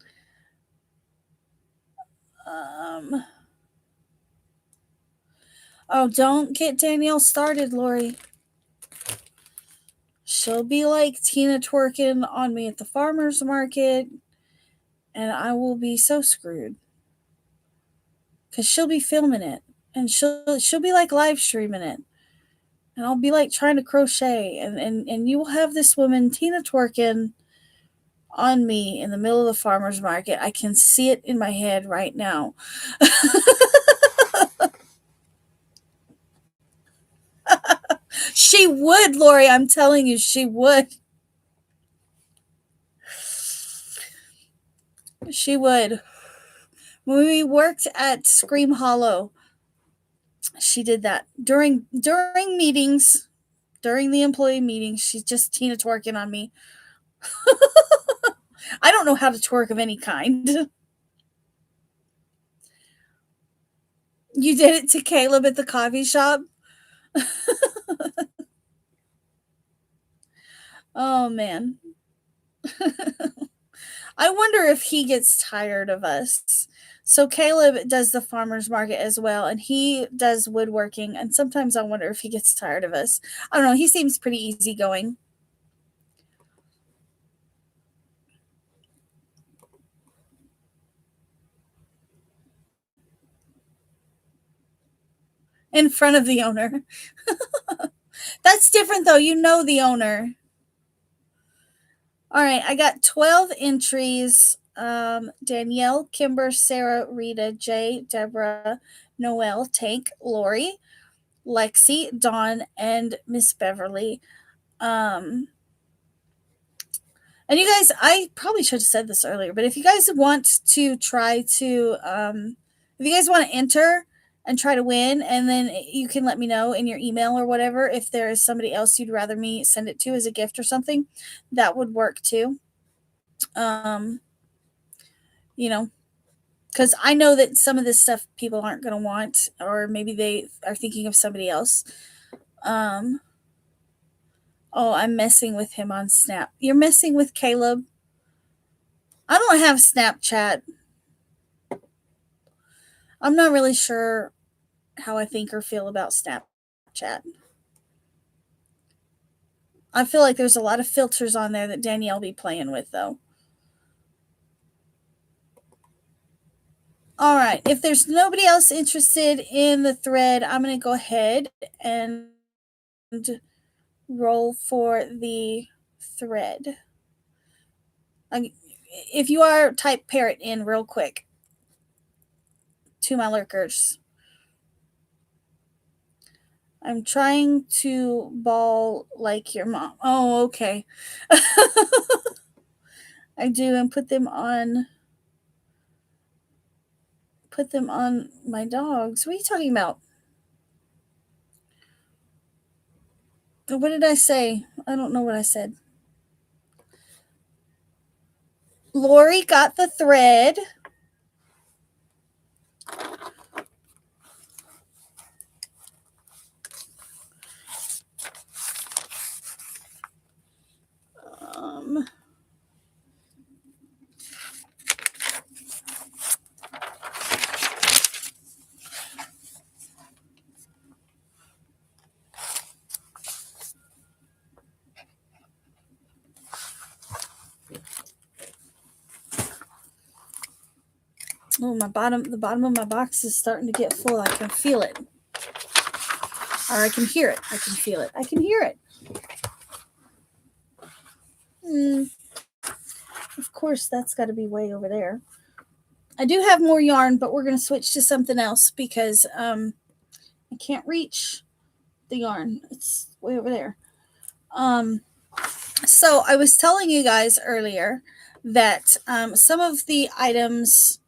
Oh, don't get Danielle started, Lori. She'll be like Tina twerking on me at the farmer's market, and I will be so screwed. Because she'll be filming it, and she'll be like live streaming it. And I'll be like trying to crochet, and you will have this woman, Tina twerking on me in the middle of the farmer's market. I can see it in my head right now. She would, Lori. I'm telling you, she would. She would. When we worked at Scream Hollow, she did that during meetings. during the employee meeting. She's just Tina twerking on me. I don't know how to twerk of any kind. You did it to Caleb at the coffee shop? Oh, man. I wonder if he gets tired of us. So Caleb does the farmer's market as well, and he does woodworking, and sometimes I wonder if he gets tired of us. I don't know, he seems pretty easygoing. In front of the owner. That's different though, you know the owner. All right, I got 12 entries. Danielle, Kimber, Sarah, Rita, Jay, Deborah, Noelle, Tank, Lori, Lexi, Dawn, and Miss Beverly. Um, and you guys, I probably should have said this earlier, but if you guys want to try to, if you guys want to enter and try to win, and then you can let me know in your email or whatever if there is somebody else you'd rather me send it to as a gift or something, that would work too. Um, you know, because I know that some of this stuff people aren't going to want, or maybe they are thinking of somebody else. Um, oh, I'm messing with him on Snap. You're messing with Caleb? I don't have Snapchat. I'm not really sure how I think or feel about Snapchat. I feel like there's a lot of filters on there that Danielle be playing with, though. All right. If there's nobody else interested in the thread, I'm going to go ahead and roll for the thread. If you are, type parrot in real quick to my lurkers. I'm trying to ball like your mom. Oh, okay. I do, and put them on my dogs. What are you talking about? What did I say? I don't know what I said. Lori got the thread. Um, oh, the bottom of my box is starting to get full. I can feel it. Or I can hear it. I can feel it. I can hear it. Of course, that's got to be way over there. I do have more yarn, but we're going to switch to something else because I can't reach the yarn. It's way over there. So I was telling you guys earlier that some of the items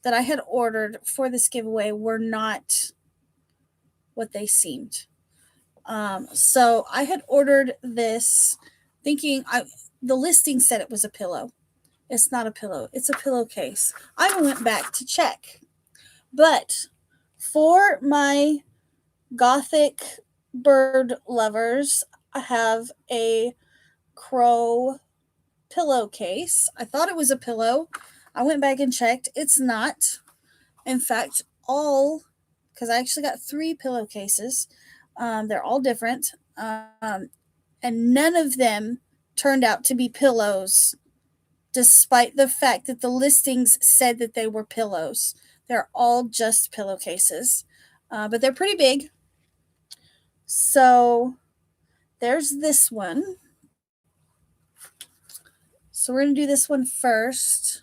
that I had ordered for this giveaway were not what they seemed. So I had ordered this thinking the listing said it was a pillow. It's not a pillow. It's a pillowcase. I went back to check. But for my gothic bird lovers, I have a crow pillowcase. I thought it was a pillow. I went back and checked. It's not. In fact, because I actually got 3 pillowcases. They're all different. And none of them turned out to be pillows, despite the fact that the listings said that they were pillows. They're all just pillowcases. But they're pretty big. So there's this one. So we're going to do this one first.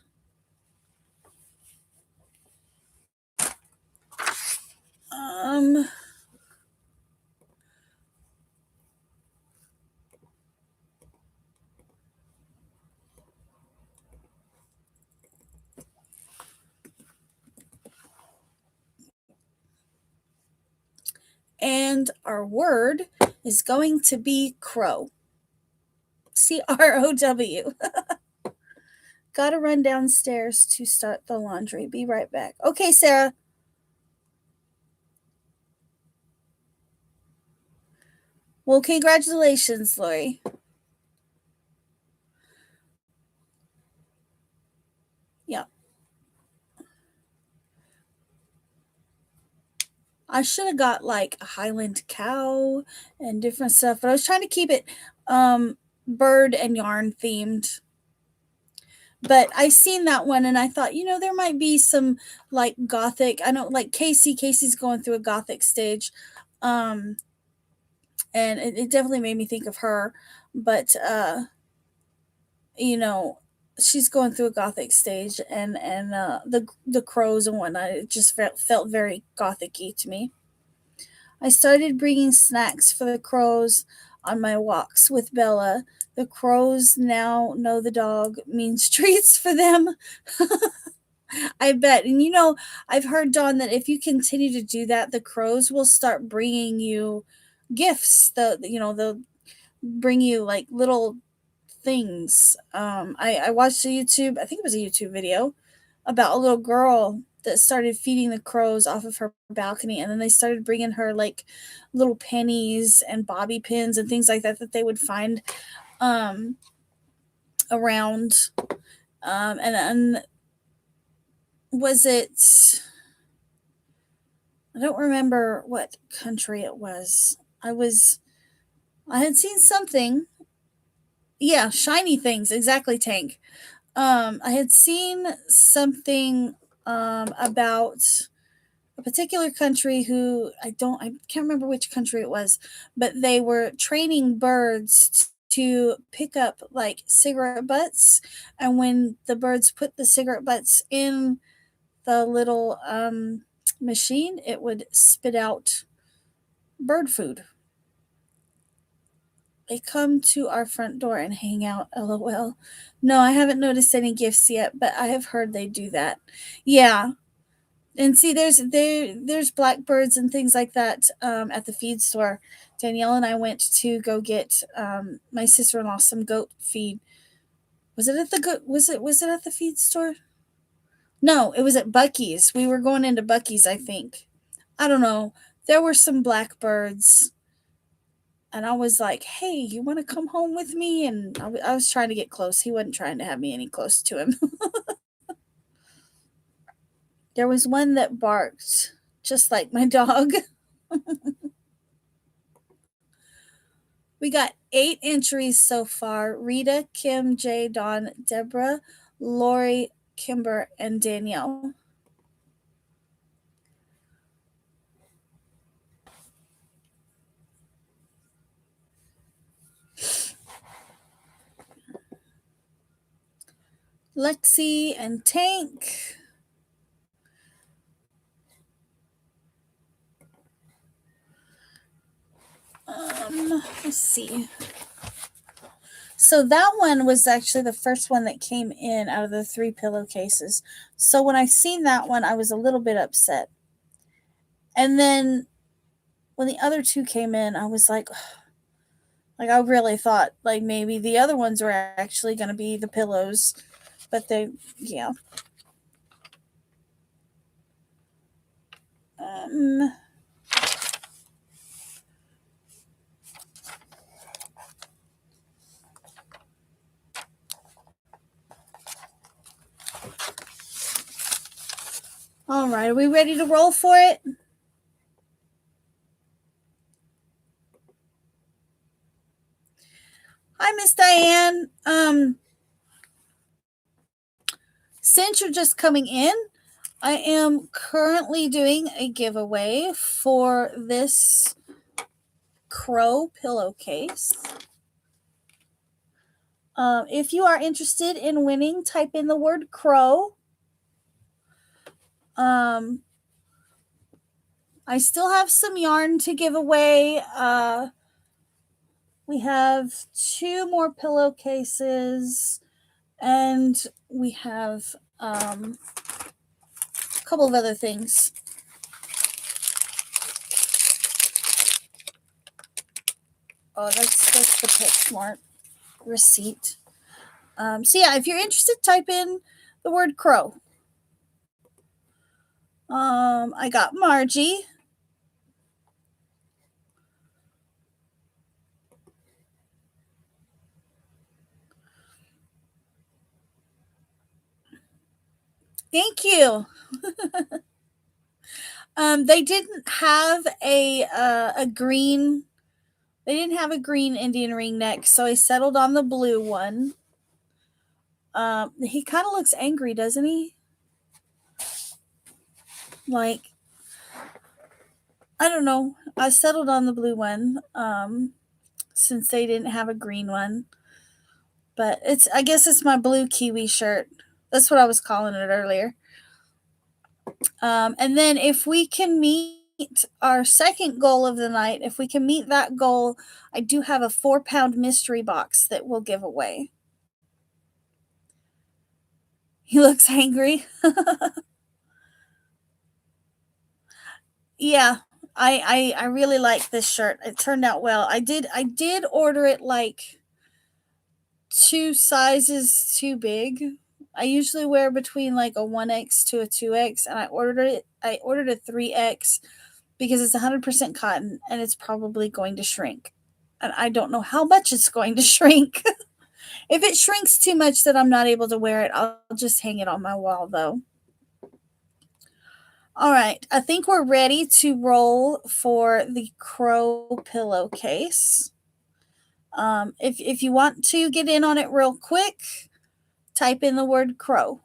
And our word is going to be Crow. Crow. Gotta run downstairs to start the laundry. Be right back. Okay, Sarah. Well, congratulations, Lori. Yeah. I should have got like a Highland cow and different stuff, but I was trying to keep it bird and yarn themed. But I seen that one and I thought, there might be some like gothic. I know like Casey's going through a gothic stage. Um and it definitely made me think of her. But you know, she's going through a gothic stage and the crows and whatnot, it just felt very gothic-y to me. I started bringing snacks for the crows on my walks with Bella. The crows now know the dog means treats for them. I bet. And I've heard, Dawn, that if you continue to do that, the crows will start bringing you gifts. They'll bring you like little things. I watched a YouTube, I think it was a YouTube video about a little girl that started feeding the crows off of her balcony, and then they started bringing her like little pennies and bobby pins and things like that they would find um, around. And was it? I don't remember what country it was. I had seen something. Yeah, shiny things. Exactly, Tank. I had seen something about a particular country who I can't remember which country it was, but they were training birds to pick up like cigarette butts, and when the birds put the cigarette butts in the little machine, it would spit out bird food. They come to our front door and hang out, lol. No, I haven't noticed any gifts yet, but I have heard they do that. Yeah. And see, there's blackbirds and things like that at the feed store. Danielle and I went to go get my sister-in-law some goat feed. Was it at the goat? Was it at the feed store? No, it was at Bucky's. We were going into Bucky's, I think. I don't know. There were some blackbirds, and I was like, "Hey, you want to come home with me?" And I was trying to get close. He wasn't trying to have me any close to him. There was one that barked just like my dog. We got 8 entries so far: Rita, Kim, Jay, Dawn, Deborah, Lori, Kimber, and Danielle. Lexi and Tank. Let's see. So that one was actually the first one that came in out of the 3 pillowcases. So when I seen that one, I was a little bit upset. And then when the other 2 came in, I was like I really thought like maybe the other ones were actually going to be the pillows, but yeah. Um, all right, are we ready to roll for it? Hi, Miss Diane. Since you're just coming in, I am currently doing a giveaway for this Crow pillowcase. If you are interested in winning, type in the word Crow. I still have some yarn to give away. We have 2 more pillowcases, and we have a couple of other things. Oh, that's the PetSmart receipt. So yeah, if you're interested, type in the word crow. I got Margie. Thank you. They didn't have a green. They didn't have a green Indian ring neck, so I settled on the blue one. He kind of looks angry, doesn't he? Like, I don't know. I settled on the blue one since they didn't have a green one. But I guess it's my blue Kiwi shirt. That's what I was calling it earlier. And then if we can meet our second goal of the night, if we can meet that goal, I do have a 4-pound mystery box that we'll give away. He looks angry. Yeah, I really like this shirt. It turned out well. I did order it like 2 sizes too big. I usually wear between like a 1X to a 2X, and I ordered a 3X because it's 100% cotton and it's probably going to shrink. And I don't know how much it's going to shrink. If it shrinks too much that I'm not able to wear it, I'll just hang it on my wall though. All right, I think we're ready to roll for the crow pillowcase. If you want to get in on it real quick, type in the word crow.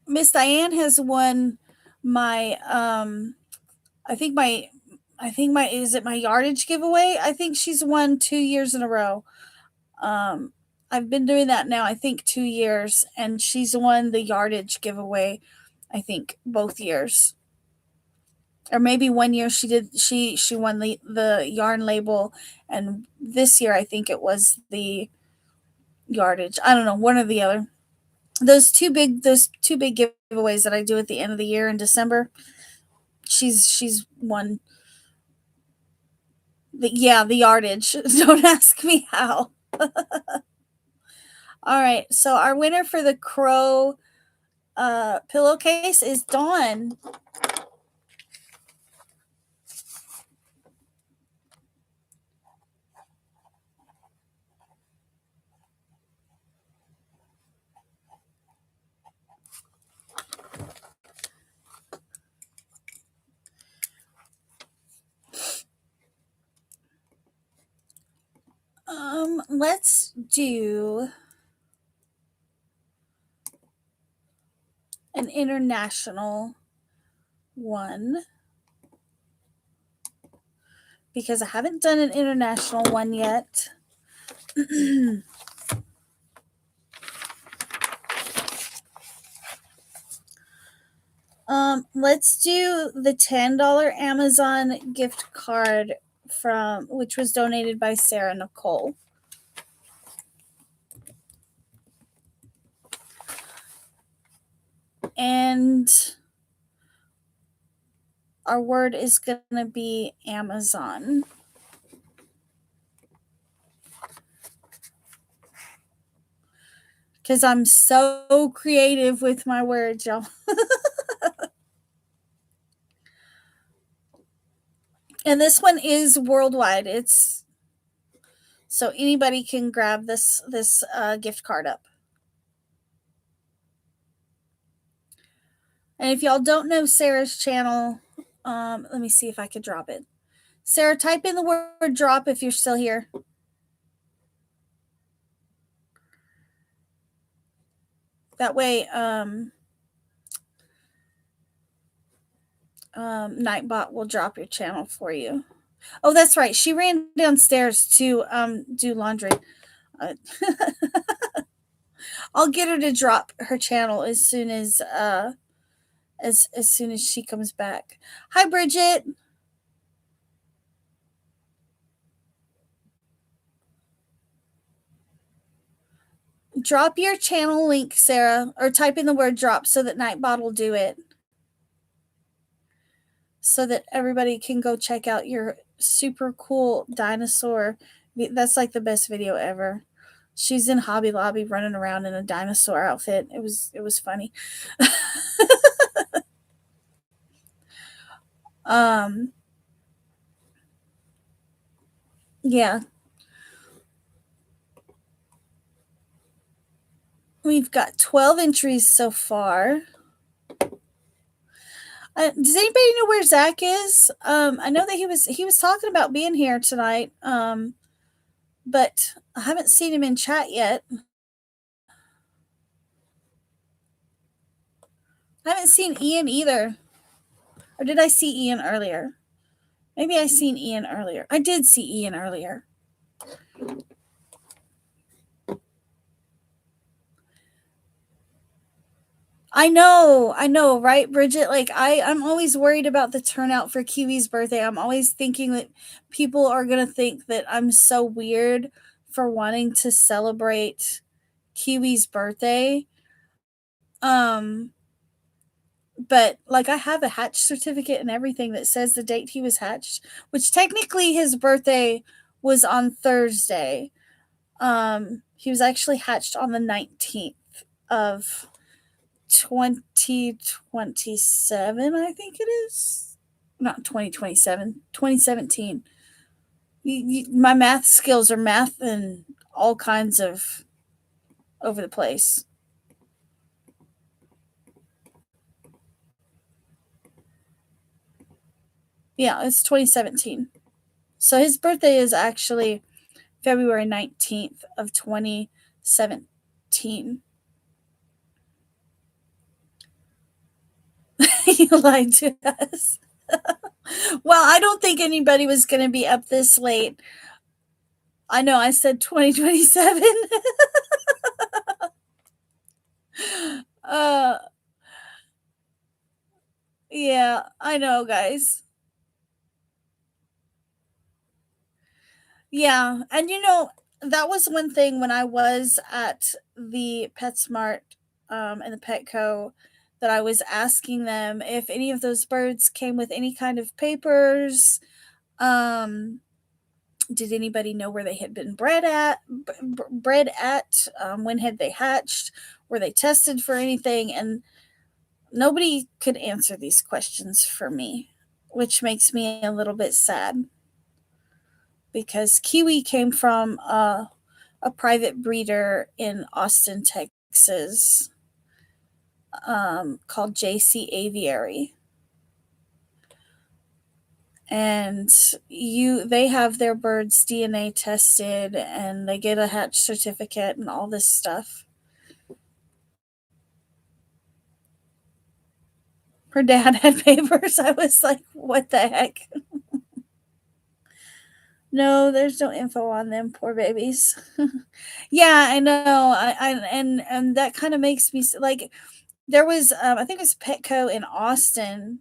Miss Diane has won my I think my is it my yardage giveaway? I think she's won 2 years in a row. Um I've been doing that now I think 2 years, and she's won the yardage giveaway I think both years. Or maybe one year she won the yarn label, and this year I think it was the yardage. I don't know, one or the other. Those two big giveaways that I do at the end of the year in December. She's won the yardage. Don't ask me how. All right, so our winner for the crow pillowcase is Dawn. Let's do an international one because I haven't done an international one yet. Let's do the $10 Amazon gift card from which was donated by Sarah Nicole. And our word is going to be Amazon. Because I'm so creative with my words, y'all. And this one is worldwide. It's so anybody can grab this gift card up. And if y'all don't know Sarah's channel, let me see if I could drop it. Sarah, type in the word drop if you're still here. That way, Nightbot will drop your channel for you. Oh, that's right. She ran downstairs to do laundry. I'll get her to drop her channel as soon as soon as she comes back. Hi, Bridget. Drop your channel link, Sarah, or type in the word drop so that Nightbot will do it. So that everybody can go check out your super cool dinosaur. That's like the best video ever. She's in Hobby Lobby running around in a dinosaur outfit. It was funny. um yeah, we've got 12 entries so far. Does anybody know where Zach is? I know that he was talking about being here tonight, but I haven't seen him in chat yet. I haven't seen Ian either. Or did I see Ian earlier? Maybe I seen Ian earlier. I did see Ian earlier. I know, right, Bridget? Like I'm always worried about the turnout for Kiwi's birthday. I'm always thinking that people are gonna think that I'm so weird for wanting to celebrate Kiwi's birthday. Um, but like I have a hatch certificate and everything that says the date he was hatched, which technically his birthday was on Thursday. He was actually hatched on the 19th of 2027, I think it is. Not 2027, 2017. My math skills are math and all kinds of over the place. Yeah, it's 2017. So his birthday is actually February 19th of 2017. He lied to us. Well, I don't think anybody was going to be up this late. I know I said 2027. uh yeah, I know, guys. Yeah, and that was one thing when I was at the PetSmart and the Petco that I was asking them if any of those birds came with any kind of papers. Um, did anybody know where they had been bred at? When had they hatched? Were they tested for anything? And nobody could answer these questions for me, which makes me a little bit sad because Kiwi came from a private breeder in Austin, Texas, called JC Aviary. And they have their birds DNA tested and they get a hatch certificate and all this stuff. Her dad had papers. I was like, what the heck? No, there's no info on them, poor babies. Yeah, I know. And that kind of makes me like. There was, I think it was Petco in Austin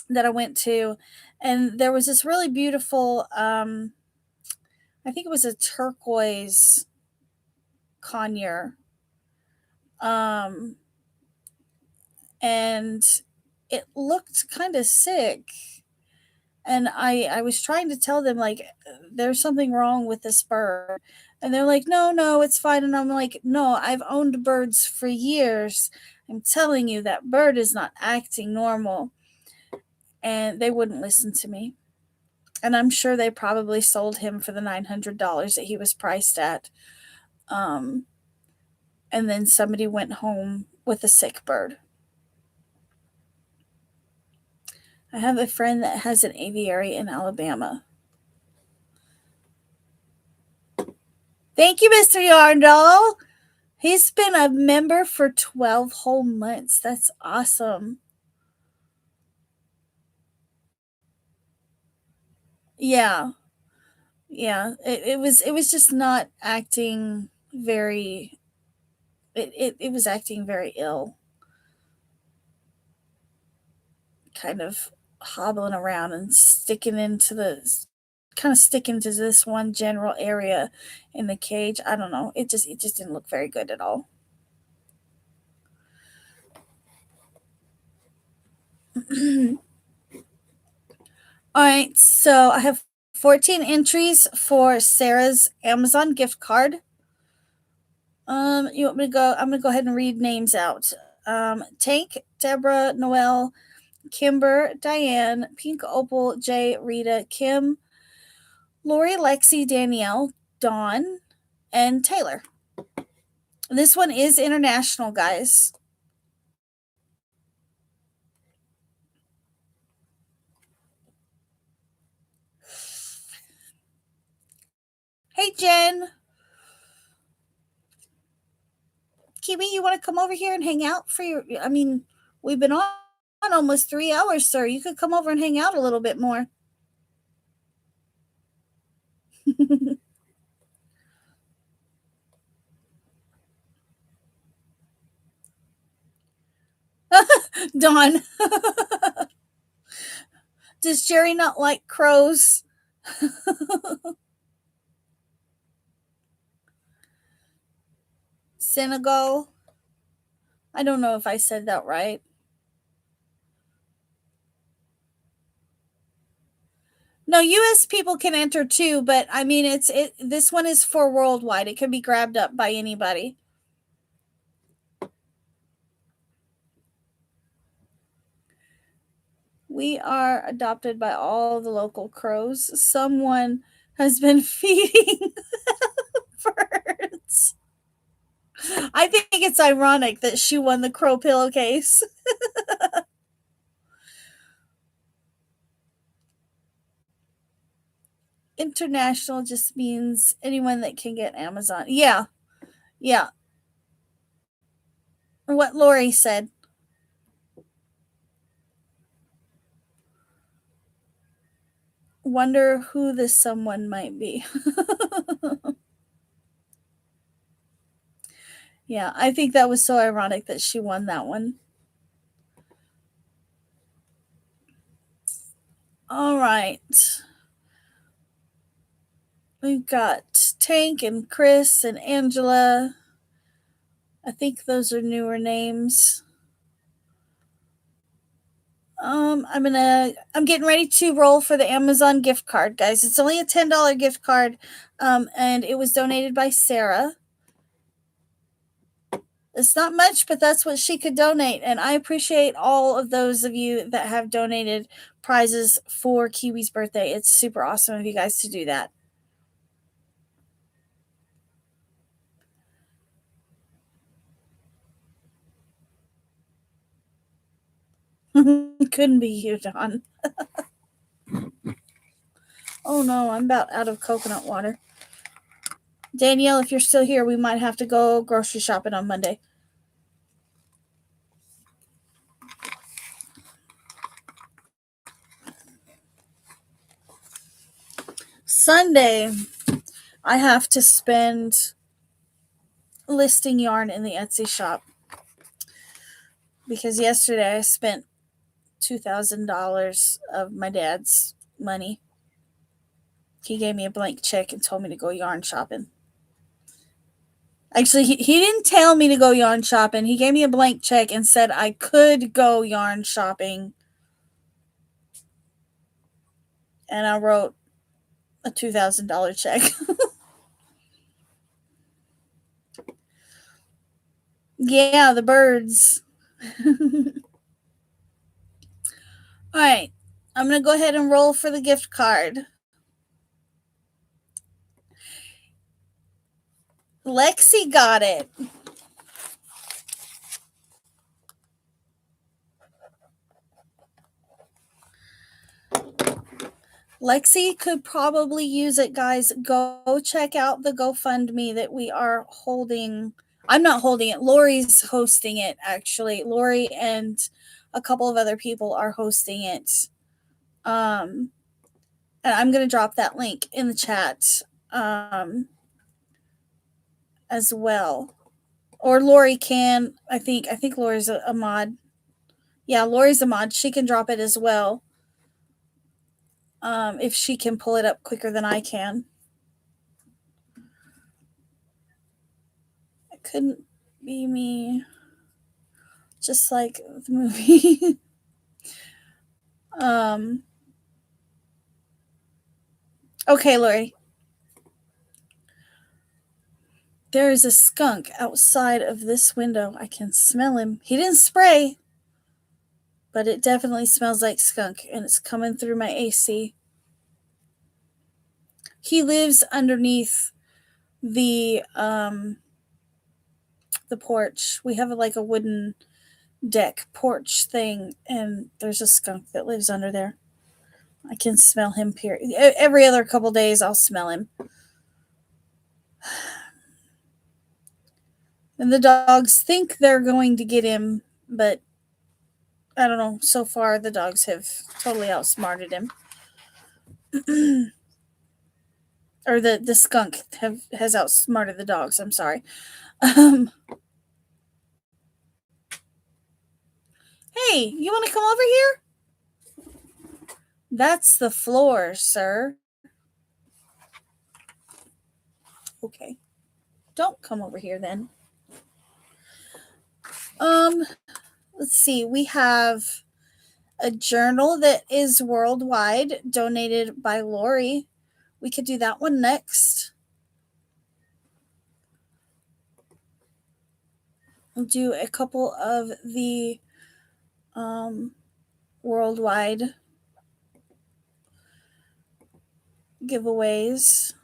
that I went to, and there was this really beautiful. I think it was a turquoise conure, um, and it looked kind of sick. And I was trying to tell them like there's something wrong with this bird, and they're like, no, it's fine. And I'm like, no, I've owned birds for years. I'm telling you that bird is not acting normal. And they wouldn't listen to me. And I'm sure they probably sold him for the $900 that he was priced at. Um, and then somebody went home with a sick bird. I have a friend that has an aviary in Alabama. Thank you, Mr. Yarndall. He's been a member for 12 whole months. That's awesome. Yeah. Yeah. It was just not acting very it was acting very ill. Kind of hobbling around and sticking into the kind of sticking to this one general area in the cage. I don't know. It just didn't look very good at all. All right, so I have 14 entries for Sarah's Amazon gift card. You want me to go? I'm gonna go ahead and read names out. Tank, Deborah, Noelle, Kimber, Diane, Pink Opal, Jay, Rita, Kim, Lori, Lexi, Danielle, Dawn, and Taylor. This one is international, guys. Hey, Jen. Kiwi, you want to come over here and hang out for your. I mean, we've been on almost 3 hours, sir. You could come over and hang out a little bit more. Dawn. Does Jerry not like crows? Senegal. I don't know if I said that right. No, US people can enter too, but I mean this one is for worldwide. It can be grabbed up by anybody. We are adopted by all the local crows. Someone has been feeding birds. I think it's ironic that she won the crow pillowcase. International just means anyone that can get Amazon. Yeah, yeah. What Lori said. Wonder who this someone might be. Yeah, I think that was so ironic that she won that one. All right. We've got Tank and Chris and Angela. I think those are newer names. I'm getting ready to roll for the Amazon gift card, guys. It's only a $10 gift card, and it was donated by Sarah. It's not much, but that's what she could donate, and I appreciate all of those of you that have donated prizes for Kiwi's birthday. It's super awesome of you guys to do that. Couldn't be you, Don. Oh no, I'm about out of coconut water. Danielle, if you're still here, we might have to go grocery shopping on Monday. Sunday, I have to spend listing yarn in the Etsy shop because yesterday I spent $2,000 of my dad's money. He gave me a blank check and told me to go yarn shopping. Actually, he didn't tell me to go yarn shopping. He gave me a blank check and said I could go yarn shopping. And I wrote a $2,000 check. Yeah, the birds. All right. I'm going to go ahead and roll for the gift card. Lexi got it. Lexi could probably use it, guys. Go check out the GoFundMe that we are holding. I'm not holding it. Lori's hosting it, actually. Lori and a couple of other people are hosting it. And I'm going to drop that link in the chat as well. Or Lori can. I think Lori's a mod. Yeah, Lori's a mod. She can drop it as well. if she can pull it up quicker than I can. It couldn't be me. Just like the movie. Okay, Lori. There is a skunk outside of this window. I can smell him. He didn't spray, but it definitely smells like skunk, and it's coming through my AC. He lives underneath the porch. We have like a wooden deck porch thing, and there's a skunk that lives under there. I can smell him. Every other couple days, I'll smell him. And the dogs think they're going to get him, but I don't know. So far, the dogs have totally outsmarted him. Or the skunk has outsmarted the dogs. I'm sorry. Hey, you want to come over here? That's the floor, sir. Okay. Don't come over here then. Let's see. We have a journal that is worldwide, donated by Lori. We could do that one next. We'll do a couple of the worldwide giveaways.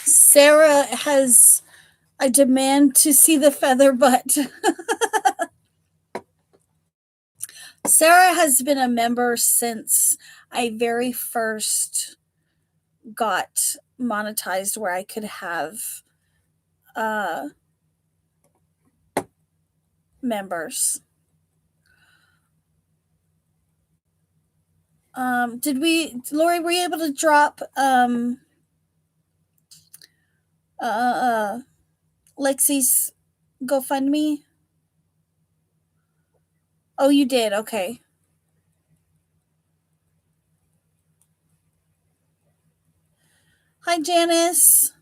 Sarah has I demand to see the feather butt. Sarah has been a member since I very first got monetized, where I could have members. Lori, were you able to drop Lexi's GoFundMe? Oh, you did. Okay. Hi, Janice.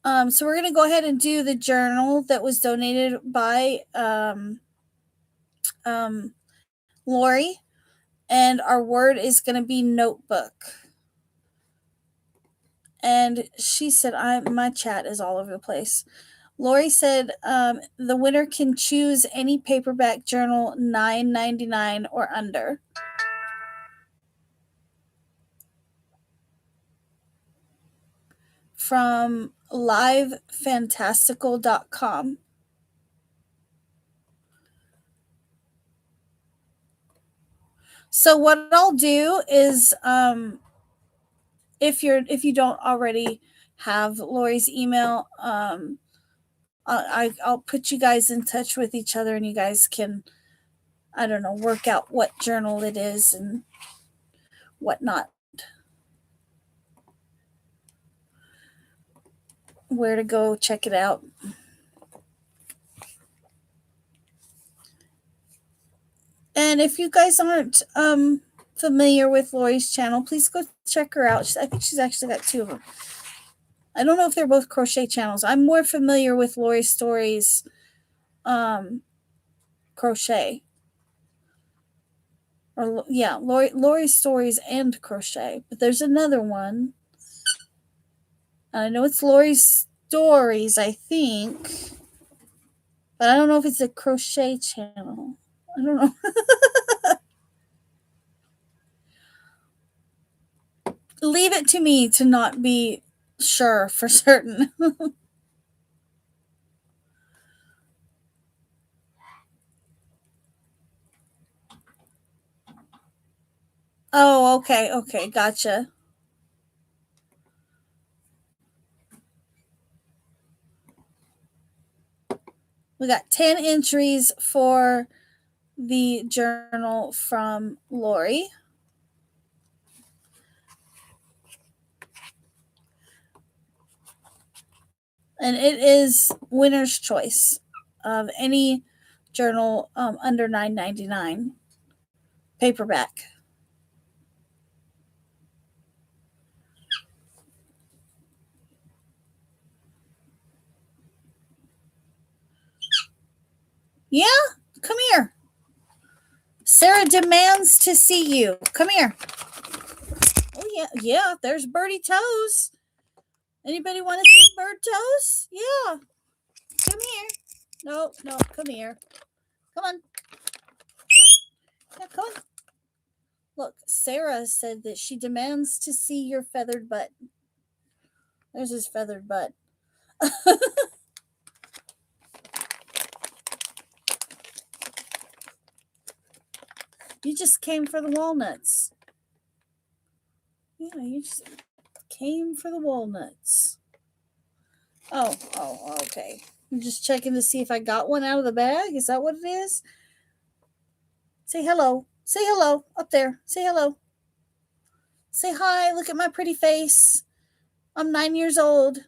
So we're going to go ahead and do the journal that was donated by Lori, and our word is going to be notebook. And she said, my chat is all over the place. Lori said the winner can choose any paperback journal, $9.99 or under. From livefantastical.com. So what I'll do is, if you don't already have Lori's email, I'll put you guys in touch with each other, and you guys can, I don't know, work out what journal it is and whatnot. Where to go check it out. And if you guys aren't familiar with Lori's channel, please go check her out. I think she's actually got two of them. I don't know if they're both crochet channels. I'm more familiar with Lori's Stories crochet. Or yeah, Lori's Stories and crochet. But there's another one. I know it's Lori's Stories, I think. But I don't know if it's a crochet channel. I don't know. Leave it to me to not be sure for certain. Oh, okay, okay, gotcha. We got 10 entries for the journal from Lori. And it is winner's choice of any journal under $9.99 paperback. Yeah, come here. Sarah demands to see you. Come here. Oh yeah, yeah. There's birdie toes. Anybody want to see bird toes? Yeah, come here. No, no, come here. Come on. Yeah, come on. Look, Sarah said that she demands to see your feathered butt. There's his feathered butt. You just came for the walnuts. Yeah, you just came for the walnuts. Oh, oh, okay. I'm just checking to see if I got one out of the bag. Is that what it is? Say hello. Say hello up there. Say hello. Say hi. Look at my pretty face. I'm 9 years old.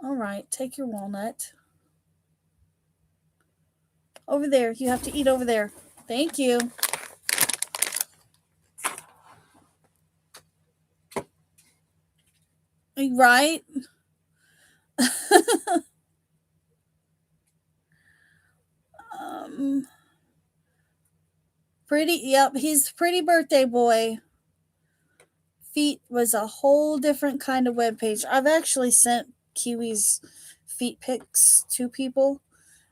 All right, take your walnut. Over there. You have to eat over there. Thank you. Right? um, Pretty, yep, he's pretty birthday boy. Feet was a whole different kind of web page. I've actually sent Kiwi's feet pics to people.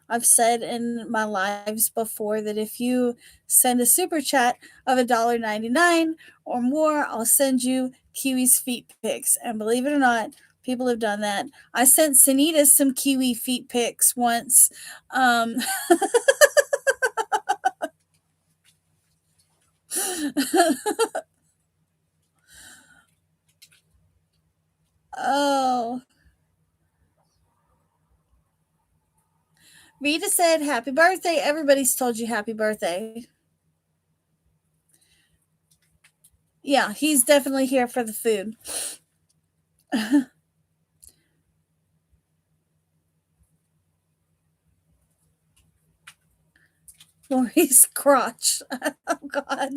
I've said in my lives before that if you send a super chat of $1.99 or more, I'll send you Kiwi's feet pics. And believe it or not, people have done that. I sent Sunita some Kiwi feet pics once. Um, oh, Rita said, "Happy birthday." Everybody's told you happy birthday. Yeah, he's definitely here for the food. Lori's crotch. Oh, God.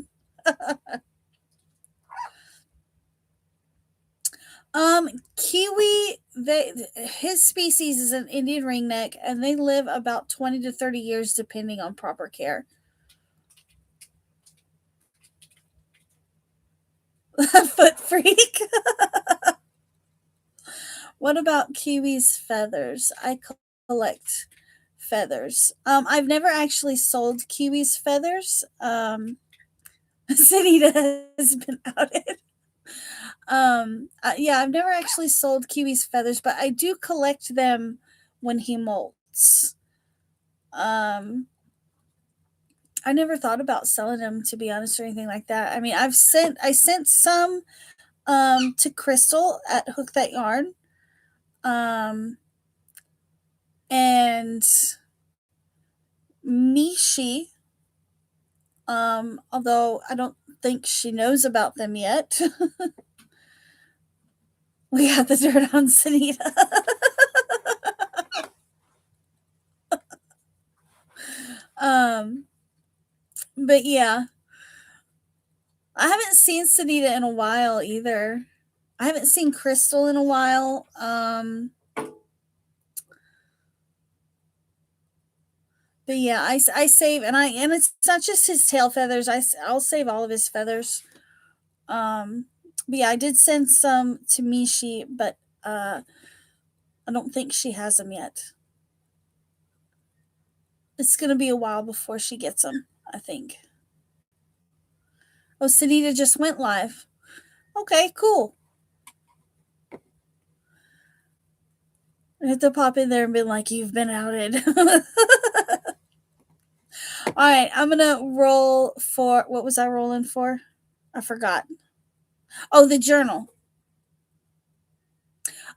Kiwi, his species is an Indian ringneck, and they live about 20 to 30 years depending on proper care. Foot freak. What about Kiwi's feathers? I collect feathers. I've never actually sold Kiwi's feathers. Sunita has been outed. Yeah, I've never actually sold Kiwi's feathers, but I do collect them when he molts. Um, I never thought about selling them, to be honest, or anything like that. I mean, I sent some to Crystal at Hook That Yarn. Um, and Mishi, although I don't think she knows about them yet. We got the dirt on Sunita. um, but yeah, I haven't seen Sunita in a while either. I haven't seen Crystal in a while. But yeah, I save and it's not just his tail feathers. I'll save all of his feathers. Um, but yeah, I did send some to Mishi, but I don't think she has them yet. It's gonna be a while before she gets them, I think. Oh, Sunita just went live. Okay, cool. I have to pop in there and be like, you've been outed. All right, I'm going to roll for, what was I rolling for? I forgot. Oh, the journal.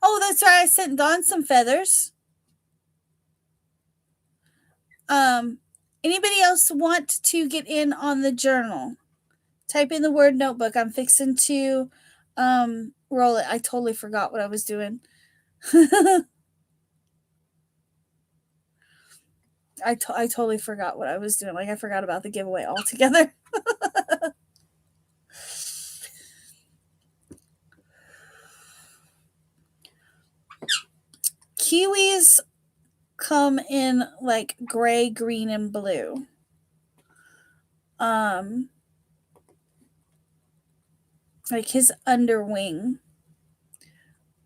Oh, that's right. I sent Dawn some feathers. Anybody else want to get in on the journal? Type in the word notebook. I'm fixing to roll it. I totally forgot what I was doing. I totally forgot what I was doing. Like, I forgot about the giveaway altogether. Kiwis come in like gray, green, and blue. Like his underwing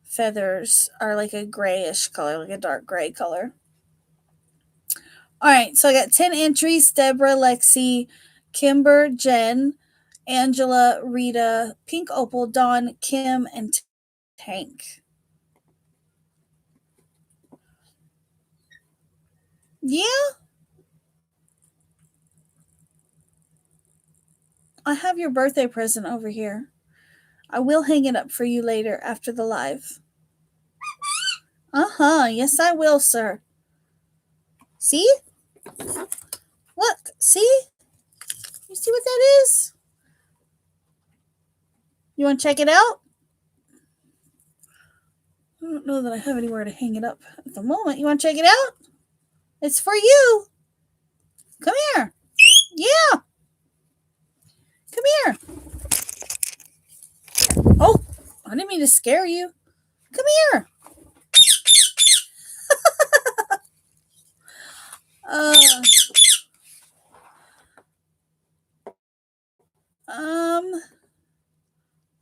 feathers are like a grayish color, like a dark gray color. All right, so I got 10 entries: Deborah, Lexi, Kimber, Jen, Angela, Rita, Pink Opal, Dawn, Kim, and Tank. Yeah, I have your birthday present over here. I will hang it up for you later after the live. Yes, I will, sir. See? Look, see? You see what that is? You want to check it out? I don't know that I have anywhere to hang it up at the moment. You want to check it out? It's for you. Come here. Yeah. Come here. Oh, I didn't mean to scare you. Come here.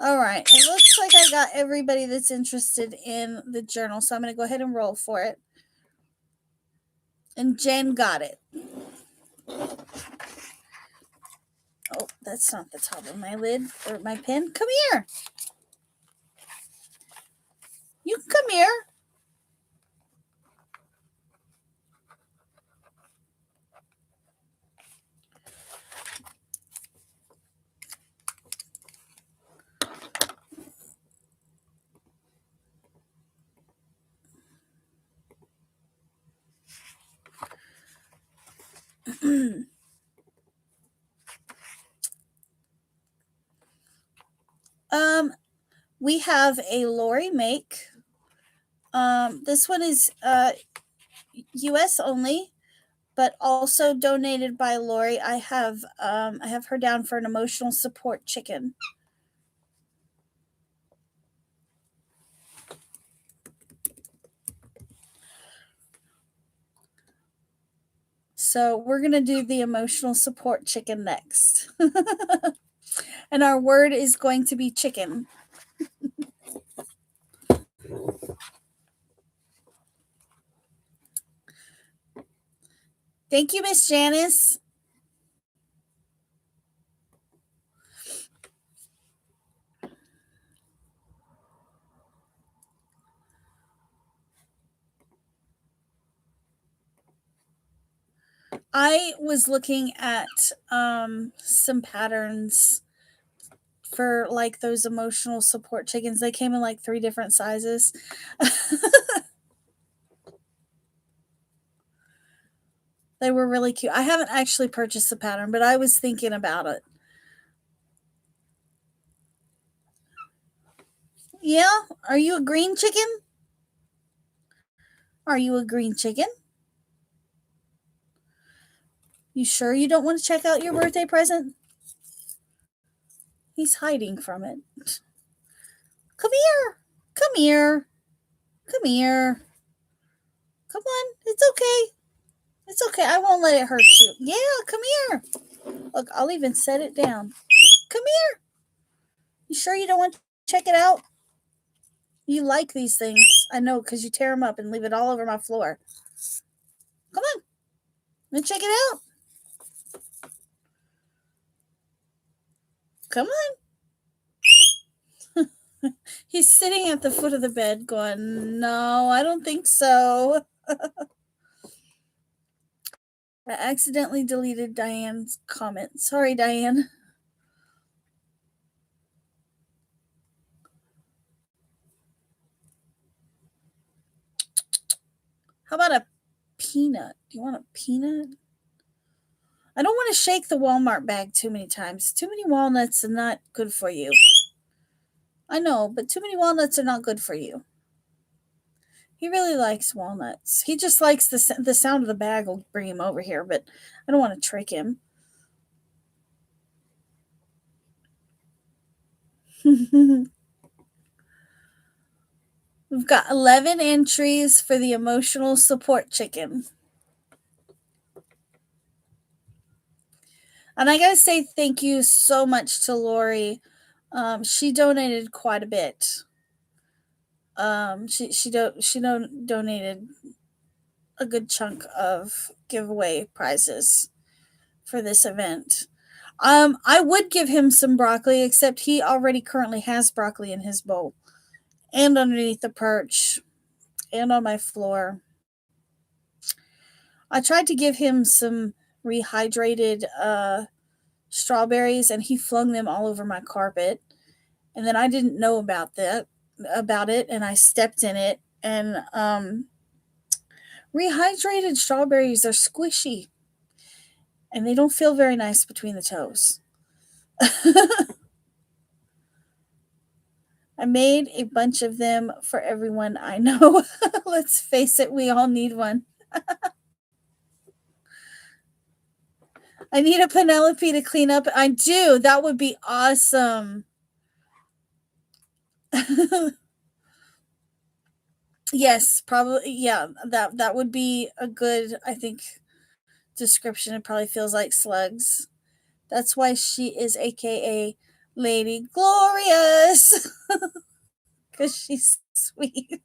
All right. It looks like I got everybody that's interested in the journal, so I'm going to go ahead and roll for it. And Jen got it. Oh, that's not the top of my lid or my pen. Come here. You can come here. We have a Lori make. This one is US only, but also donated by Lori. I have her down for an emotional support chicken. So we're going to do the emotional support chicken next. And our word is going to be chicken. Thank you, Miss Janice. I was looking at some patterns for like those emotional support chickens. They came in like 3 different sizes. They were really cute. I haven't actually purchased the pattern, but I was thinking about it. Yeah? Are you a green chicken? Are you a green chicken? You sure you don't want to check out your birthday present? He's hiding from it. Come here. Come here. Come here. Come on. It's okay. It's okay. I won't let it hurt you. Yeah, come here. Look, I'll even set it down. Come here. You sure you don't want to check it out? You like these things. I know, because you tear them up and leave it all over my floor. Come on. Let's check it out. Come on. He's sitting at the foot of the bed going, no, I don't think so. I accidentally deleted Diane's comment. Sorry, Diane. How about a peanut? Do you want a peanut? I don't want to shake the Walmart bag too many times. Too many walnuts are not good for you. I know, but too many walnuts are not good for you. He really likes walnuts. He just likes the sound of the bag will bring him over here, but I don't want to trick him. We've got 11 entries for the emotional support chicken. And I gotta say thank you so much to Lori. She donated quite a bit. She donated a good chunk of giveaway prizes for this event. I would give him some broccoli, except he already currently has broccoli in his bowl and underneath the perch and on my floor. I tried to give him some rehydrated strawberries and he flung them all over my carpet. And then I didn't know about it and I stepped in it and rehydrated strawberries are squishy and they don't feel very nice between the toes. I made a bunch of them for everyone I know. Let's face it, we all need one. I need a Penelope to clean up. I do. That would be awesome. Yes, probably. Yeah, that would be a good, I think, description. It probably feels like slugs. That's why she is AKA Lady Glorious. Because she's sweet.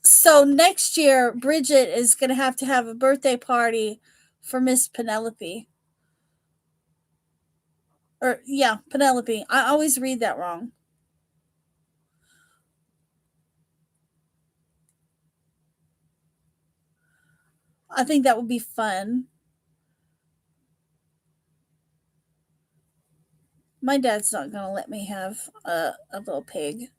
So next year, Bridget is going to have a birthday party for Miss Penelope. Or, yeah, Penelope. I always read that wrong. I think that would be fun. My dad's not going to let me have a little pig.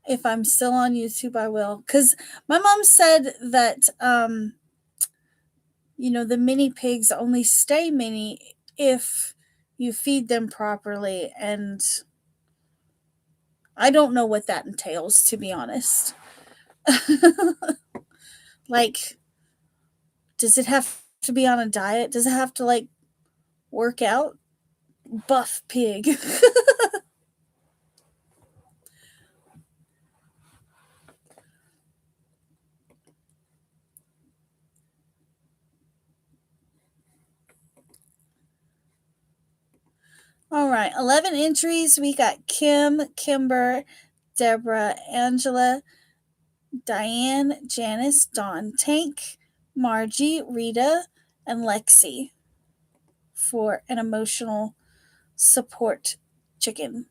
If I'm still on YouTube, I will. Because my mom said that, the mini pigs only stay mini if you feed them properly. And I don't know what that entails, to be honest. Like, does it have to be on a diet? Does it have to, like, work out? Buff pig. All right, 11 entries. We got Kim, Kimber, Deborah, Angela, Diane, Janice, Dawn, Tank, Margie, Rita, and Lexi for an emotional support chicken.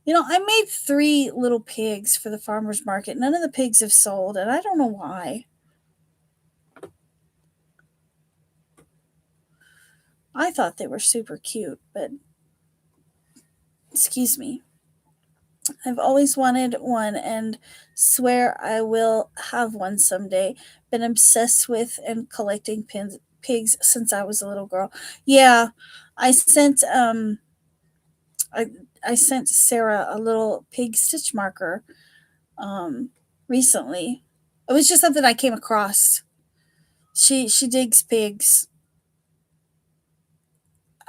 I made 3 little pigs for the farmer's market. None of the pigs have sold, and I don't know why. I thought they were super cute, but excuse me. I've always wanted one and swear I will have one someday. Been obsessed with and collecting pigs since I was a little girl. Yeah, I sent I I sent Sarah a little pig stitch marker recently. It was just something I came across. She digs pigs.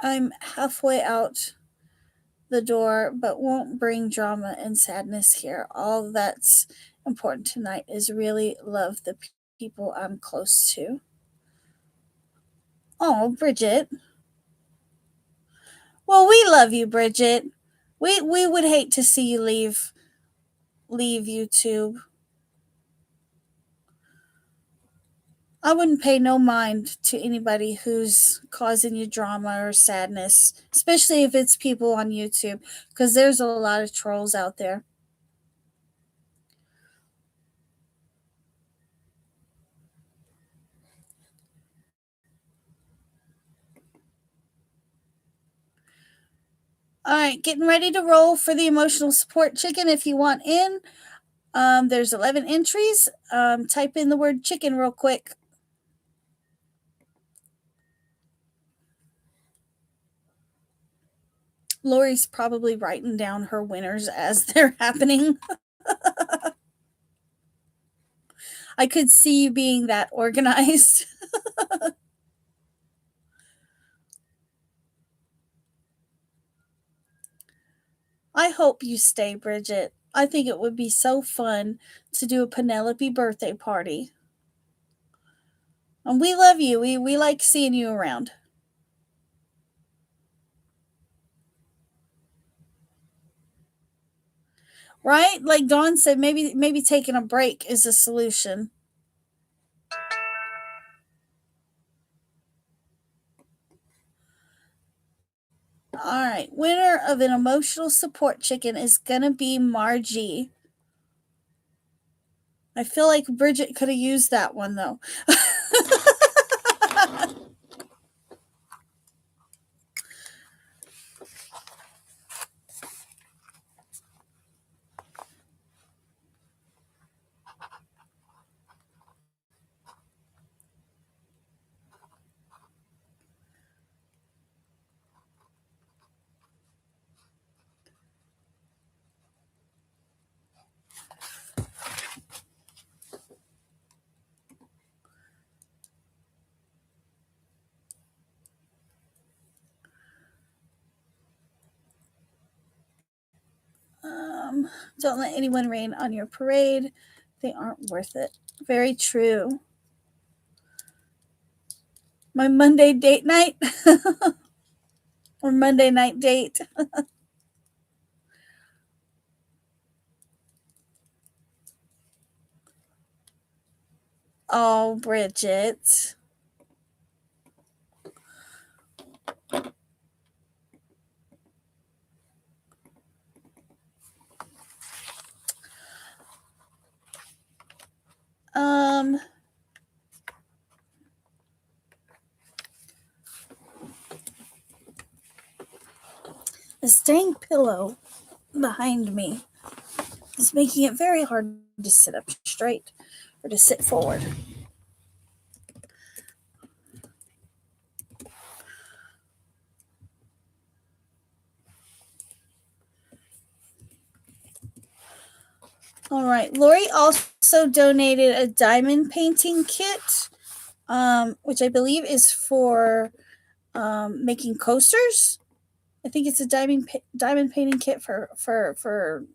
I'm halfway out the door, but won't bring drama and sadness here. All that's important tonight is really love the people I'm close to. Oh, Bridget. Well, we love you, Bridget. We would hate to see you leave YouTube. I wouldn't pay no mind to anybody who's causing you drama or sadness, especially if it's people on YouTube, because there's a lot of trolls out there. All right, getting ready to roll for the emotional support chicken. If you want in, there's 11 entries. Type in the word chicken real quick. Lori's probably writing down her winners as they're happening. I could see you being that organized. I hope you stay, Bridget. I think it would be so fun to do a Penelope birthday party. And we love you. We like seeing you around. Right? Like Dawn said, maybe taking a break is a solution. All right. Winner of an emotional support chicken is gonna be Margie. I feel like Bridget could have used that one though. Um, don't let anyone rain on your parade. They aren't worth it. Very true. My Monday date night or Monday night date. Oh, Bridget. Um, this dang pillow behind me is making it very hard to sit up straight or to sit forward. All right. Lori also donated a diamond painting kit, which I believe is for making coasters. I think it's a diamond painting kit for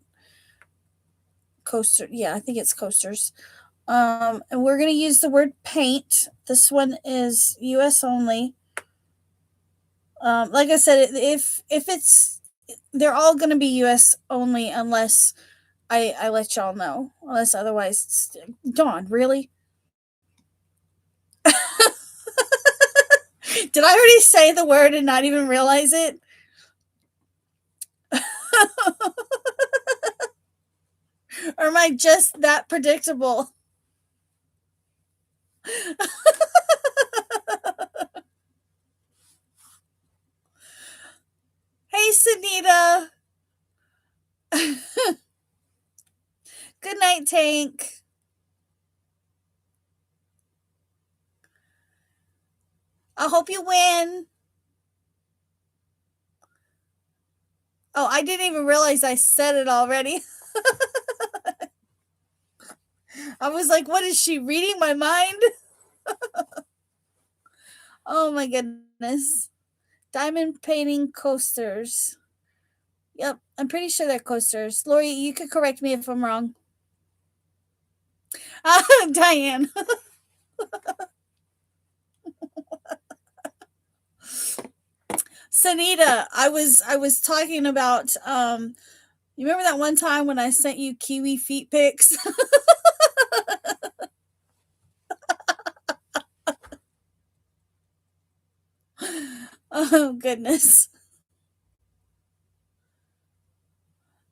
coaster. Yeah, I think it's coasters. And we're gonna use the word paint. This one is U.S. only. Like I said, if it's they're all gonna be U.S. only unless I let y'all know. Unless otherwise, Dawn, really? Did I already say the word and not even realize it? Or am I just that predictable? Hey, Sunita. Good night, Tank. I hope you win. Oh, I didn't even realize I said it already. I was like, what is she reading my mind? Oh my goodness. Diamond painting coasters. Yep, I'm pretty sure they're coasters. Lori, you could correct me if I'm wrong. Diane. Sanita, I was talking about you remember that one time when I sent you kiwi feet pics? Oh, goodness.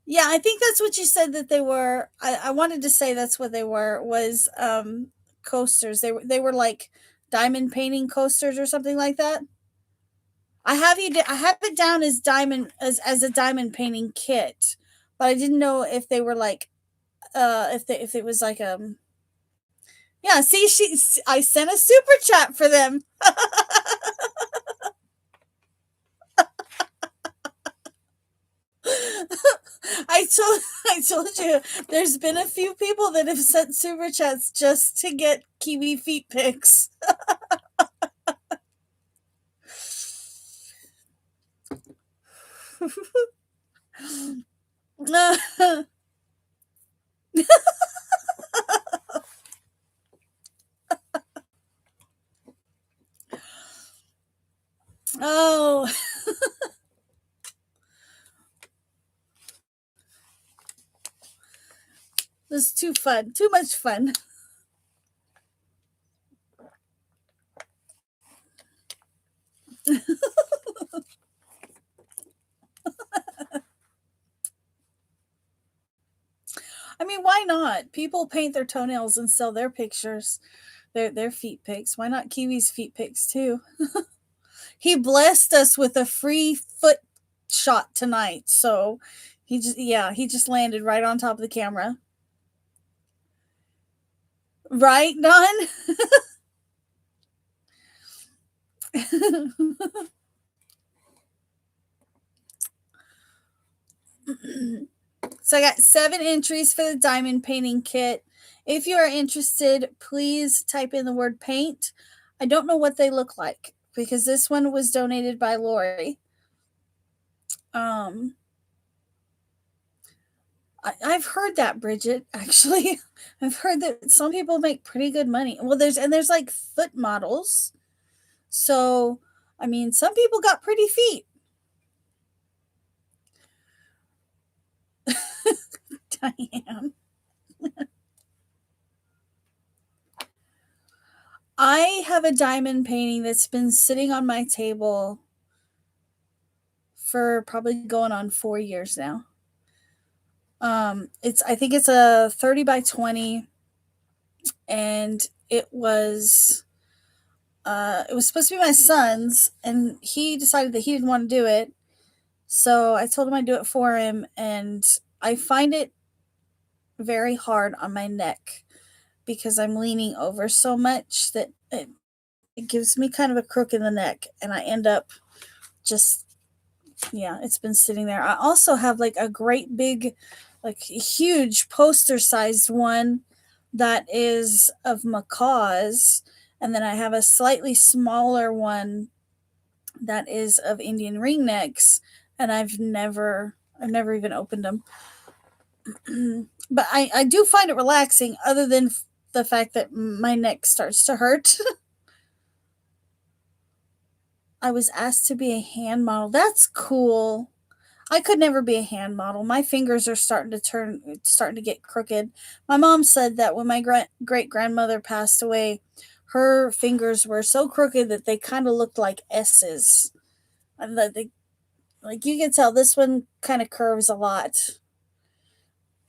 Yeah, I think that's what you said that they were. I wanted to say that's what they were, was, coasters. They were like diamond painting coasters or something like that. I have it down as diamond, as a diamond painting kit, but I didn't know if they were like, if it was like, yeah, see, I sent a super chat for them. I told you, there's been a few people that have sent super chats just to get Kiwi feet pics. Oh, this is too fun. Too much fun. I mean, why not? People paint their toenails and sell their pictures, their feet pics. Why not Kiwi's feet pics too? He blessed us with a free foot shot tonight, so he just landed right on top of the camera. Right, Don? So I got 7 entries for the diamond painting kit. If you are interested, please type in the word paint. I don't know what they look like because this one was donated by Lori. Um, I've heard that, Bridget, actually. I've heard that some people make pretty good money. Well, there's like foot models. So, I mean, some people got pretty feet. Diane. I have a diamond painting that's been sitting on my table for probably going on 4 years now. It's I think it's a 30 by 20, and it was supposed to be my son's, and he decided that he didn't want to do it. So I told him I'd do it for him, and I find it very hard on my neck because I'm leaning over so much that it gives me kind of a crook in the neck, and I end up just, yeah, it's been sitting there. I also have like a great big, like huge poster sized one that is of macaws, and then I have a slightly smaller one that is of Indian ringnecks, and I've never even opened them. But I do find it relaxing, other than the fact that my neck starts to hurt. I was asked to be a hand model. That's cool. I could never be a hand model. My fingers are starting to get crooked. My mom said that when my great grandmother passed away, her fingers were so crooked that they kind of looked like S's. And that they, like, you can tell this one kind of curves a lot.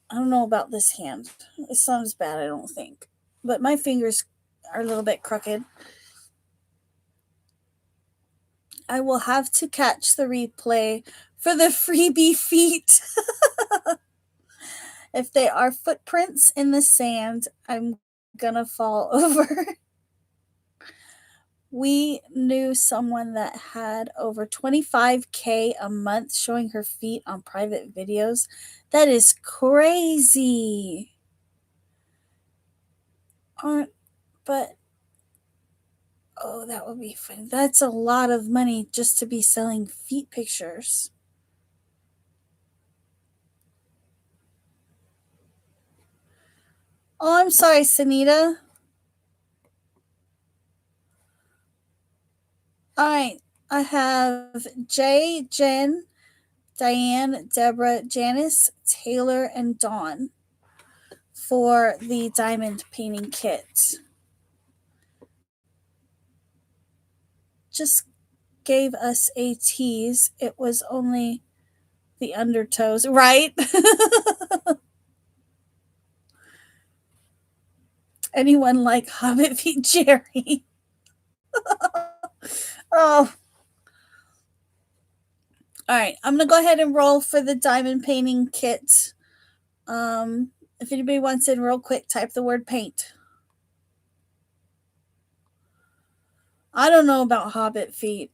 I don't know about this hand. It's not as bad, I don't think. But my fingers are a little bit crooked. I will have to catch the replay for the freebie feet. If they are footprints in the sand, I'm gonna fall over. We knew someone that had over 25K a month showing her feet on private videos. That is crazy. But oh, that would be fun. That's a lot of money just to be selling feet pictures. Oh, I'm sorry, Sanita. All right. I have Jay, Jen, Diane, Deborah, Janice, Taylor, and Dawn for the diamond painting kit. Just gave us a tease. It was only the undertows, right? Anyone like Hobbit feet Jerry? Oh, all right. I'm gonna go ahead and roll for the diamond painting kit. If anybody wants in real quick, type the word paint. I don't know about Hobbit feet.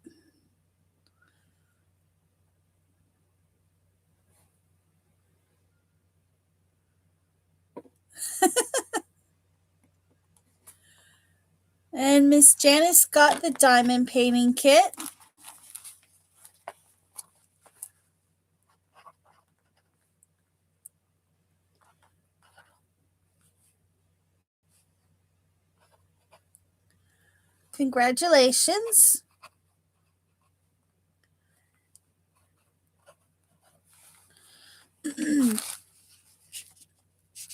And Miss Janice got the diamond painting kit. Congratulations.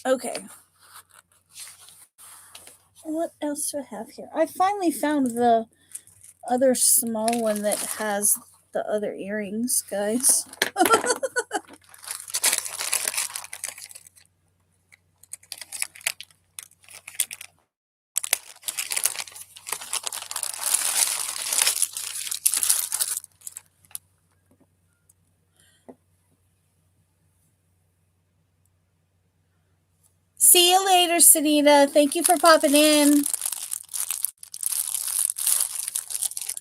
Okay. What else do I have here? I finally found the other small one that has the other earrings, guys. See you later, Sanita. Thank you for popping in.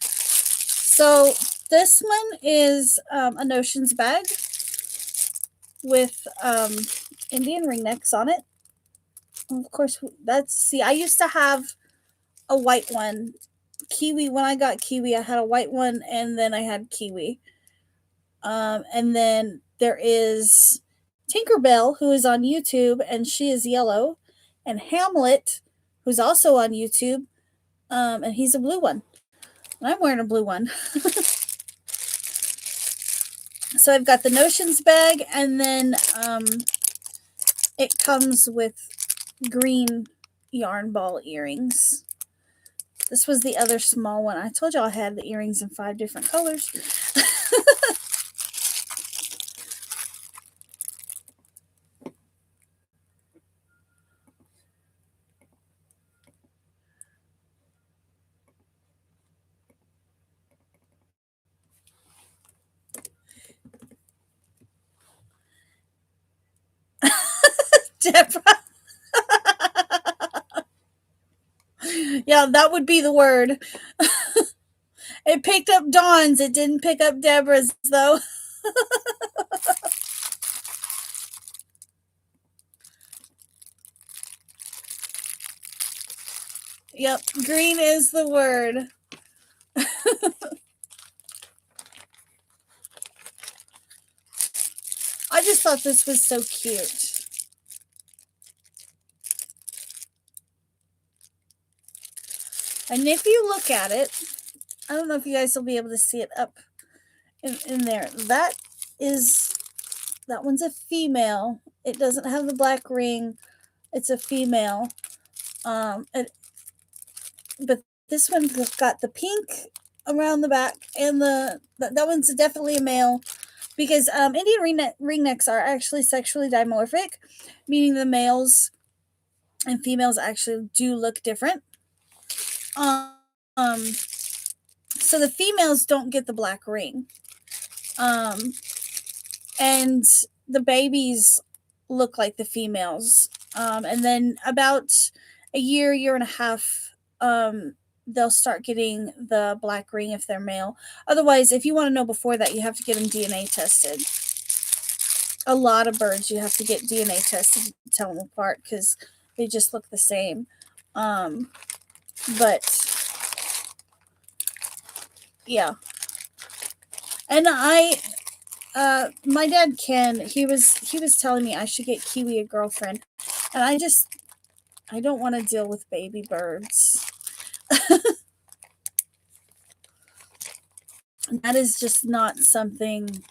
So this one is a notions bag with Indian ring necks on it. Of course, I used to have a white one. Kiwi, when I got Kiwi, I had a white one and then I had Kiwi. And then there is Tinkerbell, who is on YouTube, and she is yellow, and Hamlet, who's also on YouTube, and he's a blue one. And I'm wearing a blue one. So I've got the notions bag, and then it comes with green yarn ball earrings. This was the other small one. I told y'all I had the earrings in 5 different colors. Deborah. Yeah, that would be the word. It picked up Dawn's. It didn't pick up Deborah's, though. Yep, green is the word. I just thought this was so cute. And if you look at it, I don't know if you guys will be able to see it up in there. That one's a female. It doesn't have the black ring. It's a female. But this one's got the pink around the back, and that one's definitely a male, because Indian ring necks are actually sexually dimorphic, meaning the males and females actually do look different. So the females don't get the black ring. And the babies look like the females. And then about a year and a half, they'll start getting the black ring if they're male. Otherwise, if you want to know before that, you have to get them DNA tested. A lot of birds you have to get DNA tested to tell them apart, because they just look the same. But yeah. And my dad Ken, he was telling me I should get Kiwi a girlfriend, and I don't want to deal with baby birds. That is just not something.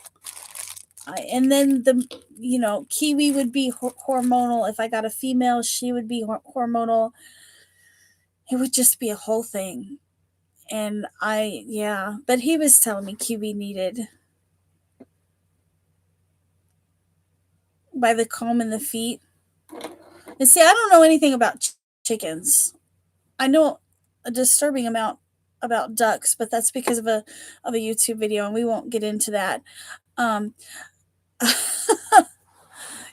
And then Kiwi would be hormonal. If I got a female, she would be hormonal. It would just be a whole thing. And yeah, but he was telling me Kiwi needed by the comb in the feet. And see, I don't know anything about chickens. I know a disturbing amount about ducks, but that's because of a YouTube video, and we won't get into that. Um,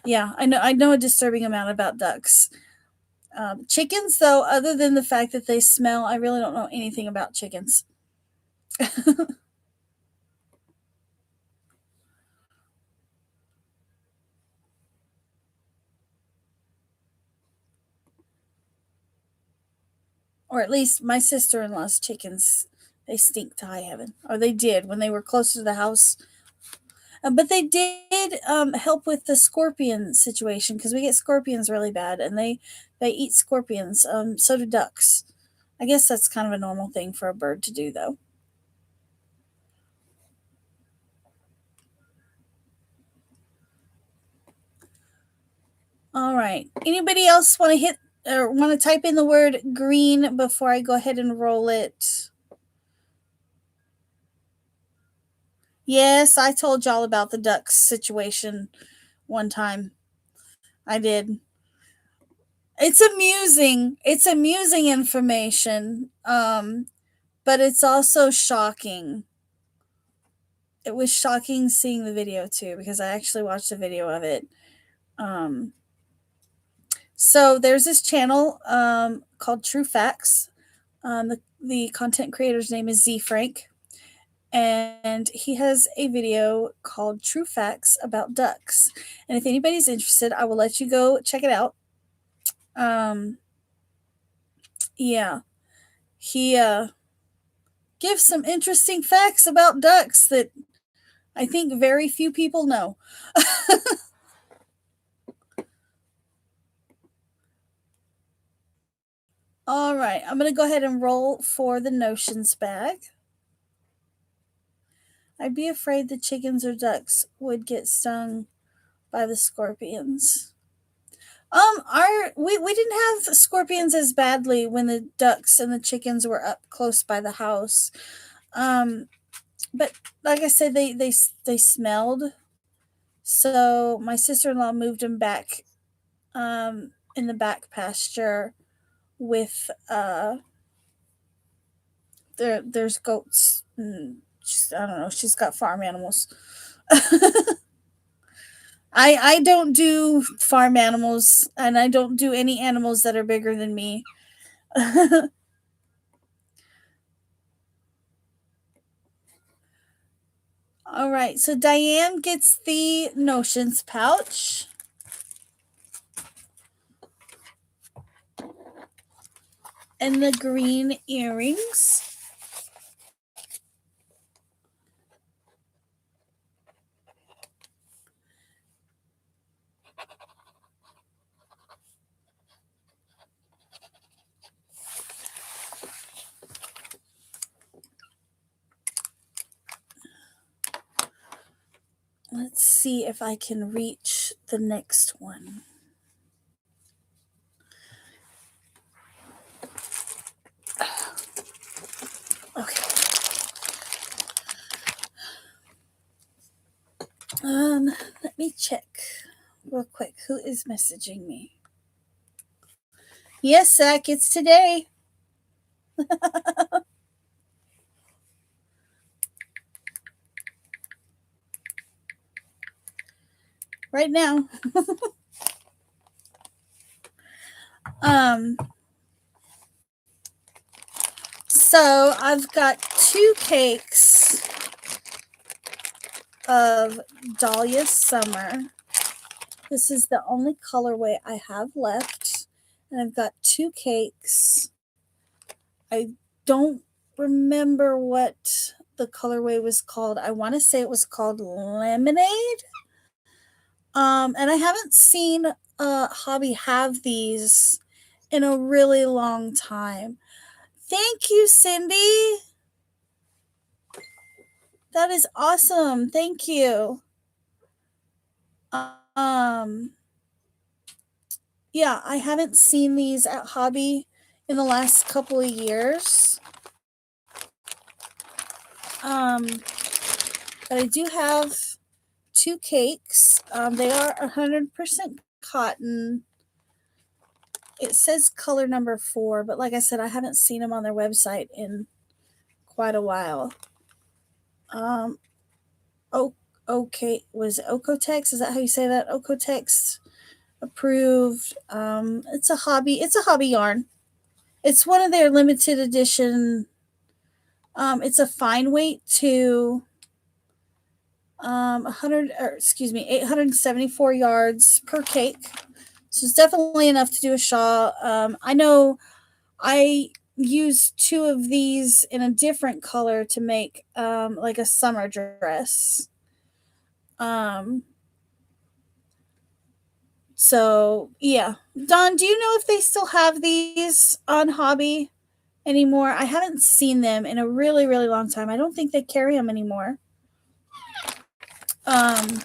yeah, I know a disturbing amount about ducks. Chickens, though, other than the fact that they smell, I really don't know anything about chickens. Or at least my sister-in-law's chickens, they stink to high heaven, or they did when they were close to the house. But they did help with the scorpion situation because we get scorpions really bad, and they eat scorpions. So do ducks. I guess that's kind of a normal thing for a bird to do, though. All right. Anybody else want to hit or want to type in the word green before I go ahead and roll it? Yes, I told y'all about the ducks situation one time. I did. It's amusing. It's amusing information. But it's also shocking. It was shocking seeing the video too because I actually watched a video of it. Um, so there's this channel called True Facts. The content creator's name is Z Frank, and he has a video called True Facts about ducks. And if anybody's interested, I will let you go check it out. Um, yeah, he gives some interesting facts about ducks that I think very few people know. All right, I'm going to go ahead and roll for the notions bag. I'd be afraid the chickens or ducks would get stung by the scorpions. Our we didn't have scorpions as badly when the ducks and the chickens were up close by the house. Um, but like I said, they smelled. So my sister-in-law moved them back in the back pasture with there's goats. And I don't know. She's got farm animals. I don't do farm animals, and I don't do any animals that are bigger than me. All right, so Diane gets the notions pouch. And the green earrings. Let's see if I can reach the next one. Okay. Let me check real quick. Who is messaging me? Yes, Zach, it's today. Right now. um so I've got 2 cakes of Dahlia Summer. This is the only colorway I have left. And I've got 2 cakes. I don't remember what the colorway was called. I want to say it was called Lemonade. And I haven't seen Hobby have these in a really long time. Thank you, Cindy. That is awesome. Thank you. Um, yeah, I haven't seen these at Hobby in the last couple of years. Um, but I do have two cakes. They are 100% cotton. It says color number 4, but like I said, I haven't seen them on their website in quite a while. Um, oh, okay. Was it Okotex? Is that how you say that? Okotex approved. It's a hobby yarn. It's one of their limited edition. It's a fine weight to 100, or excuse me, 874 yards per cake. So it's definitely enough to do a shawl. I know I used two of these in a different color to make like a summer dress. Um, so yeah. Don, do you know if they still have these on Hobby anymore? I haven't seen them in a really, really long time. I don't think they carry them anymore. Um,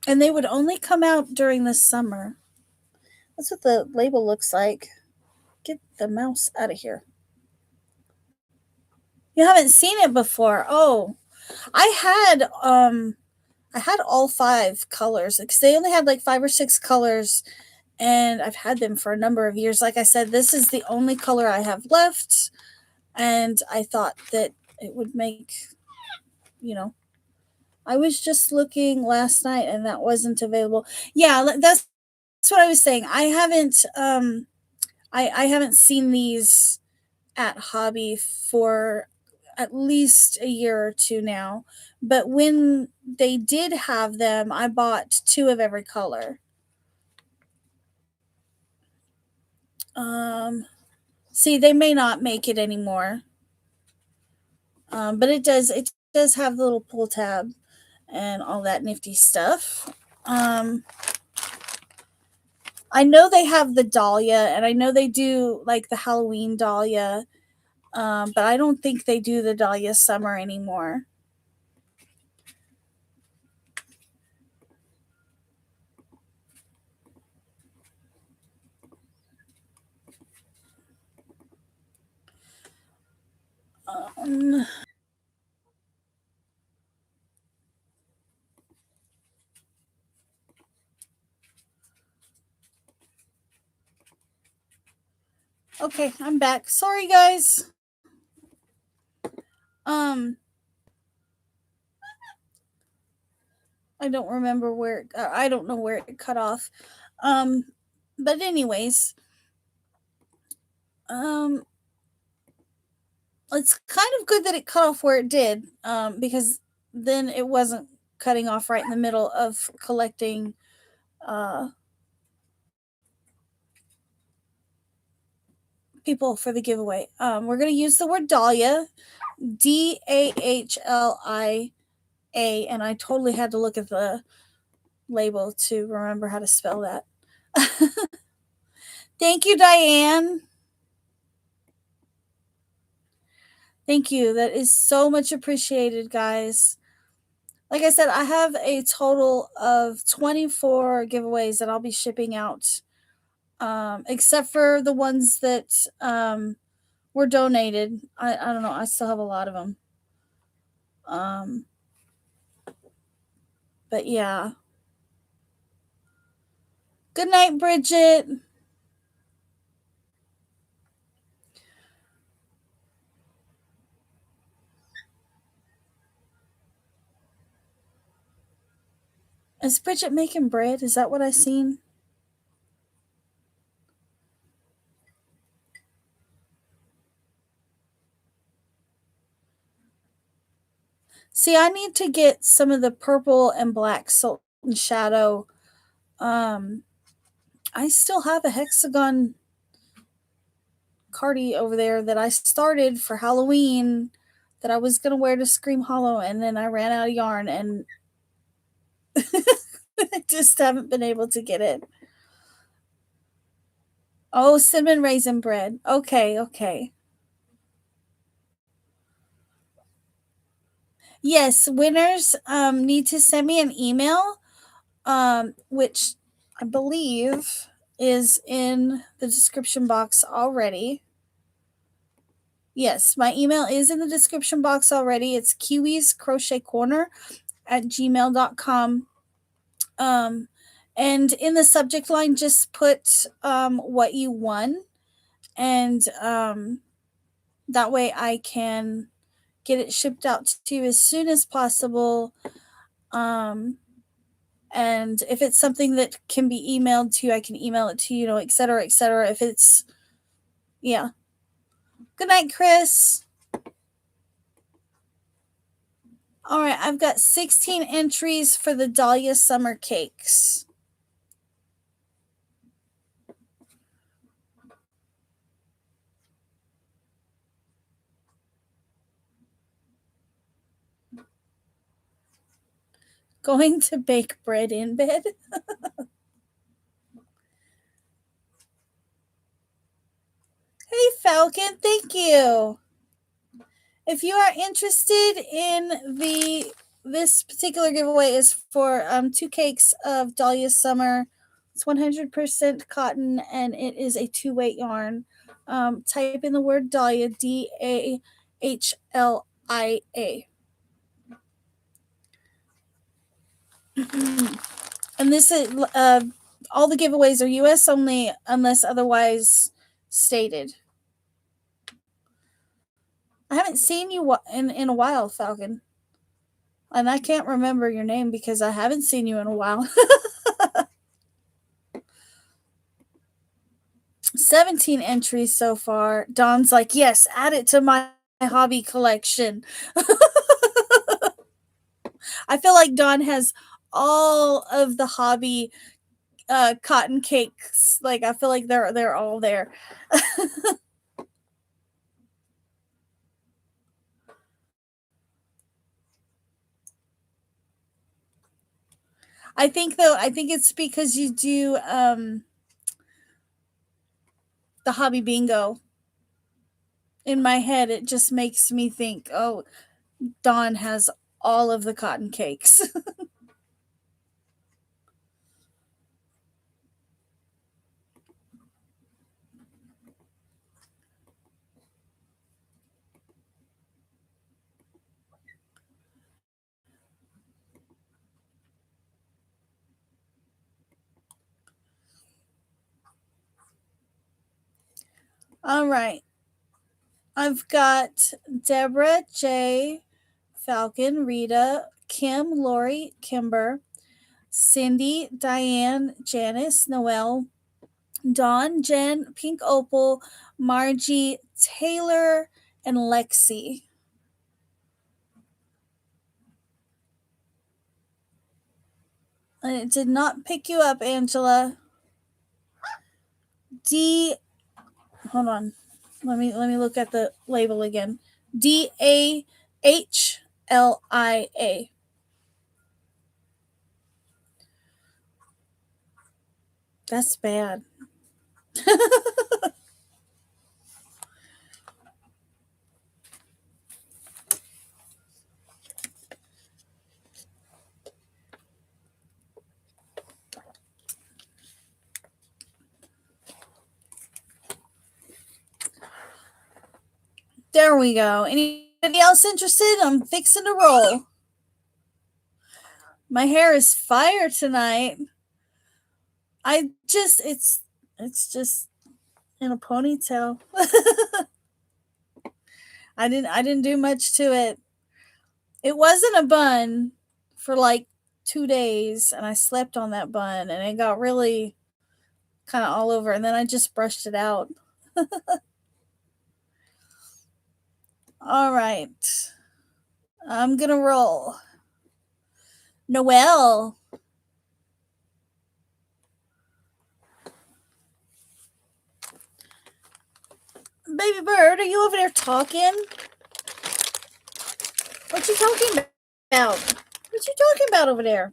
and they would only come out during the summer. That's what the label looks like. Get the mouse out of here. You haven't seen it before. Oh, I had all 5 colors because they only had like 5 or 6 colors, and I've had them for a number of years. Like I said, this is the only color I have left, and I thought that it would make, you know, I was just looking last night and that wasn't available. Yeah, that's what I was saying. I haven't seen these at Hobby for at least a year or two now. But when they did have them, I bought 2 of every color. Um, See, they may not make it anymore, but it does have the little pull tab and all that nifty stuff. Um, I know they have the dahlia, and I know they do like the Halloween dahlia, but I don't think they do the dahlia summer anymore. Um, okay, I'm back. Sorry, guys. Um, I don't remember I don't know where it cut off. Um, but anyways, um, it's kind of good that it cut off where it did, because then it wasn't cutting off right in the middle of collecting uh, people for the giveaway. We're going to use the word dahlia, Dahlia, and I totally had to look at the label to remember how to spell that. Thank you, Diane. Thank you. That is so much appreciated, guys. Like I said, I have a total of 24 giveaways that I'll be shipping out, except for the ones that were donated. I don't know. I still have a lot of them. Um, but yeah. Good night, Bridget. Is Bridget making bread? Is that what I seen? See, I need to get some of the purple and black Salt and Shadow. Um, I still have a hexagon cardi over there that I started for Halloween that I was gonna wear to Scream Hollow, and then I ran out of yarn and I just haven't been able to get it. Oh, cinnamon raisin bread. Okay, okay. Yes, winners need to send me an email, which I believe is in the description box already. Yes, my email is in the description box already. It's Kiwi's Crochet Corner at gmail.com. Um, and in the subject line, just put what you won. And that way I can get it shipped out to you as soon as possible. And if it's something that can be emailed to you, I can email it to you, et cetera, et cetera. If it's, yeah. Good night, Chris. All right, I've got 16 entries for the Dahlia Summer Cakes. Going to bake bread in bed. Hey, Falcon, thank you. If you are interested in this particular giveaway is for 2 cakes of Dahlia Summer. It's 100% cotton and it is a 2-weight yarn. Type in the word Dahlia, Dahlia. And this is all the giveaways are US only unless otherwise stated. I haven't seen you in a while, Falcon. And I can't remember your name because I haven't seen you in a while. 17 entries so far. Dawn's like, yes, add it to my hobby collection. I feel like Dawn has all of the hobby cotton cakes. Like I feel like they're all there. I think it's because you do the hobby bingo. In my head, it just makes me think, oh, Dawn has all of the cotton cakes. All right. I've got Deborah, J, Falcon, Rita, Kim, Lori, Kimber, Cindy, Diane, Janice, Noelle, Dawn, Jen, Pink Opal, Margie, Taylor, and Lexi. And it did not pick you up, Angela. D. Hold on. Let me look at the label again. Dahlia. That's bad. There we go. Anybody else interested? I'm fixing to roll. My hair is fire tonight. It's just in a ponytail. I didn't do much to it. It wasn't a bun for like 2 days and I slept on that bun and it got really kind of all over and then I just brushed it out. All right. I'm going to roll. Noelle. Baby bird, are you over there talking? What you talking about? What you talking about over there?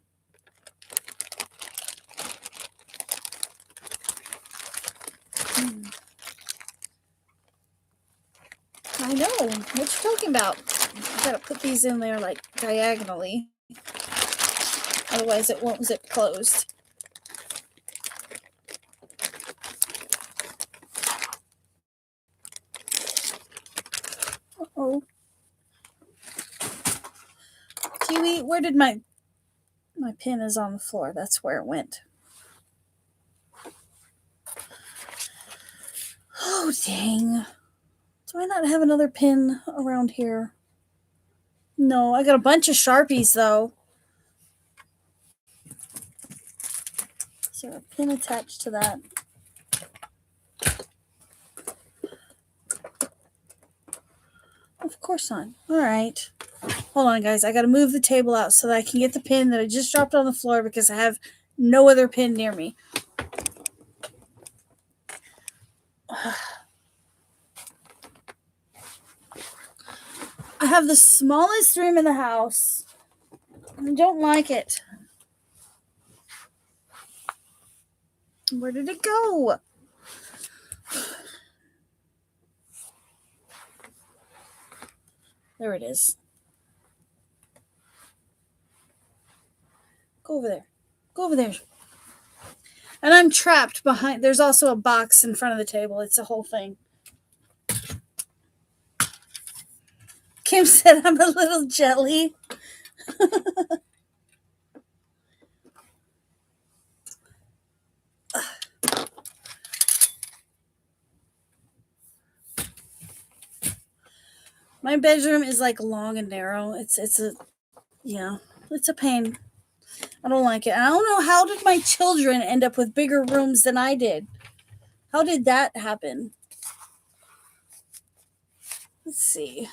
I know. What you talking about? I gotta put these in there like diagonally. Otherwise it won't zip closed. Kiwi, where did my pin is on the floor. That's where it went. Oh, dang. Do I not have another pin around here? No, I got a bunch of Sharpies, though. Is there a pin attached to that? Of course not. All right. Hold on, guys. I got to move the table out so that I can get the pin that I just dropped on the floor because I have no other pin near me. I have the smallest room in the house. I don't like it. Where did it go? There it is. Go over there. Go over there. And I'm trapped behind. There's also a box in front of the table. It's a whole thing. Kim said I'm a little jelly. My bedroom is like long and narrow. It's a pain. I don't like it. I don't know, how did my children end up with bigger rooms than I did? How did that happen? Let's see.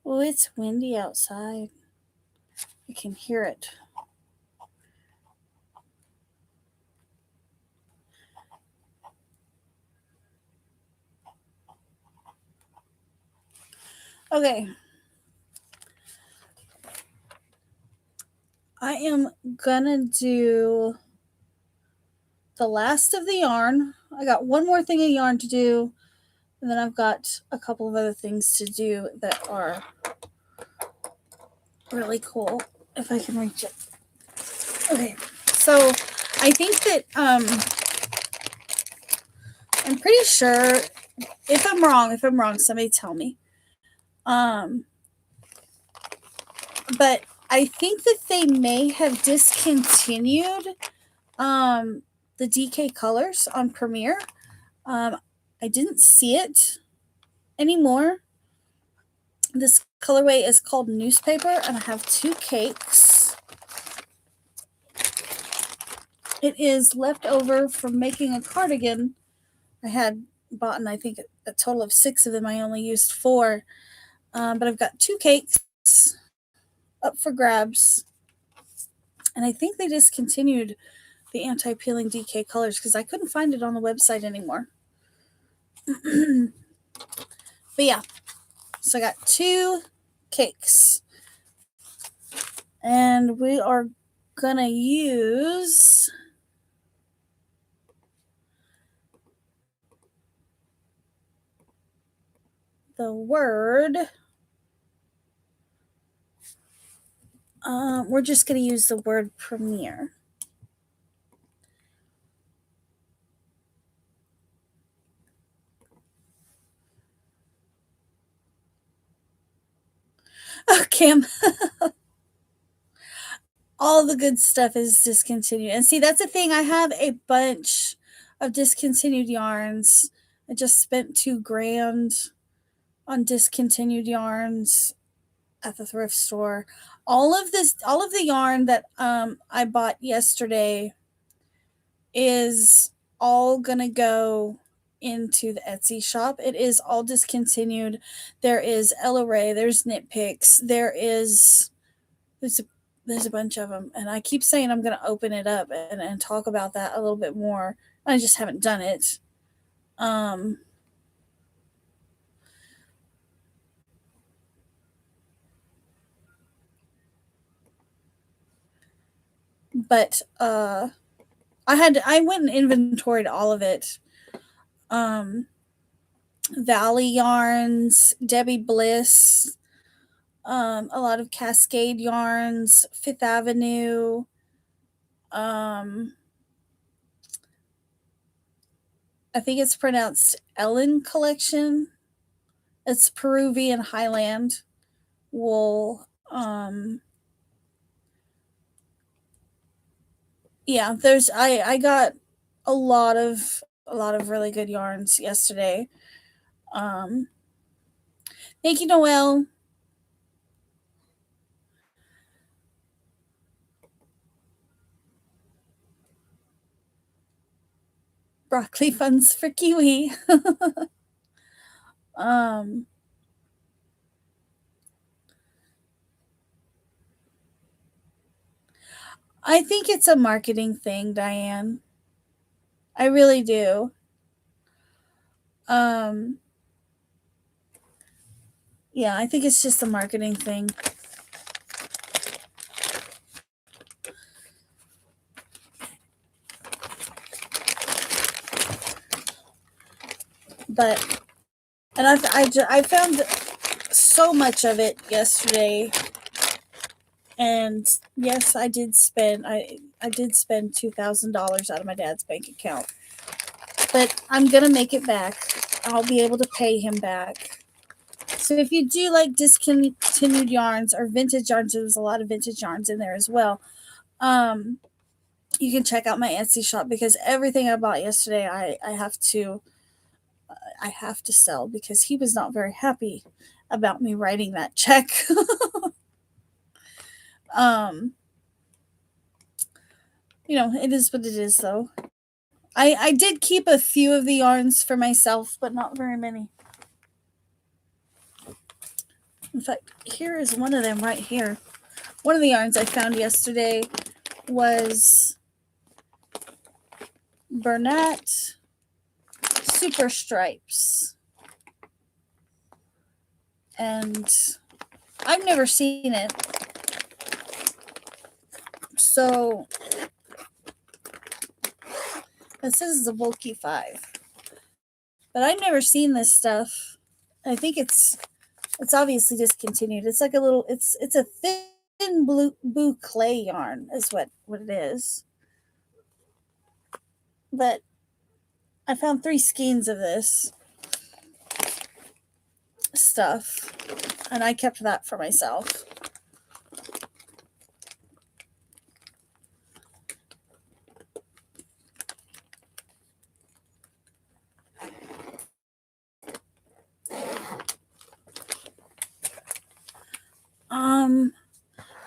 Oh, it's windy outside. I can hear it. Okay. I am gonna do the last of the yarn. I got one more thing of yarn to do, and then I've got a couple of other things to do that are really cool, if I can reach it. Okay, so I think that I'm pretty sure, if I'm wrong, somebody tell me. But I think that they may have discontinued the DK colors on Premiere. I didn't see it anymore. This colorway is called Newspaper, and I have 2 cakes. It is left over from making a cardigan. I had bought, I think, a total of 6 of them. I only used 4. But I've got 2 cakes up for grabs. And I think they discontinued the anti-peeling DK colors because I couldn't find it on the website anymore. But yeah, so I got 2 cakes. And we are going to use the word. We're just going to use the word premiere. Oh, Kim. All the good stuff is discontinued. And see, that's the thing. I have a bunch of discontinued yarns. I just spent $2,000 on discontinued yarns at the thrift store. All of the yarn that I bought yesterday is all gonna go into the Etsy shop. It is all discontinued. There is Ella Ray, there's Knit Picks, there's a bunch of them, and I keep saying I'm gonna open it up and talk about that a little bit more. I just haven't done it. but I went and inventoried all of it. Um, Valley Yarns, Debbie Bliss, a lot of Cascade Yarns, Fifth Avenue, um, I think it's pronounced Ellen Collection. It's Peruvian Highland wool. Yeah, I got a lot of really good yarns yesterday. Um, Thank you, Noelle. Broccoli funds for Kiwi. um, I think it's a marketing thing, Diane. I really do. Um, yeah, I think it's just a marketing thing. But I found so much of it yesterday, and yes, I did spend $2,000 out of my dad's bank account, but I'm gonna make it back. I'll be able to pay him back. So if you do like discontinued yarns or vintage yarns, there's a lot of vintage yarns in there as well. Um, you can check out my Etsy shop because everything I bought yesterday, I have to sell because he was not very happy about me writing that check. um, it is what it is, though. I did keep a few of the yarns for myself, but not very many. In fact, here is one of them right here. One of the yarns I found yesterday was Bernat Super Stripes. And I've never seen it. So this is a bulky 5. But I've never seen this stuff. I think it's obviously discontinued. It's like it's a thin blue clay yarn is what it is. But I found 3 skeins of this stuff, and I kept that for myself.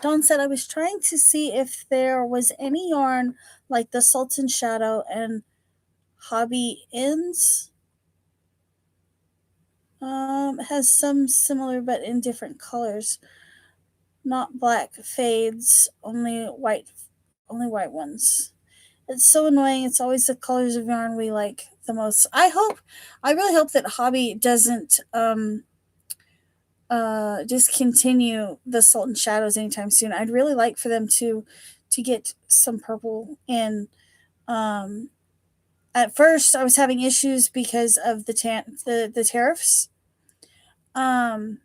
Dawn said I was trying to see if there was any yarn like the Sultan Shadow and Hobby Ends. Has some similar but in different colors. Not black fades, only white ones. It's so annoying. It's always the colors of yarn we like the most. I really hope that Hobby doesn't discontinue the Sultan Shadows anytime soon. I'd really like for them to get some purple in. At first, I was having issues because of the tariffs. And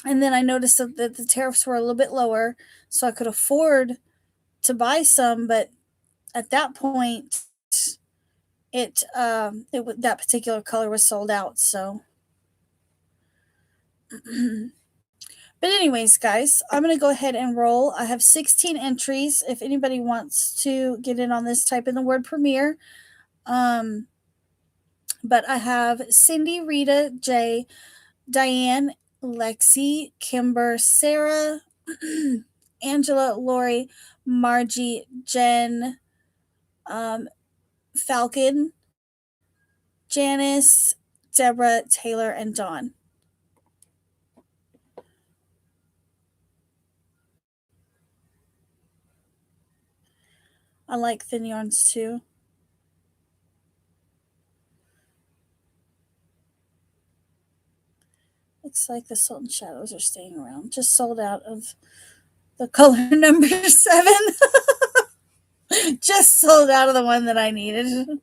then I noticed that the tariffs were a little bit lower, so I could afford to buy some. But at that point, that particular color was sold out. So, but anyways, guys, I'm gonna go ahead and roll. I have 16 entries. If anybody wants to get in on this, type in the word premiere. But I have Cindy, Rita, Jay, Diane, Lexi, Kimber, Sarah, Angela, Lori, Margie, Jen, Falcon, Janice, Deborah, Taylor, and Dawn. I like thin yarns too. Looks like the Sultan Shadows are staying around. Just sold out of the color number 7. Just sold out of the one that I needed.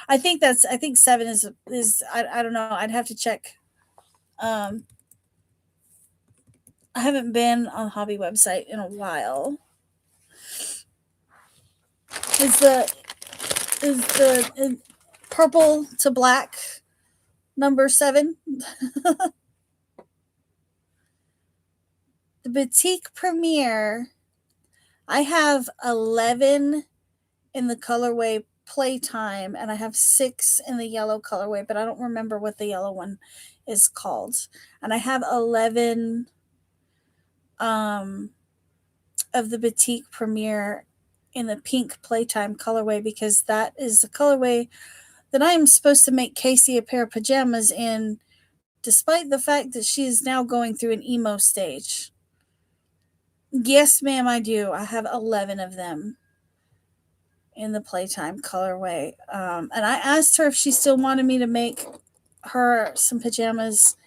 I think 7 is I don't know. I'd have to check. Um, I haven't been on the hobby website in a while. Is the purple to black number 7? The boutique premiere. I have 11 in the colorway playtime, and I have 6 in the yellow colorway, but I don't remember what the yellow one is called. And I have 11 um, of the boutique premiere in the pink playtime colorway, because that is the colorway that I am supposed to make Casey a pair of pajamas in, despite the fact that she is now going through an emo stage. Yes, ma'am, I do. I have 11 of them in the playtime colorway. And I asked her if she still wanted me to make her some pajamas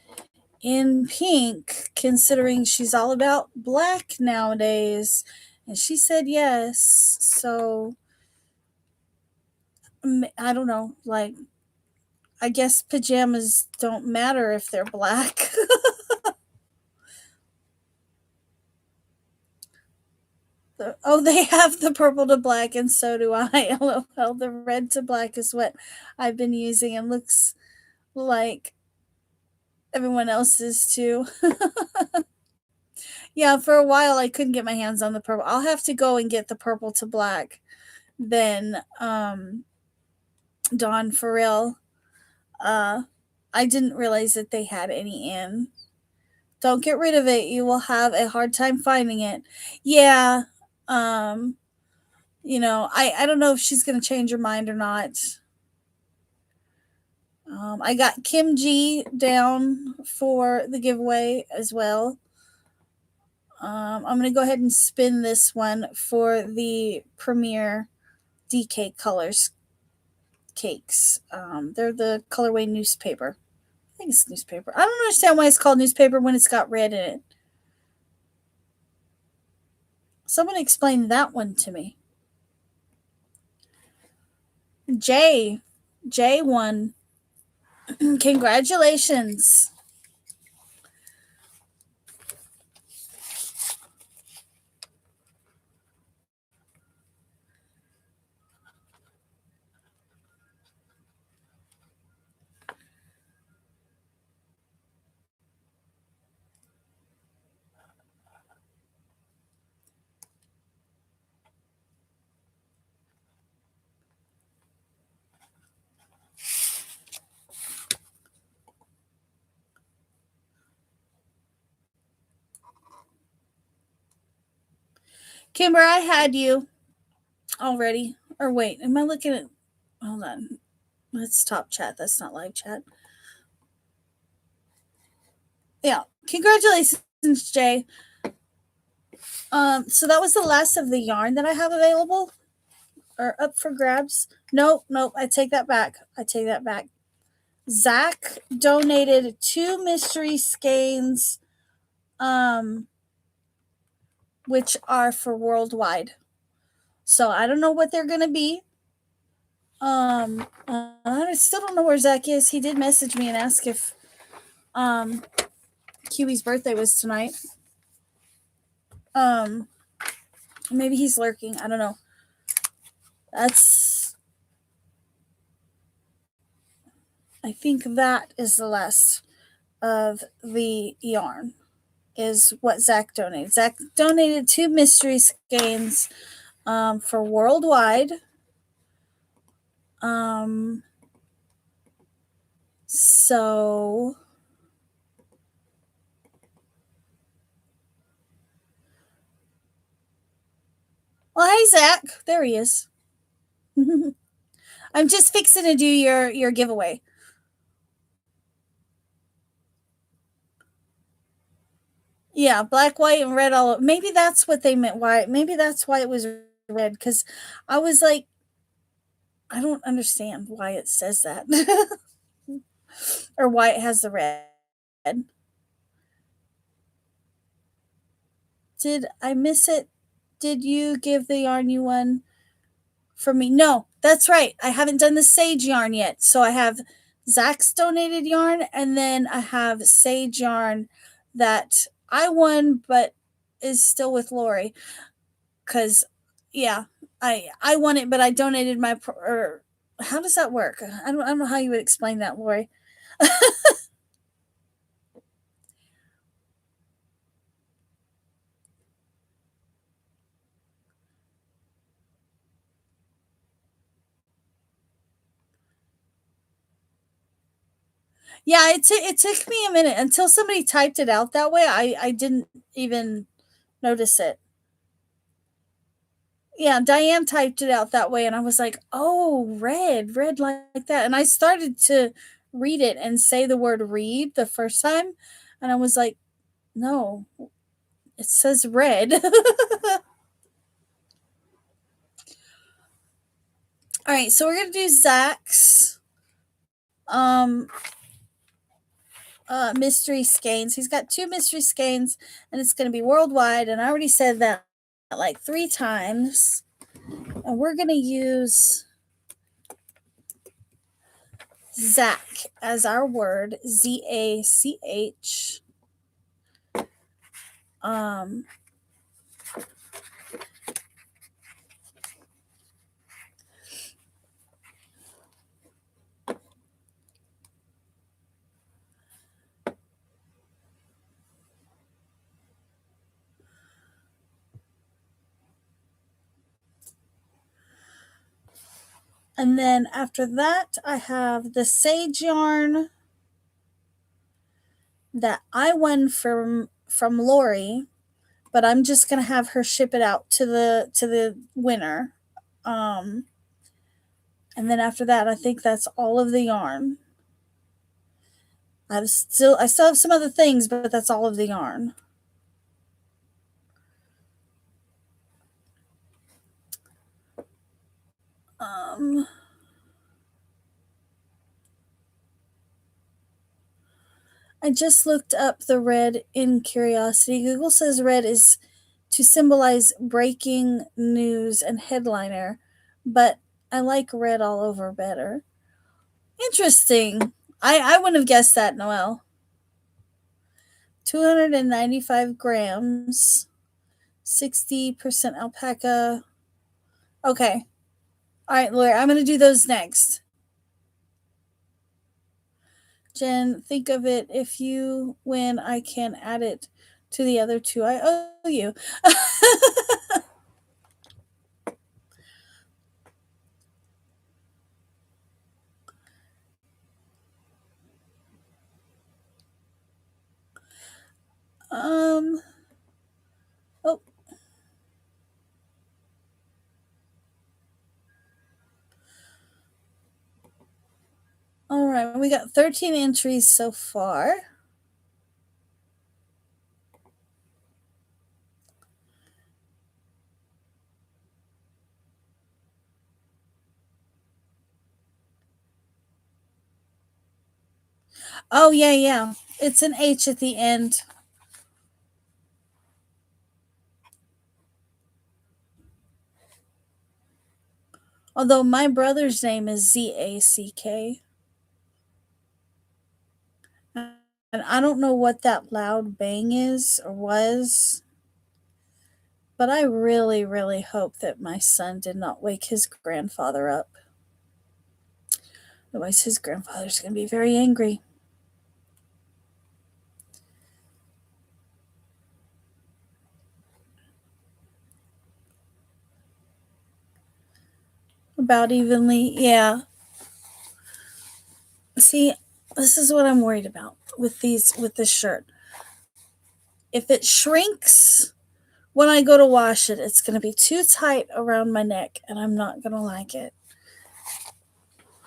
in pink, considering she's all about black nowadays. And she said yes. So I don't know. Like, I guess pajamas don't matter if they're black. Oh, they have the purple to black, and so do I. LOL. The red to black is what I've been using, and looks like everyone else's too. Yeah, for a while I couldn't get my hands on the purple. I'll have to go and get the purple to black then, Dawn, for real. Uh, I didn't realize that they had any in. Don't get rid of it. You will have a hard time finding it. Yeah. Um, I don't know if she's going to change her mind or not. I got Kim G down for the giveaway as well. I'm going to go ahead and spin this one for the premiere DK Colors cakes. They're the colorway newspaper. I think it's newspaper. I don't understand why it's called newspaper when it's got red in it. Someone explain that one to me. J won. Congratulations. Kimber, I had you already. Or wait, am I looking at. Hold on. Let's top chat. That's not live chat. Yeah. Congratulations, Jay. So that was the last of the yarn that I have available or up for grabs. Nope. I take that back. Zach donated 2 mystery skeins, which are for worldwide. So I don't know what they're gonna be. I still don't know where Zach is. He did message me and ask if Kiwi's birthday was tonight. Maybe he's lurking. I don't know. I think that is the last of the yarn, is what Zach donated. Zach donated 2 mystery skeins for worldwide. So well, hey Zach, there he is. I'm just fixing to do your giveaway. Yeah, black, white, and red all. Maybe that's what they meant. Why? Maybe that's why it was red. Because I was like, I don't understand why it says that, or why it has the red. Did I miss it? Did you give the yarn you won for me. No, that's right. I haven't done the sage yarn yet. So I have Zach's donated yarn, and then I have sage yarn that I won, but is still with Lori. Cause yeah, I won it, but I donated my. Or how does that work? I don't know how you would explain that, Lori. Yeah, it took me a minute until somebody typed it out that way. I didn't even notice it. Yeah, Diane typed it out that way, and I was like, "Oh, red like that." And I started to read it and say the word "read" the first time, and I was like, "No, it says red." All right, so we're gonna do Zach's um mystery skeins. He's got two mystery skeins, and it's gonna be worldwide. And I already said that like 3 times. And we're gonna use Zach as our word, Zach. Um, and then after that, I have the sage yarn that I won from Lori, but I'm just gonna have her ship it out to the winner. Um, and then after that, I think that's all of the yarn. I still have some other things, but that's all of the yarn. Um, I just looked up the red in curiosity. Google says red is to symbolize breaking news and headliner, but I like red all over better. Interesting. I wouldn't have guessed that, Noelle. 295 grams, 60% alpaca. Okay. All right, Lori, I'm going to do those next. Jen, think of it. If you win, I can add it to the other two. I owe you. um. Oh. All right. We got 13 entries so far. Oh, yeah, yeah. It's an H at the end. Although my brother's name is Zack. And I don't know what that loud bang is or was, but I really, really hope that my son did not wake his grandfather up. Otherwise, his grandfather's going to be very angry. About evenly, yeah. See, this is what I'm worried about with this shirt. If it shrinks when I go to wash it, it's going to be too tight around my neck, and I'm not going to like it.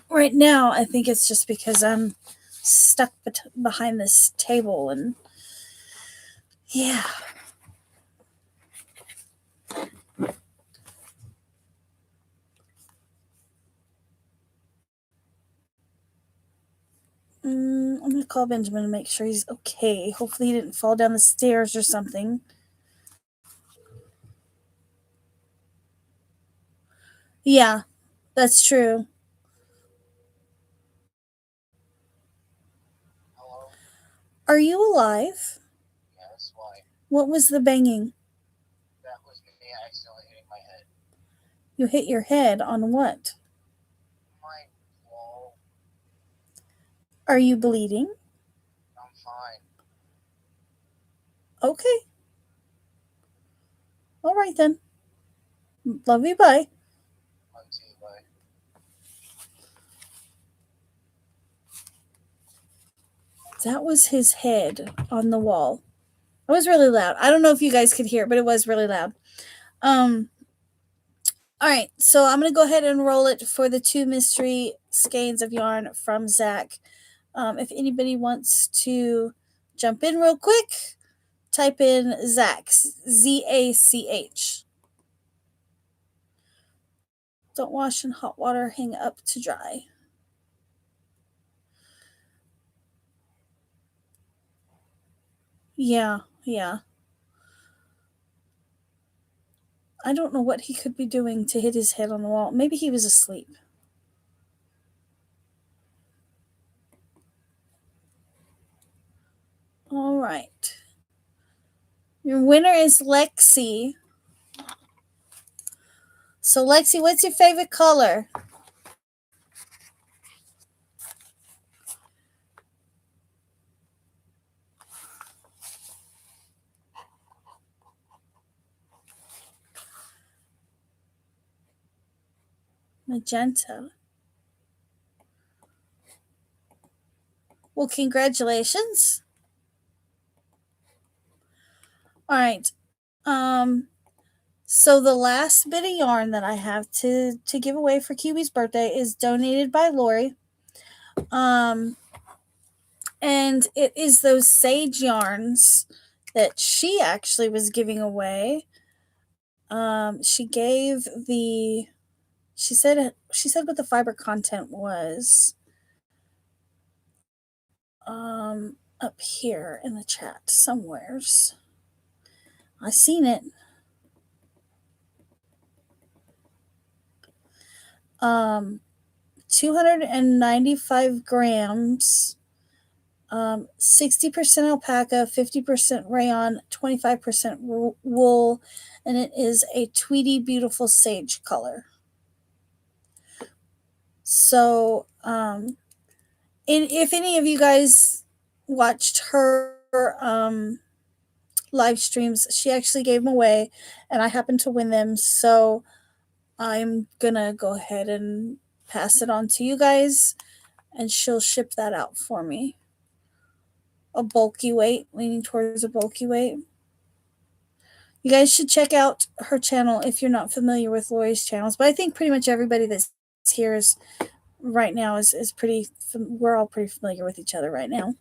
Right now, I think it's just because I'm stuck behind this table, and yeah. I'm going to call Benjamin and make sure he's okay. Hopefully, he didn't fall down the stairs or something. Yeah, that's true. Are you alive? What was the banging? You hit your head on what? Are you bleeding? Okay. All right then. Love you. Bye. That was his head on the wall. It was really loud. I don't know if you guys could hear it, but it was really loud. Um, all right, so I'm gonna go ahead and roll it for the two mystery skeins of yarn from Zach. If anybody wants to jump in real quick, type in Zach, Zach. Don't wash in hot water, hang up to dry. Yeah, yeah. I don't know what he could be doing to hit his head on the wall. Maybe he was asleep. All right. Your winner is Lexi. So, Lexi, what's your favorite color? Magenta. Well, congratulations. All right. Um, so the last bit of yarn that I have to give away for Kiwi's birthday is donated by Lori. Um, and it is those sage yarns that she actually was giving away. She gave the she said what the fiber content was. Up here in the chat somewheres. I seen it. 295 grams, 60% alpaca, 50% rayon, 25% wool, and it is a Tweety Beautiful Sage color. So, if any of you guys watched her live streams, she actually gave them away, and I happened to win them. So, I'm gonna go ahead and pass it on to you guys, and she'll ship that out for me. A bulky weight, leaning towards a bulky weight. You guys should check out her channel if you're not familiar with Lori's channels. But I think pretty much everybody that's here is right now is pretty. We're all pretty familiar with each other right now.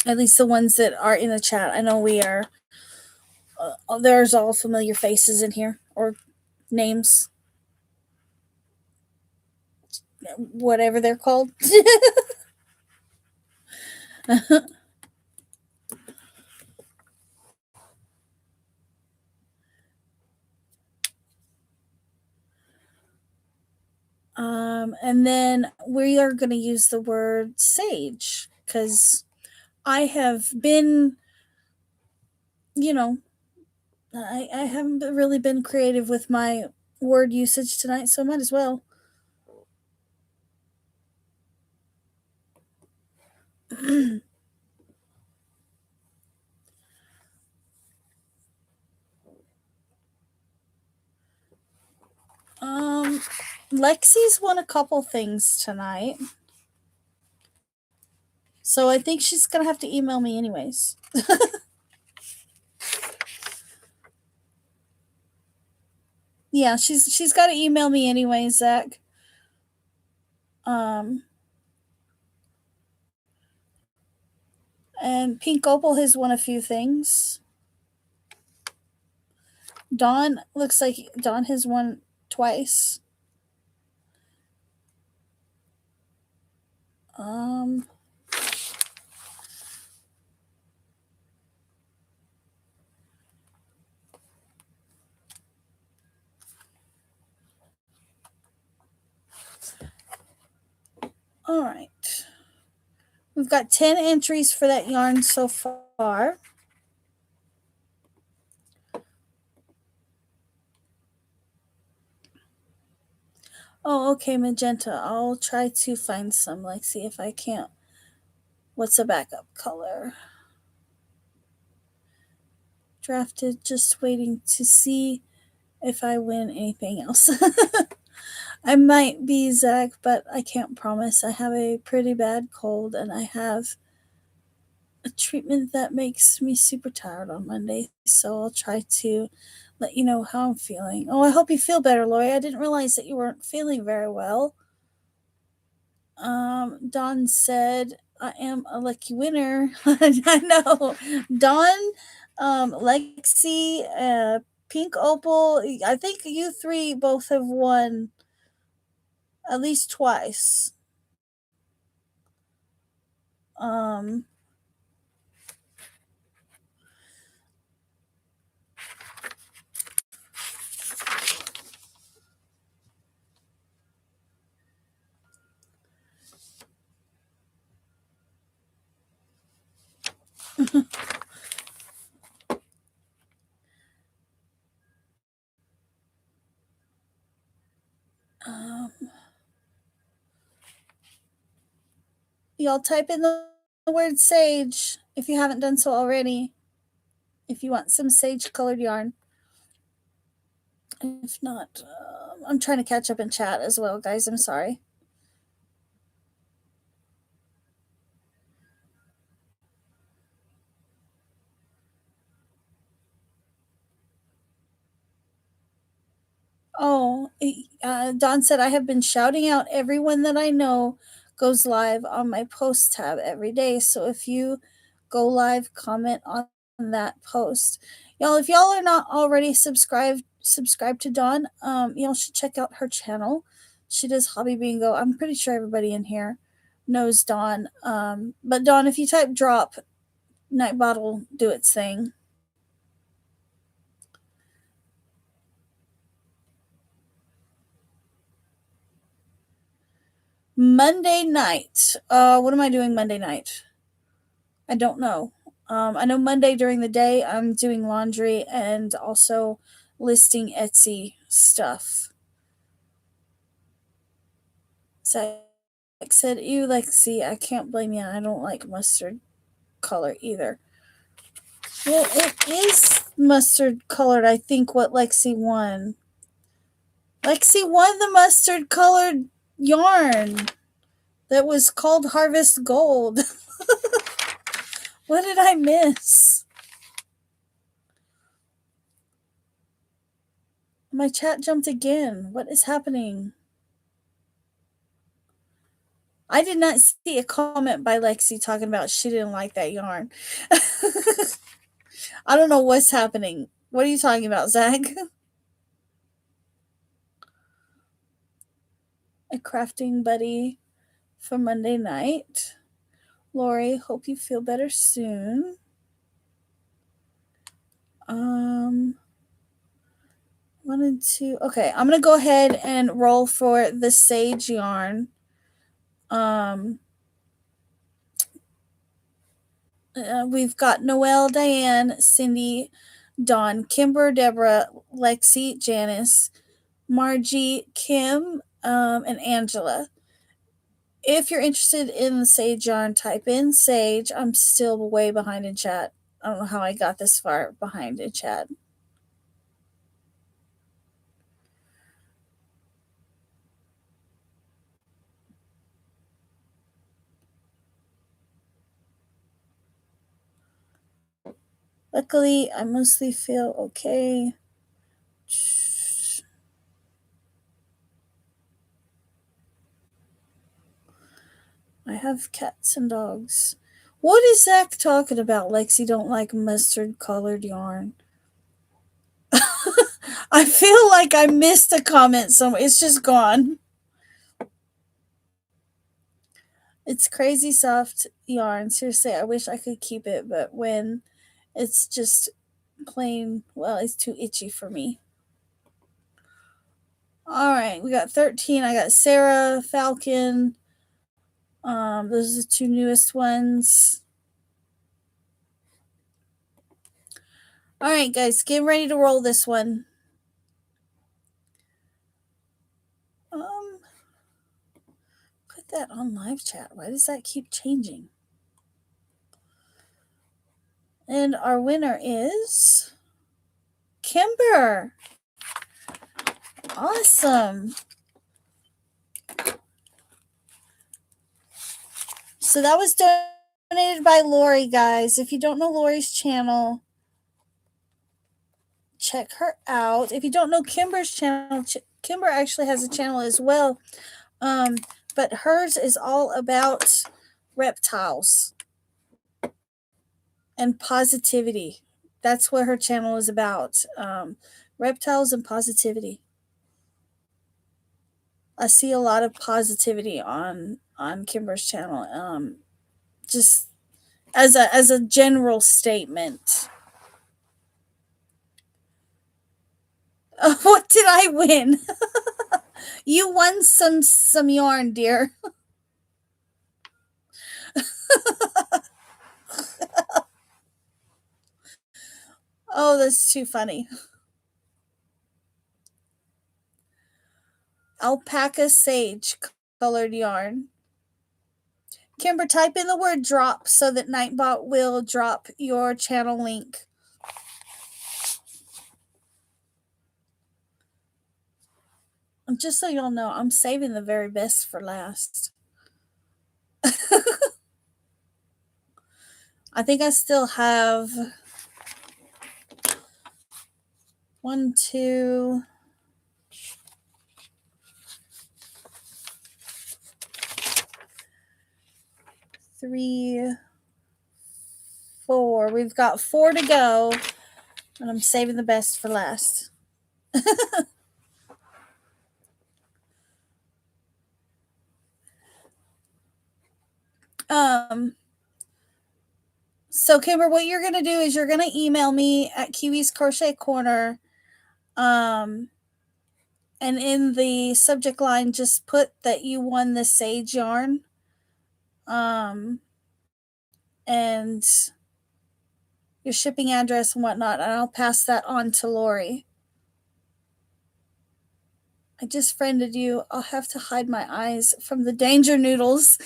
At least the ones that are in the chat. I know we are. There's all familiar faces in here or names, whatever they're called. And then we are going to use the word sage because I have been, I haven't really been creative with my word usage tonight, so might as well. Lexi's won a couple things tonight. So I think she's going to have to email me anyways. Yeah, she's got to email me anyways, Zach. And Pink Opal has won a few things. Dawn looks like Dawn has won twice. All right. We've got 10 entries for that yarn so far. Oh, okay, magenta. I'll try to find some, like, see if I can't. What's a backup color? Drafted, just waiting to see if I win anything else. I might be Zach, but I can't promise. I have a pretty bad cold and I have a treatment that makes me super tired on Monday. So I'll try to let you know how I'm feeling. Oh, I hope you feel better, Lori. I didn't realize that you weren't feeling very well. Dawn said, I am a lucky winner. I know. Dawn, Lexi, Pink Opal, I think you three both have won at least twice. Um, um, y'all type in the word sage if you haven't done so already. If you want some sage colored yarn. If not, I'm trying to catch up in chat as well, guys. I'm sorry. Oh, Don said, I have been shouting out everyone that I know goes live on my post tab every day. So if you go live, comment on that post. Y'all, if y'all are not already subscribed to Dawn, y'all should check out her channel. She does hobby bingo. I'm pretty sure everybody in here knows Dawn. But Dawn, if you type drop, Nightbot will do its thing. Monday night. What am I doing Monday night? I don't know. I know Monday during the day I'm doing laundry and also listing Etsy stuff. So like said, ew, Lexi, I can't blame you. I don't like mustard color either. Well, it is mustard colored, I think, what Lexi won. Lexi won the mustard colored yarn that was called Harvest Gold. What did I miss? My chat jumped again. What is happening? I did not see a comment by Lexi talking about she didn't like that yarn. I don't know what's happening. What are you talking about, Zach? A crafting buddy for Monday night. Lori, hope you feel better soon. Wanted to. Okay, I'm gonna go ahead and roll for the sage yarn. We've got Noelle, Diane, Cindy, Dawn, Kimber, Deborah, Lexi, Janice, Margie, Kim, and Angela. If you're interested in the sage yarn, type in sage. I'm still way behind in chat. I don't know how I got this far behind in chat. Luckily, I mostly feel okay. I have cats and dogs. What is Zach talking about? Lexi don't like mustard colored yarn. I feel like I missed a comment somewhere. It's just gone. It's crazy soft yarn. Seriously, I wish I could keep it, but when it's just plain, well, it's too itchy for me. All right, we got 13. I got Sarah, Falcon, Those are the two newest ones. All right, guys, get ready to roll this one. Put that on live chat. Why does that keep changing? And our winner is Kimber. Awesome. So that was donated by Lori, guys. If you don't know Lori's channel, check her out. If you don't know Kimber's channel, Kimber actually has a channel as well. But hers is all about reptiles and positivity. That's what her channel is about. Reptiles and positivity. I see a lot of positivity on Kimber's channel. Just as a general statement. What did I win? You won some yarn, dear. Oh, that's too funny. Alpaca sage colored yarn. Kimber, type in the word drop so that Nightbot will drop your channel link. Just so y'all know, I'm saving the very best for last. I think I still have 1, 2, 3, 4. We've got 4 to go, and I'm saving the best for last. So Kimber, what you're gonna do is you're gonna email me at Kiwi's Crochet Corner, and in the subject line, just put that you won the sage yarn, and your shipping address and whatnot, and I'll pass that on to Lori. I just friended you. I'll have to hide my eyes from the danger noodles.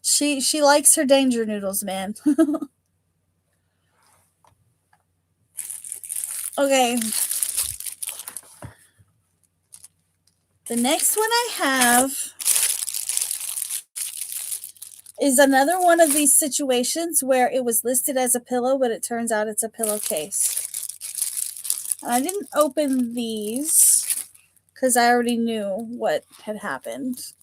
She likes her danger noodles, man. Okay. The next one I have is another one of these situations where it was listed as a pillow, but it turns out it's a pillowcase. I didn't open these because I already knew what had happened.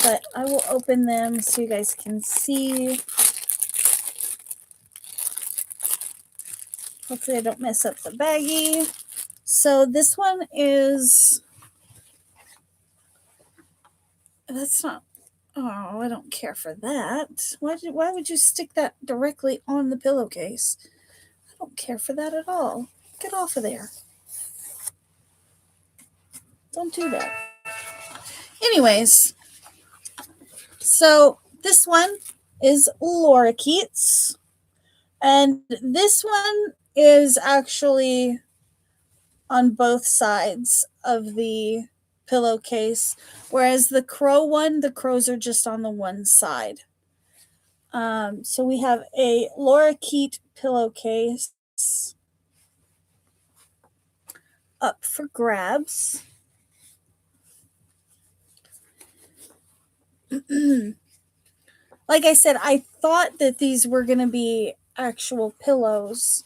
But I will open them so you guys can see. Hopefully I don't mess up the baggie. So this one is, that's not, oh, I don't care for that. Why would you stick that directly on the pillowcase? I don't care for that at all. Get off of there. Don't do that. Anyways, so this one is lorikeets. And this one is actually on both sides of the pillowcase, whereas the crow one, the crows are just on the one side. So we have a lorikeet pillowcase up for grabs. Like I said, I thought that these were going to be actual pillows.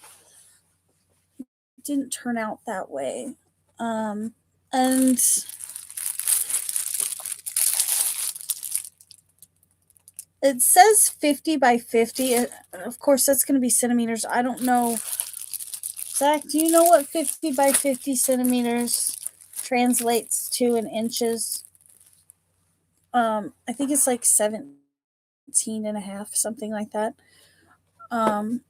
It didn't turn out that way. And it says 50 by 50. Of course, that's going to be centimeters. I don't know. Zach, do you know what 50 by 50 centimeters translates to in inches. I think it's like 17 and a half, something like that. Um,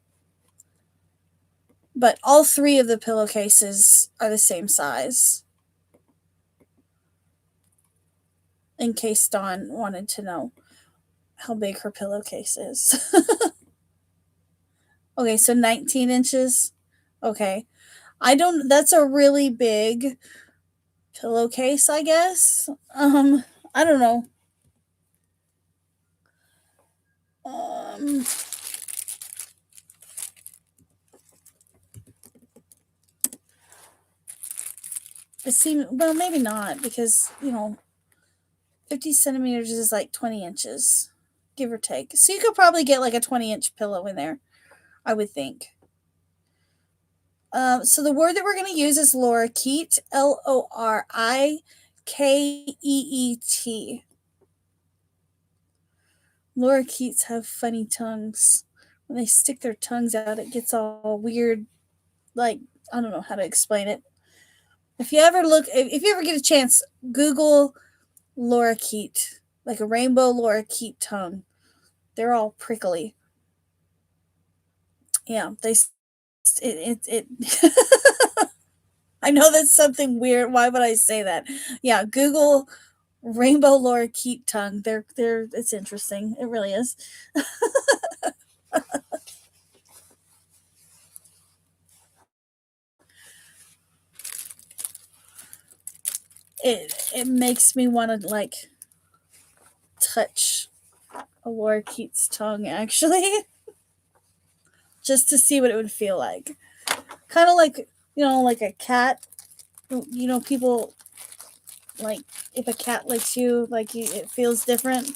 but all three of the pillowcases are the same size. In case Dawn wanted to know how big her pillowcase is. Okay, so 19 inches. Okay. That's a really big pillowcase, I guess. I don't know. Um, it seems, well, maybe not because, 50 centimeters is like 20 inches, give or take. So you could probably get like a 20-inch pillow in there, I would think. So the word that we're going to use is lorikeet, Lorikeet. Lorikeets have funny tongues. When they stick their tongues out, it gets all weird. Like, I don't know how to explain it. If you ever get a chance, Google lorikeet, like a rainbow lorikeet tongue. They're all prickly. Yeah, it I know that's something weird. Why would I say that? Yeah, Google rainbow lorikeet tongue. They're it's interesting. It really is. It makes me want to like touch a lorikeet's tongue actually, just to see what it would feel like. Kind of like, like a cat. People like if a cat licks you, like it feels different.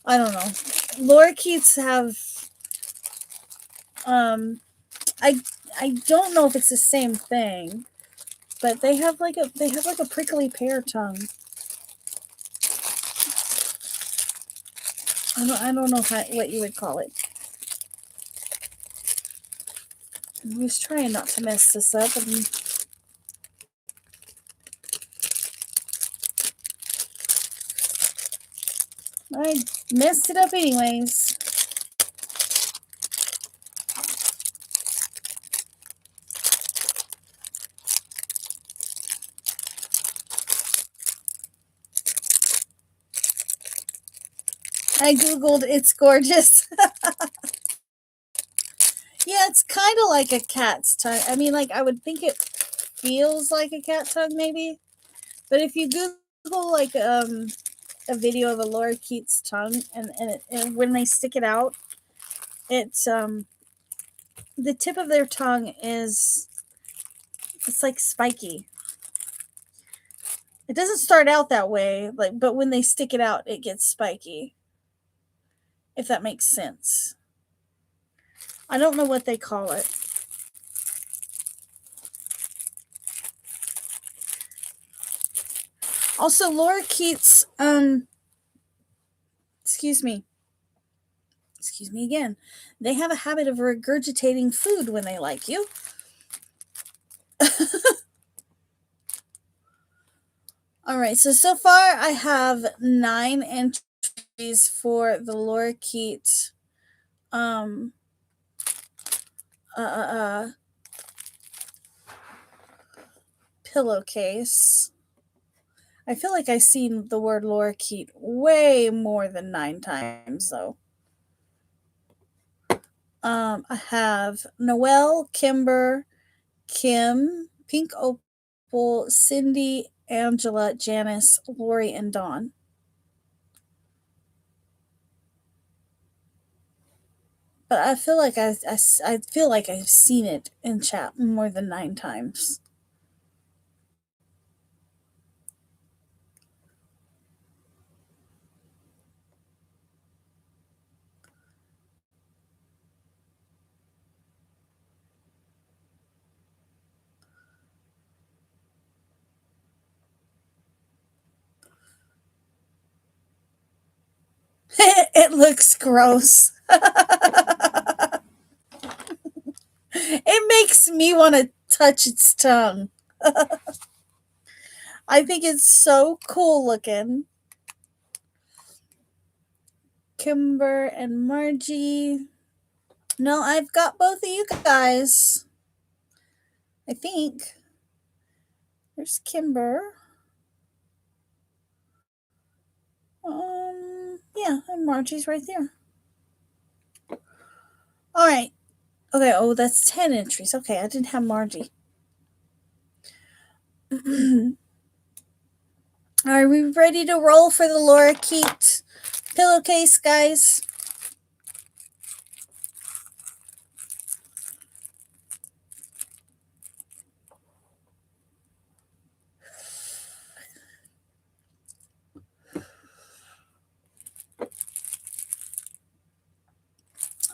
I don't know. Lorikeets have um I I don't know if it's the same thing, but they have like a prickly pear tongue. I don't know what you would call it. I was trying not to mess this up. I messed it up anyways. I googled it's gorgeous. Yeah, it's kind of like a cat's tongue. I mean, like I would think it feels like a cat tongue maybe, but if you Google like a video of a lorikeet's tongue and when they stick it out, it's the tip of their tongue it's like spiky. It doesn't start out that way, like, but when they stick it out, it gets spiky. If that makes sense. I don't know what they call it. Also, lorikeets, excuse me. Excuse me again. They have a habit of regurgitating food when they like you. All right, so far I have 9 entries for the lorikeet um uh, uh, uh pillowcase. I feel like I've seen the word lorikeet way more than 9 times though. I have Noelle, Kimber, Kim, Pink Opal, Cindy, Angela, Janice, Lori, and Dawn. But I feel like I feel like I've seen it in chat more than 9 times. It looks gross. It makes me want to touch its tongue. I think it's so cool looking. Kimber and Margie. No, I've got both of you guys. I think. There's Kimber. Yeah, and Margie's right there. All right. Okay, oh, that's 10 entries. Okay, I didn't have Margie. Are we ready to roll for the Laura Keat pillowcase, guys?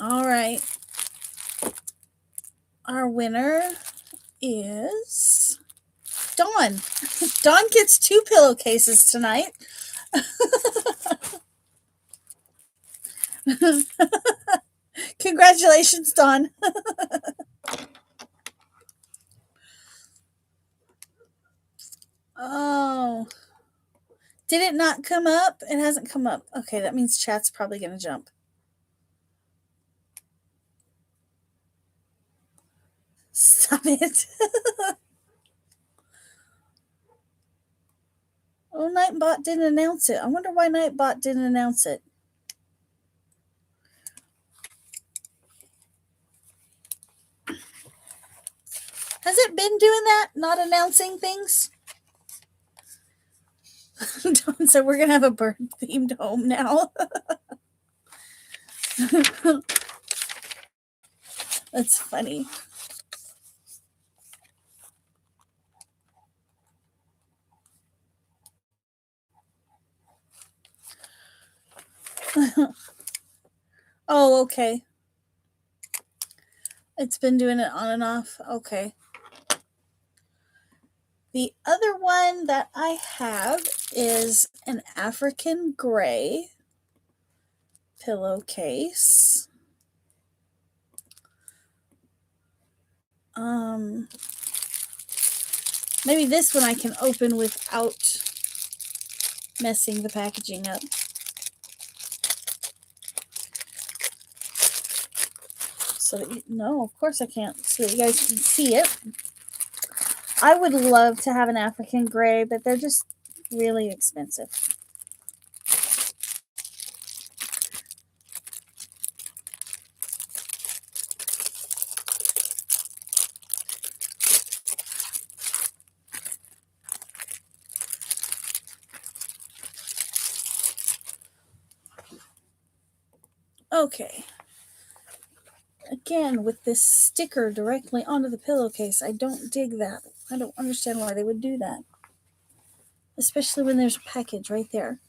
All right. Our winner is Dawn. Dawn gets 2 pillowcases tonight. Congratulations, Dawn. Oh. Did it not come up? It hasn't come up. Okay, that means chat's probably going to jump. Stop it. Oh, Nightbot didn't announce it. I wonder why Nightbot didn't announce it. Has it been doing that? Not announcing things? So we're going to have a bird-themed home now. That's funny. Oh, okay. It's been doing it on and off. Okay. The other one that I have is an African gray pillowcase. Maybe this one I can open without messing the packaging up. So that no, of course I can't, so that you guys can see it. I would love to have an African gray, but they're just really expensive. Okay. Again, with this sticker directly onto the pillowcase, I don't dig that. I don't understand why they would do that. Especially when there's a package right there.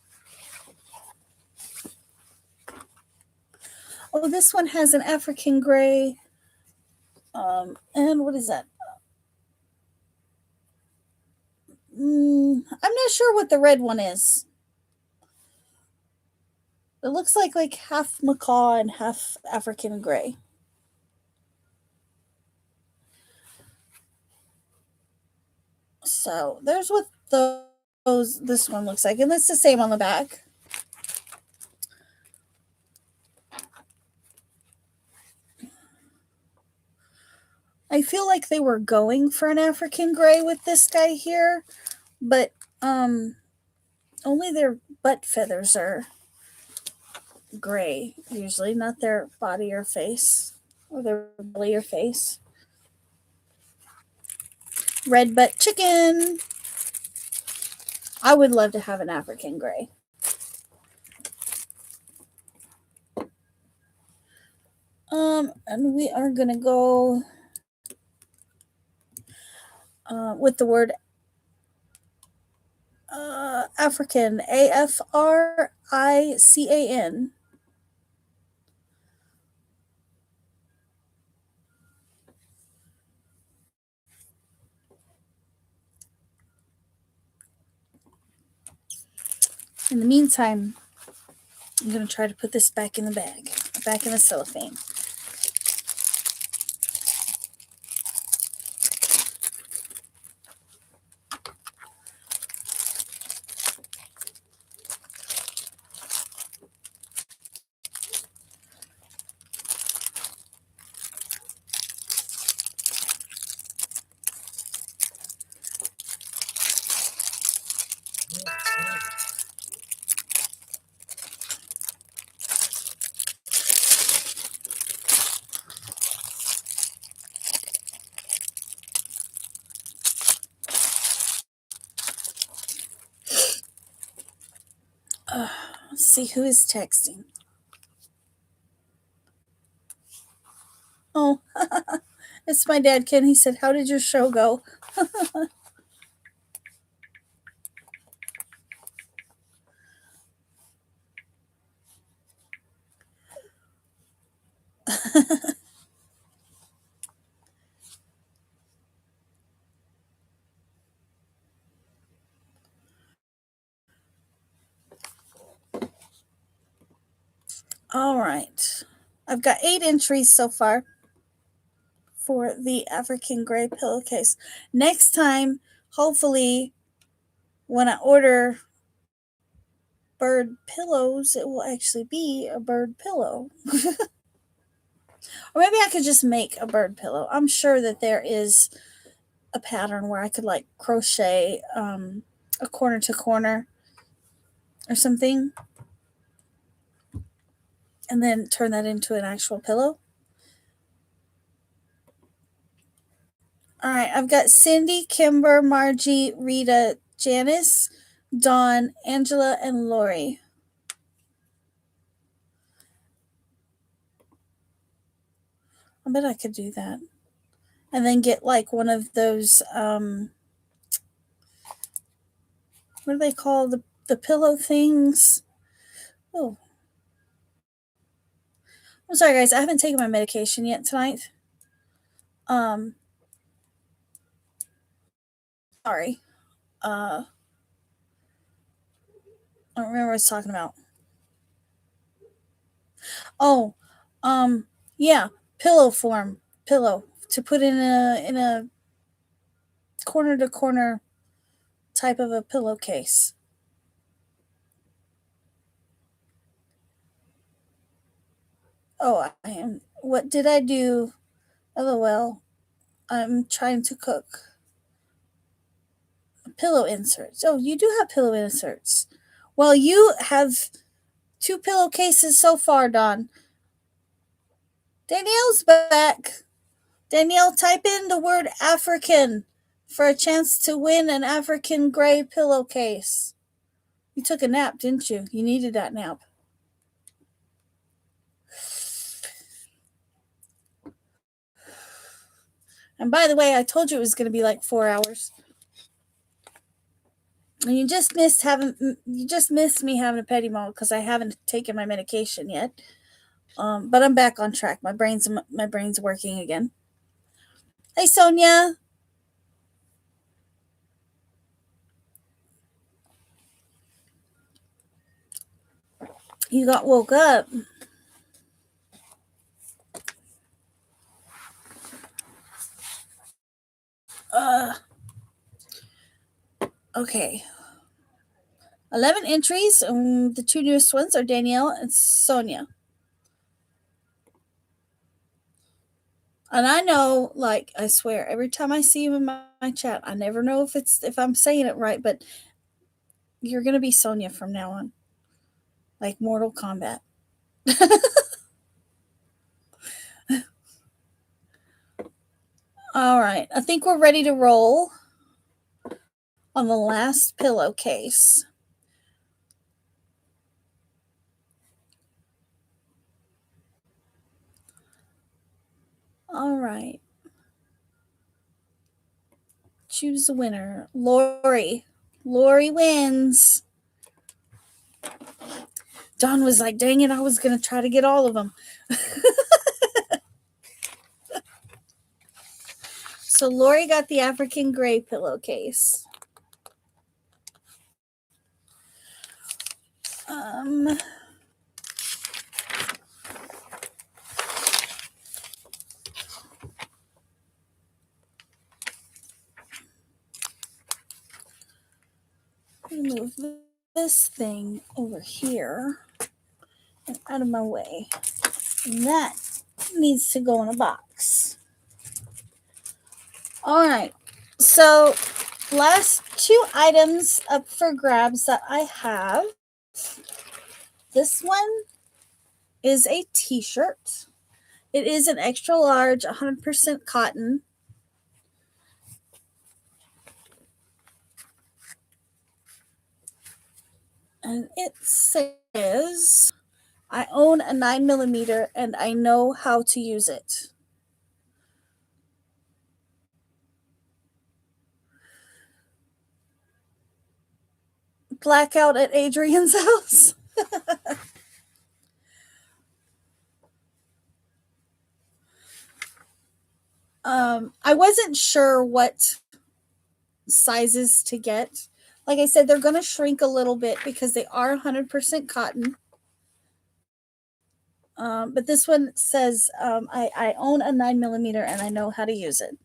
Oh, this one has an African gray. And what is that? I'm not sure what the red one is. It looks like half macaw and half African gray. So there's what this one looks like, and it's the same on the back. I feel like they were going for an African gray with this guy here, but only their butt feathers are gray usually, not their body or face, or their belly or face. Red butt chicken. I would love to have an African gray. And we are gonna go with the word African, African. In the meantime, I'm going to try to put this back in the bag, back in the cellophane. Let's see who is texting. Oh, it's my dad, Ken. He said, "How did your show go?" All right. I've got 8 entries so far for the African gray pillowcase. Next time, hopefully, when I order bird pillows, it will actually be a bird pillow. Or maybe I could just make a bird pillow. I'm sure that there is a pattern where I could like crochet a corner to corner or something and then turn that into an actual pillow. All right, I've got Cindy, Kimber, Margie, Rita, Janice, Dawn, Angela, and Lori. I bet I could do that. And then get like one of those what do they call the pillow things? Oh, I'm sorry guys, I haven't taken my medication yet tonight. Um sorry. I don't remember what I was talking about. Oh, um, yeah, pillow form, pillow to put in a corner to corner type of a pillowcase. Oh, I am. What did I do? LOL. I'm trying to cook pillow inserts. Oh, you do have pillow inserts. Well, you have 2 pillowcases so far, Don. Danielle's back. Danielle, type in the word African for a chance to win an African gray pillowcase. You took a nap, didn't you? You needed that nap. And by the way, I told you it was going to be like 4 hours. And you just missed me having a petty moment because I haven't taken my medication yet. But I'm back on track. My brain's working again. Hey, Sonia. You got woke up. Uh, okay. 11 entries. The 2 newest ones are Danielle and Sonia. And I know, like, I swear, every time I see you in my chat, I never know if I'm saying it right, but you're gonna be Sonia from now on, like Mortal Kombat. All right, I think we're ready to roll on the last pillowcase. All right, choose the winner, Lori. Lori wins. Don was like, "Dang it, I was gonna try to get all of them." So Lori got the African gray pillowcase. Um, move this thing over here and out of my way. And that needs to go in a box. All right. So, last 2 items up for grabs that I have. This one is a t-shirt. It is an extra large, 100% cotton. And it says, I own a 9mm and I know how to use it. Blackout at Adrian's house. I wasn't sure what sizes to get. Like I said, they're going to shrink a little bit because they are 100% cotton. But this one says I own a 9mm and I know how to use it.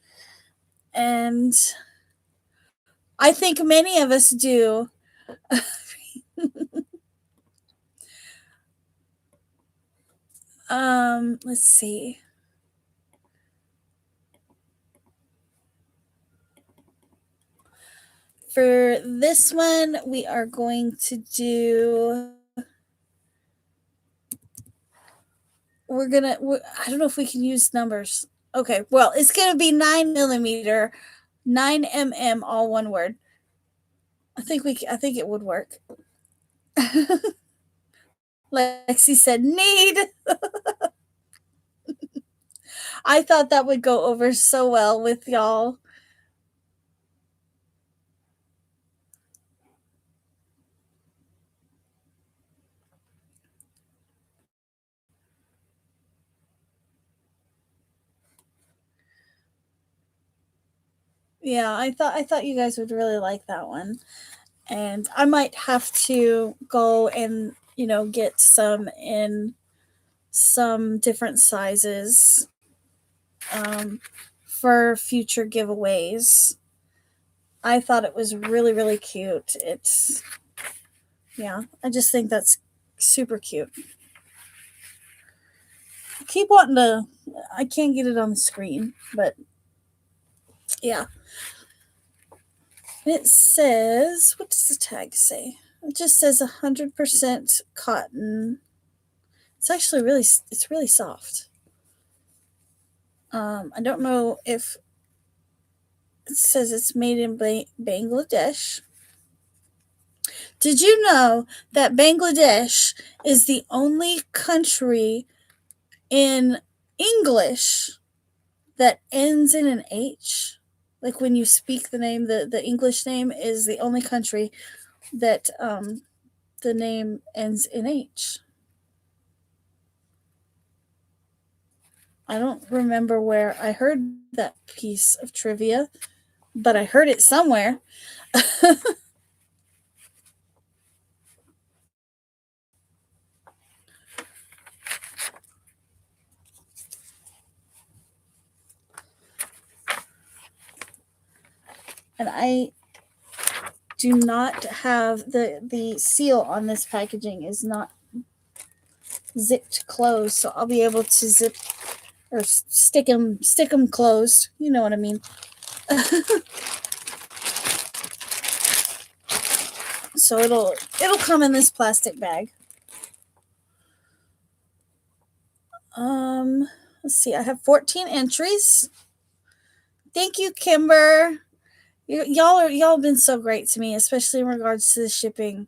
And I think many of us do. Let's see. For this one, we are going to do. I don't know if we can use numbers. Okay, well, it's gonna be 9mm, 9mm, all one word. I think it would work. Lexi said, need. I thought that would go over so well with y'all. Yeah, I thought you guys would really like that one. And I might have to go and, get some in some different sizes for future giveaways. I thought it was really, really cute. Yeah, I just think that's super cute. I keep wanting to, I can't get it on the screen, but yeah. It says, what does the tag say? It just says 100% cotton. It's actually it's really soft. I don't know if it says it's made in Bangladesh. Did you know that Bangladesh is the only country in English that ends in an H? Like when you speak the name, the English name is the only country that the name ends in H. I don't remember where I heard that piece of trivia, but I heard it somewhere. And I do not have the seal on this packaging is not zipped closed, so I'll be able to zip or stick them closed. You know what I mean. So it'll come in this plastic bag. Let's see. I have 14 entries. Thank you, Kimber. Y'all been so great to me, especially in regards to the shipping.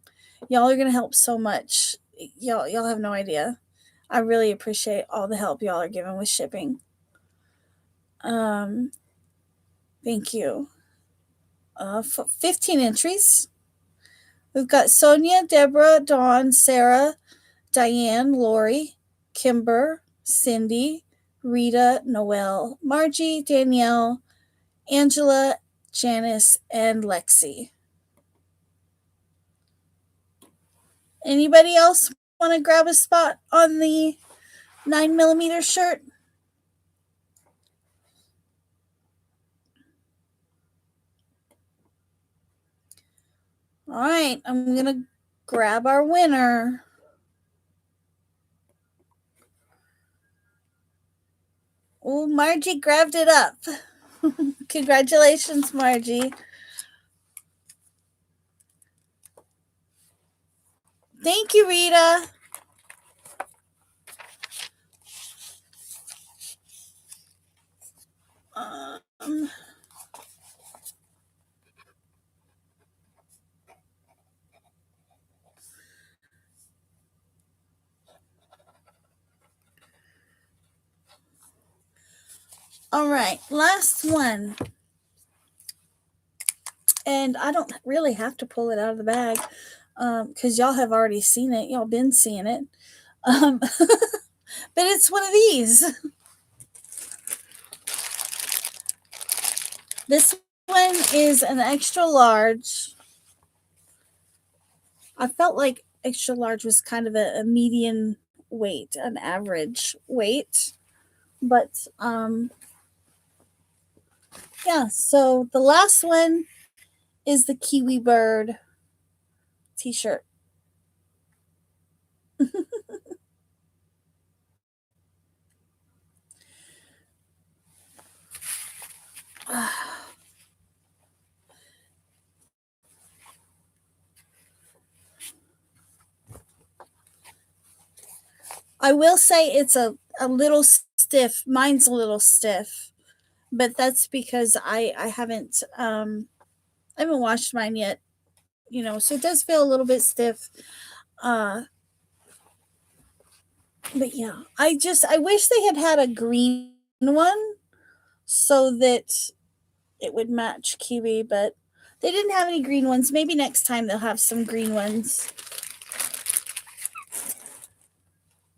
Y'all are gonna help so much. Y'all have no idea. I really appreciate all the help y'all are giving with shipping. Um, Thank you. 15 entries. We've got Sonia, Deborah, Dawn, Sarah, Diane, Lori, Kimber, Cindy, Rita, Noelle, Margie, Danielle, Angela, Janice, and Lexi. Anybody else want to grab a spot on the 9mm shirt? All right, I'm going to grab our winner. Oh, Margie grabbed it up. Congratulations, Margie. Thank you, Rita. Um, All right, last one. And I don't really have to pull it out of the bag because y'all have already seen it. Y'all been seeing it. But it's one of these. This one is an extra large. I felt like extra large was kind of a median weight, an average weight. But yeah, so the last one is the Kiwi bird t-shirt. I will say it's a little stiff. Mine's a little stiff, but that's because I haven't I haven't washed mine yet, so it does feel a little bit stiff. Uh but yeah, I wish they had a green one so that it would match Kiwi, but they didn't have any green ones. Maybe next time they'll have some green ones.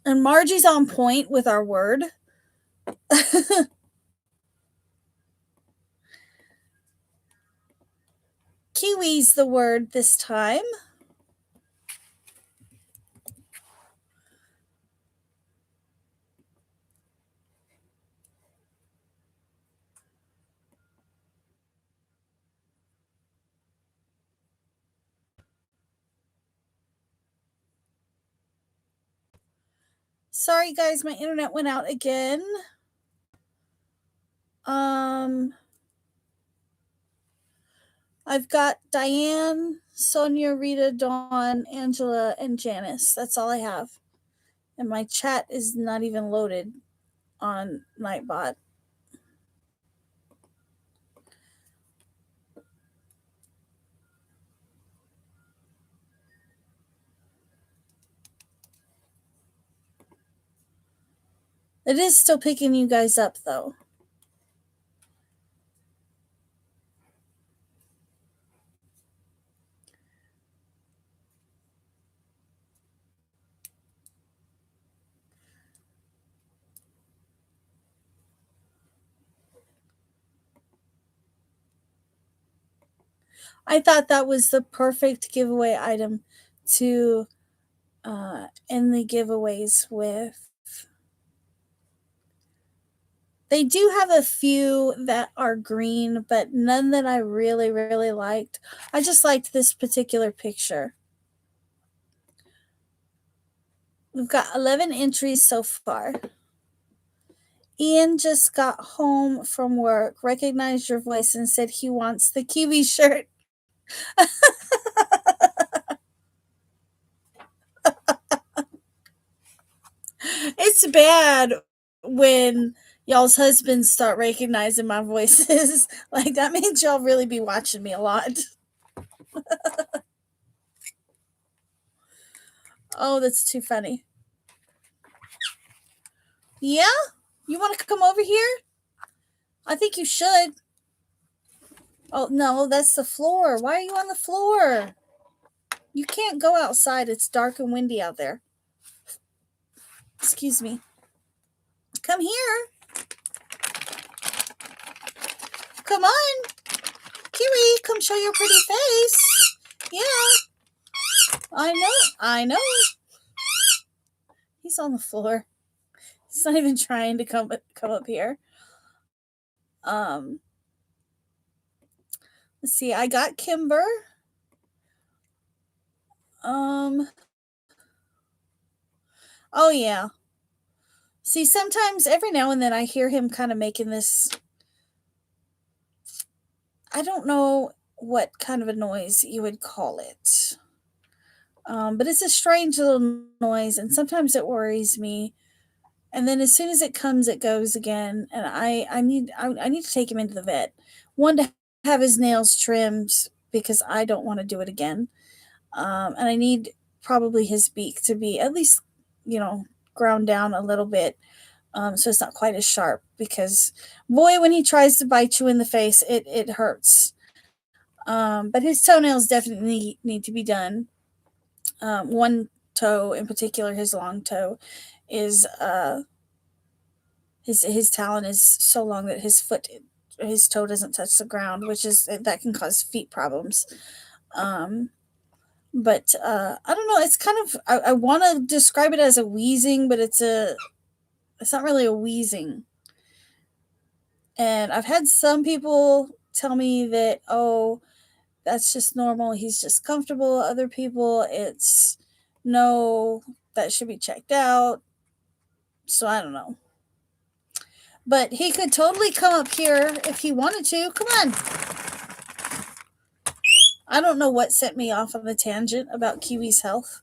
And Margie's on point with our word. Kiwi's the word this time. Sorry guys, my internet went out again. I've got Diane, Sonia, Rita, Dawn, Angela, and Janice. That's all I have. And my chat is not even loaded on Nightbot. It is still picking you guys up though. I thought that was the perfect giveaway item to end the giveaways with. They do have a few that are green, but none that I really, really liked. I just liked this particular picture. We've got 11 entries so far. Ian just got home from work, recognized your voice, and said he wants the Kiwi shirt. It's bad when y'all's husbands start recognizing my voices. Like, that means y'all really be watching me a lot. Oh, that's too funny. Yeah? You want to come over here? I think you should. Oh, no, that's the floor. Why are you on the floor? You can't go outside. It's dark and windy out there. Excuse me. Come here. Come on. Kiwi, come show your pretty face. Yeah. I know. He's on the floor. He's not even trying to come up here. Let's see. I got Kimber. Oh yeah. See, sometimes every now and then I hear him kind of making this. I don't know what kind of a noise you would call it. But it's a strange little noise, and sometimes it worries me. And then as soon as it comes, it goes again. And I need to take him into the vet. One, to have his nails trimmed because I don't want to do it again. And I need probably his beak to be at least, ground down a little bit. So it's not quite as sharp because, boy, when he tries to bite you in the face, it hurts. But his toenails definitely need to be done. One toe in particular, his long toe, is his talon is so long that his toe doesn't touch the ground, which is that can cause feet problems. Um, but I don't know. It's kind of I want to describe it as a wheezing, but it's not really a wheezing. And I've had some people tell me that, oh, that's just normal. He's just comfortable. Other people, it's no, that should be checked out. So I don't know. But he could totally come up here if he wanted to. Come on. I don't know what sent me off on the tangent about Kiwi's health.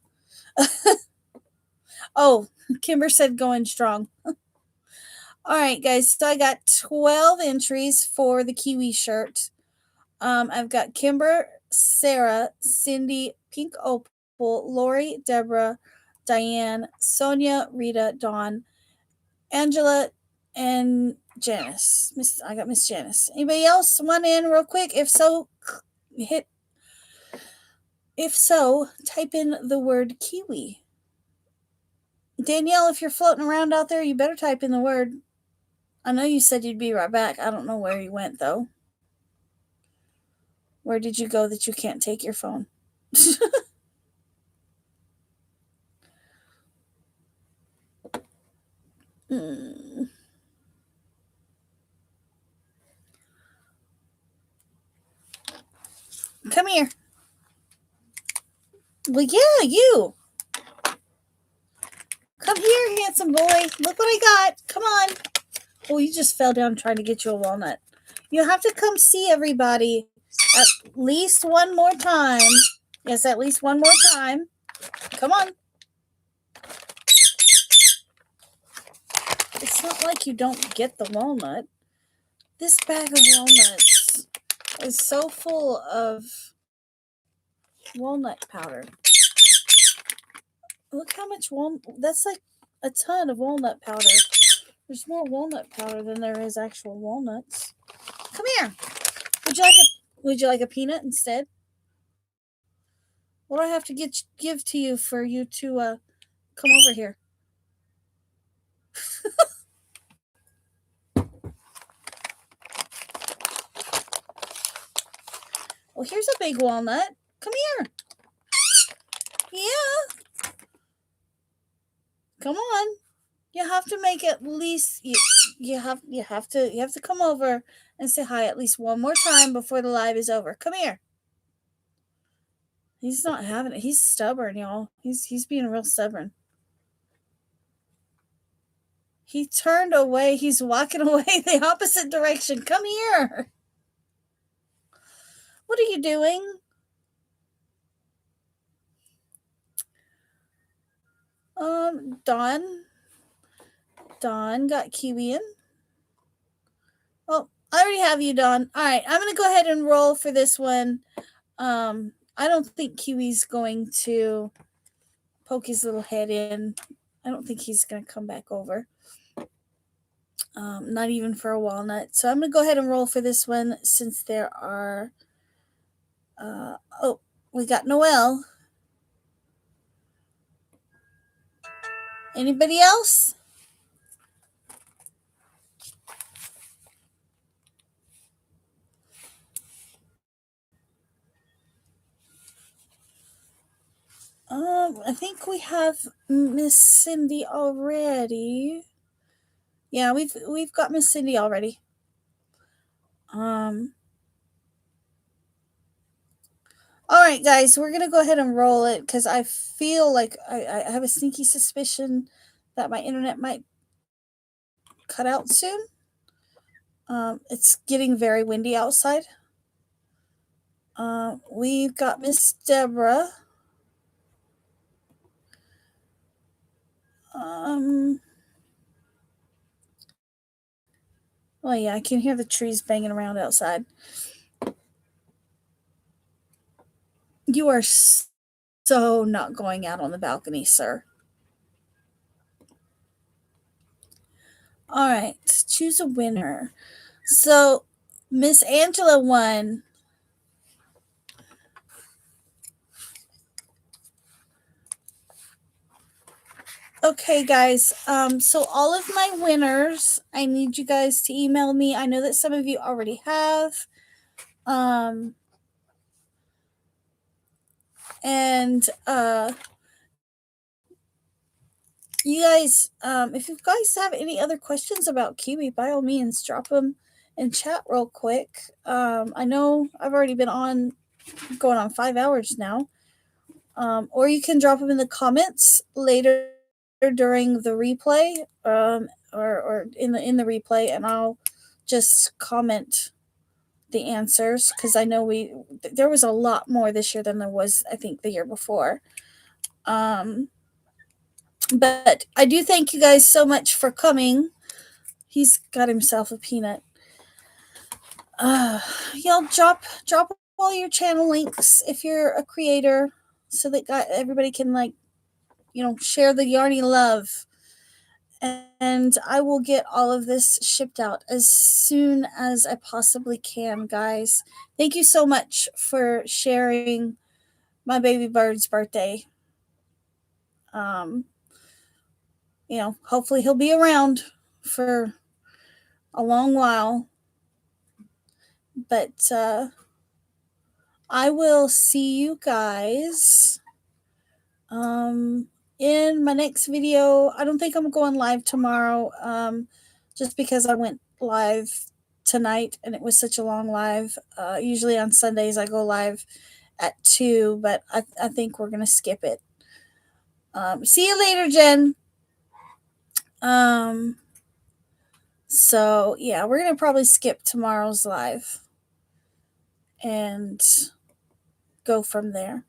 Oh, Kimber said going strong. All right, guys. So I got 12 entries for the Kiwi shirt. I've got Kimber, Sarah, Cindy, Pink Opal, Lori, Deborah, Diane, Sonia, Rita, Dawn, Angela, and Janice. I got Miss Janice. Anybody else want in real quick? If so, type in the word Kiwi. Danielle, if you're floating around out there, you better type in the word. I know you said you'd be right back. I don't know where you went, though. Where did you go that you can't take your phone? Mm. Come here. Well, yeah, you. Come here, handsome boy. Look what I got. Come on. Oh, you just fell down trying to get you a walnut. You have to come see everybody at least one more time. Yes, at least one more time. Come on. It's not like you don't get the walnut. This bag of walnuts is so full of walnut powder. Look how much walnut. That's like a ton of walnut powder. There's more walnut powder than there is actual walnuts. Come here. Would you like a peanut instead? What do I have to give to you for you to come over here? Well, here's a big walnut. Come here. Yeah. Come on. You have to make at least you have to come over and say hi at least one more time before the live is over. Come here. He's not having it. He's stubborn, y'all. He's being real stubborn. He turned away. He's walking away the opposite direction. Come here. What are you doing? Dawn got Kiwi in. Oh, I already have you, Dawn. All right, I'm gonna go ahead and roll for this one. I don't think Kiwi's going to poke his little head in. I don't think he's gonna come back over. Not even for a walnut. So I'm gonna go ahead and roll for this one since there are. Oh, we got Noelle. Anybody else? I think we have Miss Cindy already. Yeah, we've got Miss Cindy already. All right, guys, we're gonna go ahead and roll it because I feel like I have a sneaky suspicion that my internet might cut out soon. It's getting very windy outside. We've got Miss Deborah. Oh yeah, I can hear the trees banging around outside. You are so not going out on the balcony, sir. All right, choose a winner. So, Miss Angela won. Okay, guys. So all of my winners, I need you guys to email me. I know that some of you already have. Um, and you guys, if you guys have any other questions about Kiwi, by all means, drop them in chat real quick. I know I've already been on going on 5 hours now. Or you can drop them in the comments later during the replay, or in the replay, and I'll just comment the answers because I know there was a lot more this year than there was, I think, the year before. Um, but I do thank you guys so much for coming. He's got himself a peanut. Uh, y'all drop all your channel links if you're a creator, so that everybody can share the yarny love. And I will get all of this shipped out as soon as I possibly can, guys. Thank you so much for sharing my baby bird's birthday. Um, hopefully he'll be around for a long while. But I will see you guys in my next video. I don't think I'm going live tomorrow, just because I went live tonight and it was such a long live. Usually on Sundays I go live at 2, but I think we're gonna skip it. See you later, Jen. Um, so yeah, we're gonna probably skip tomorrow's live and go from there.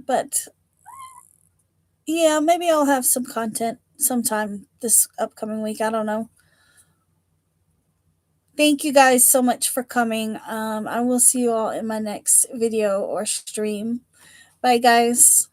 But yeah, maybe I'll have some content sometime this upcoming week. I don't know. Thank you guys so much for coming. I will see you all in my next video or stream. Bye, guys.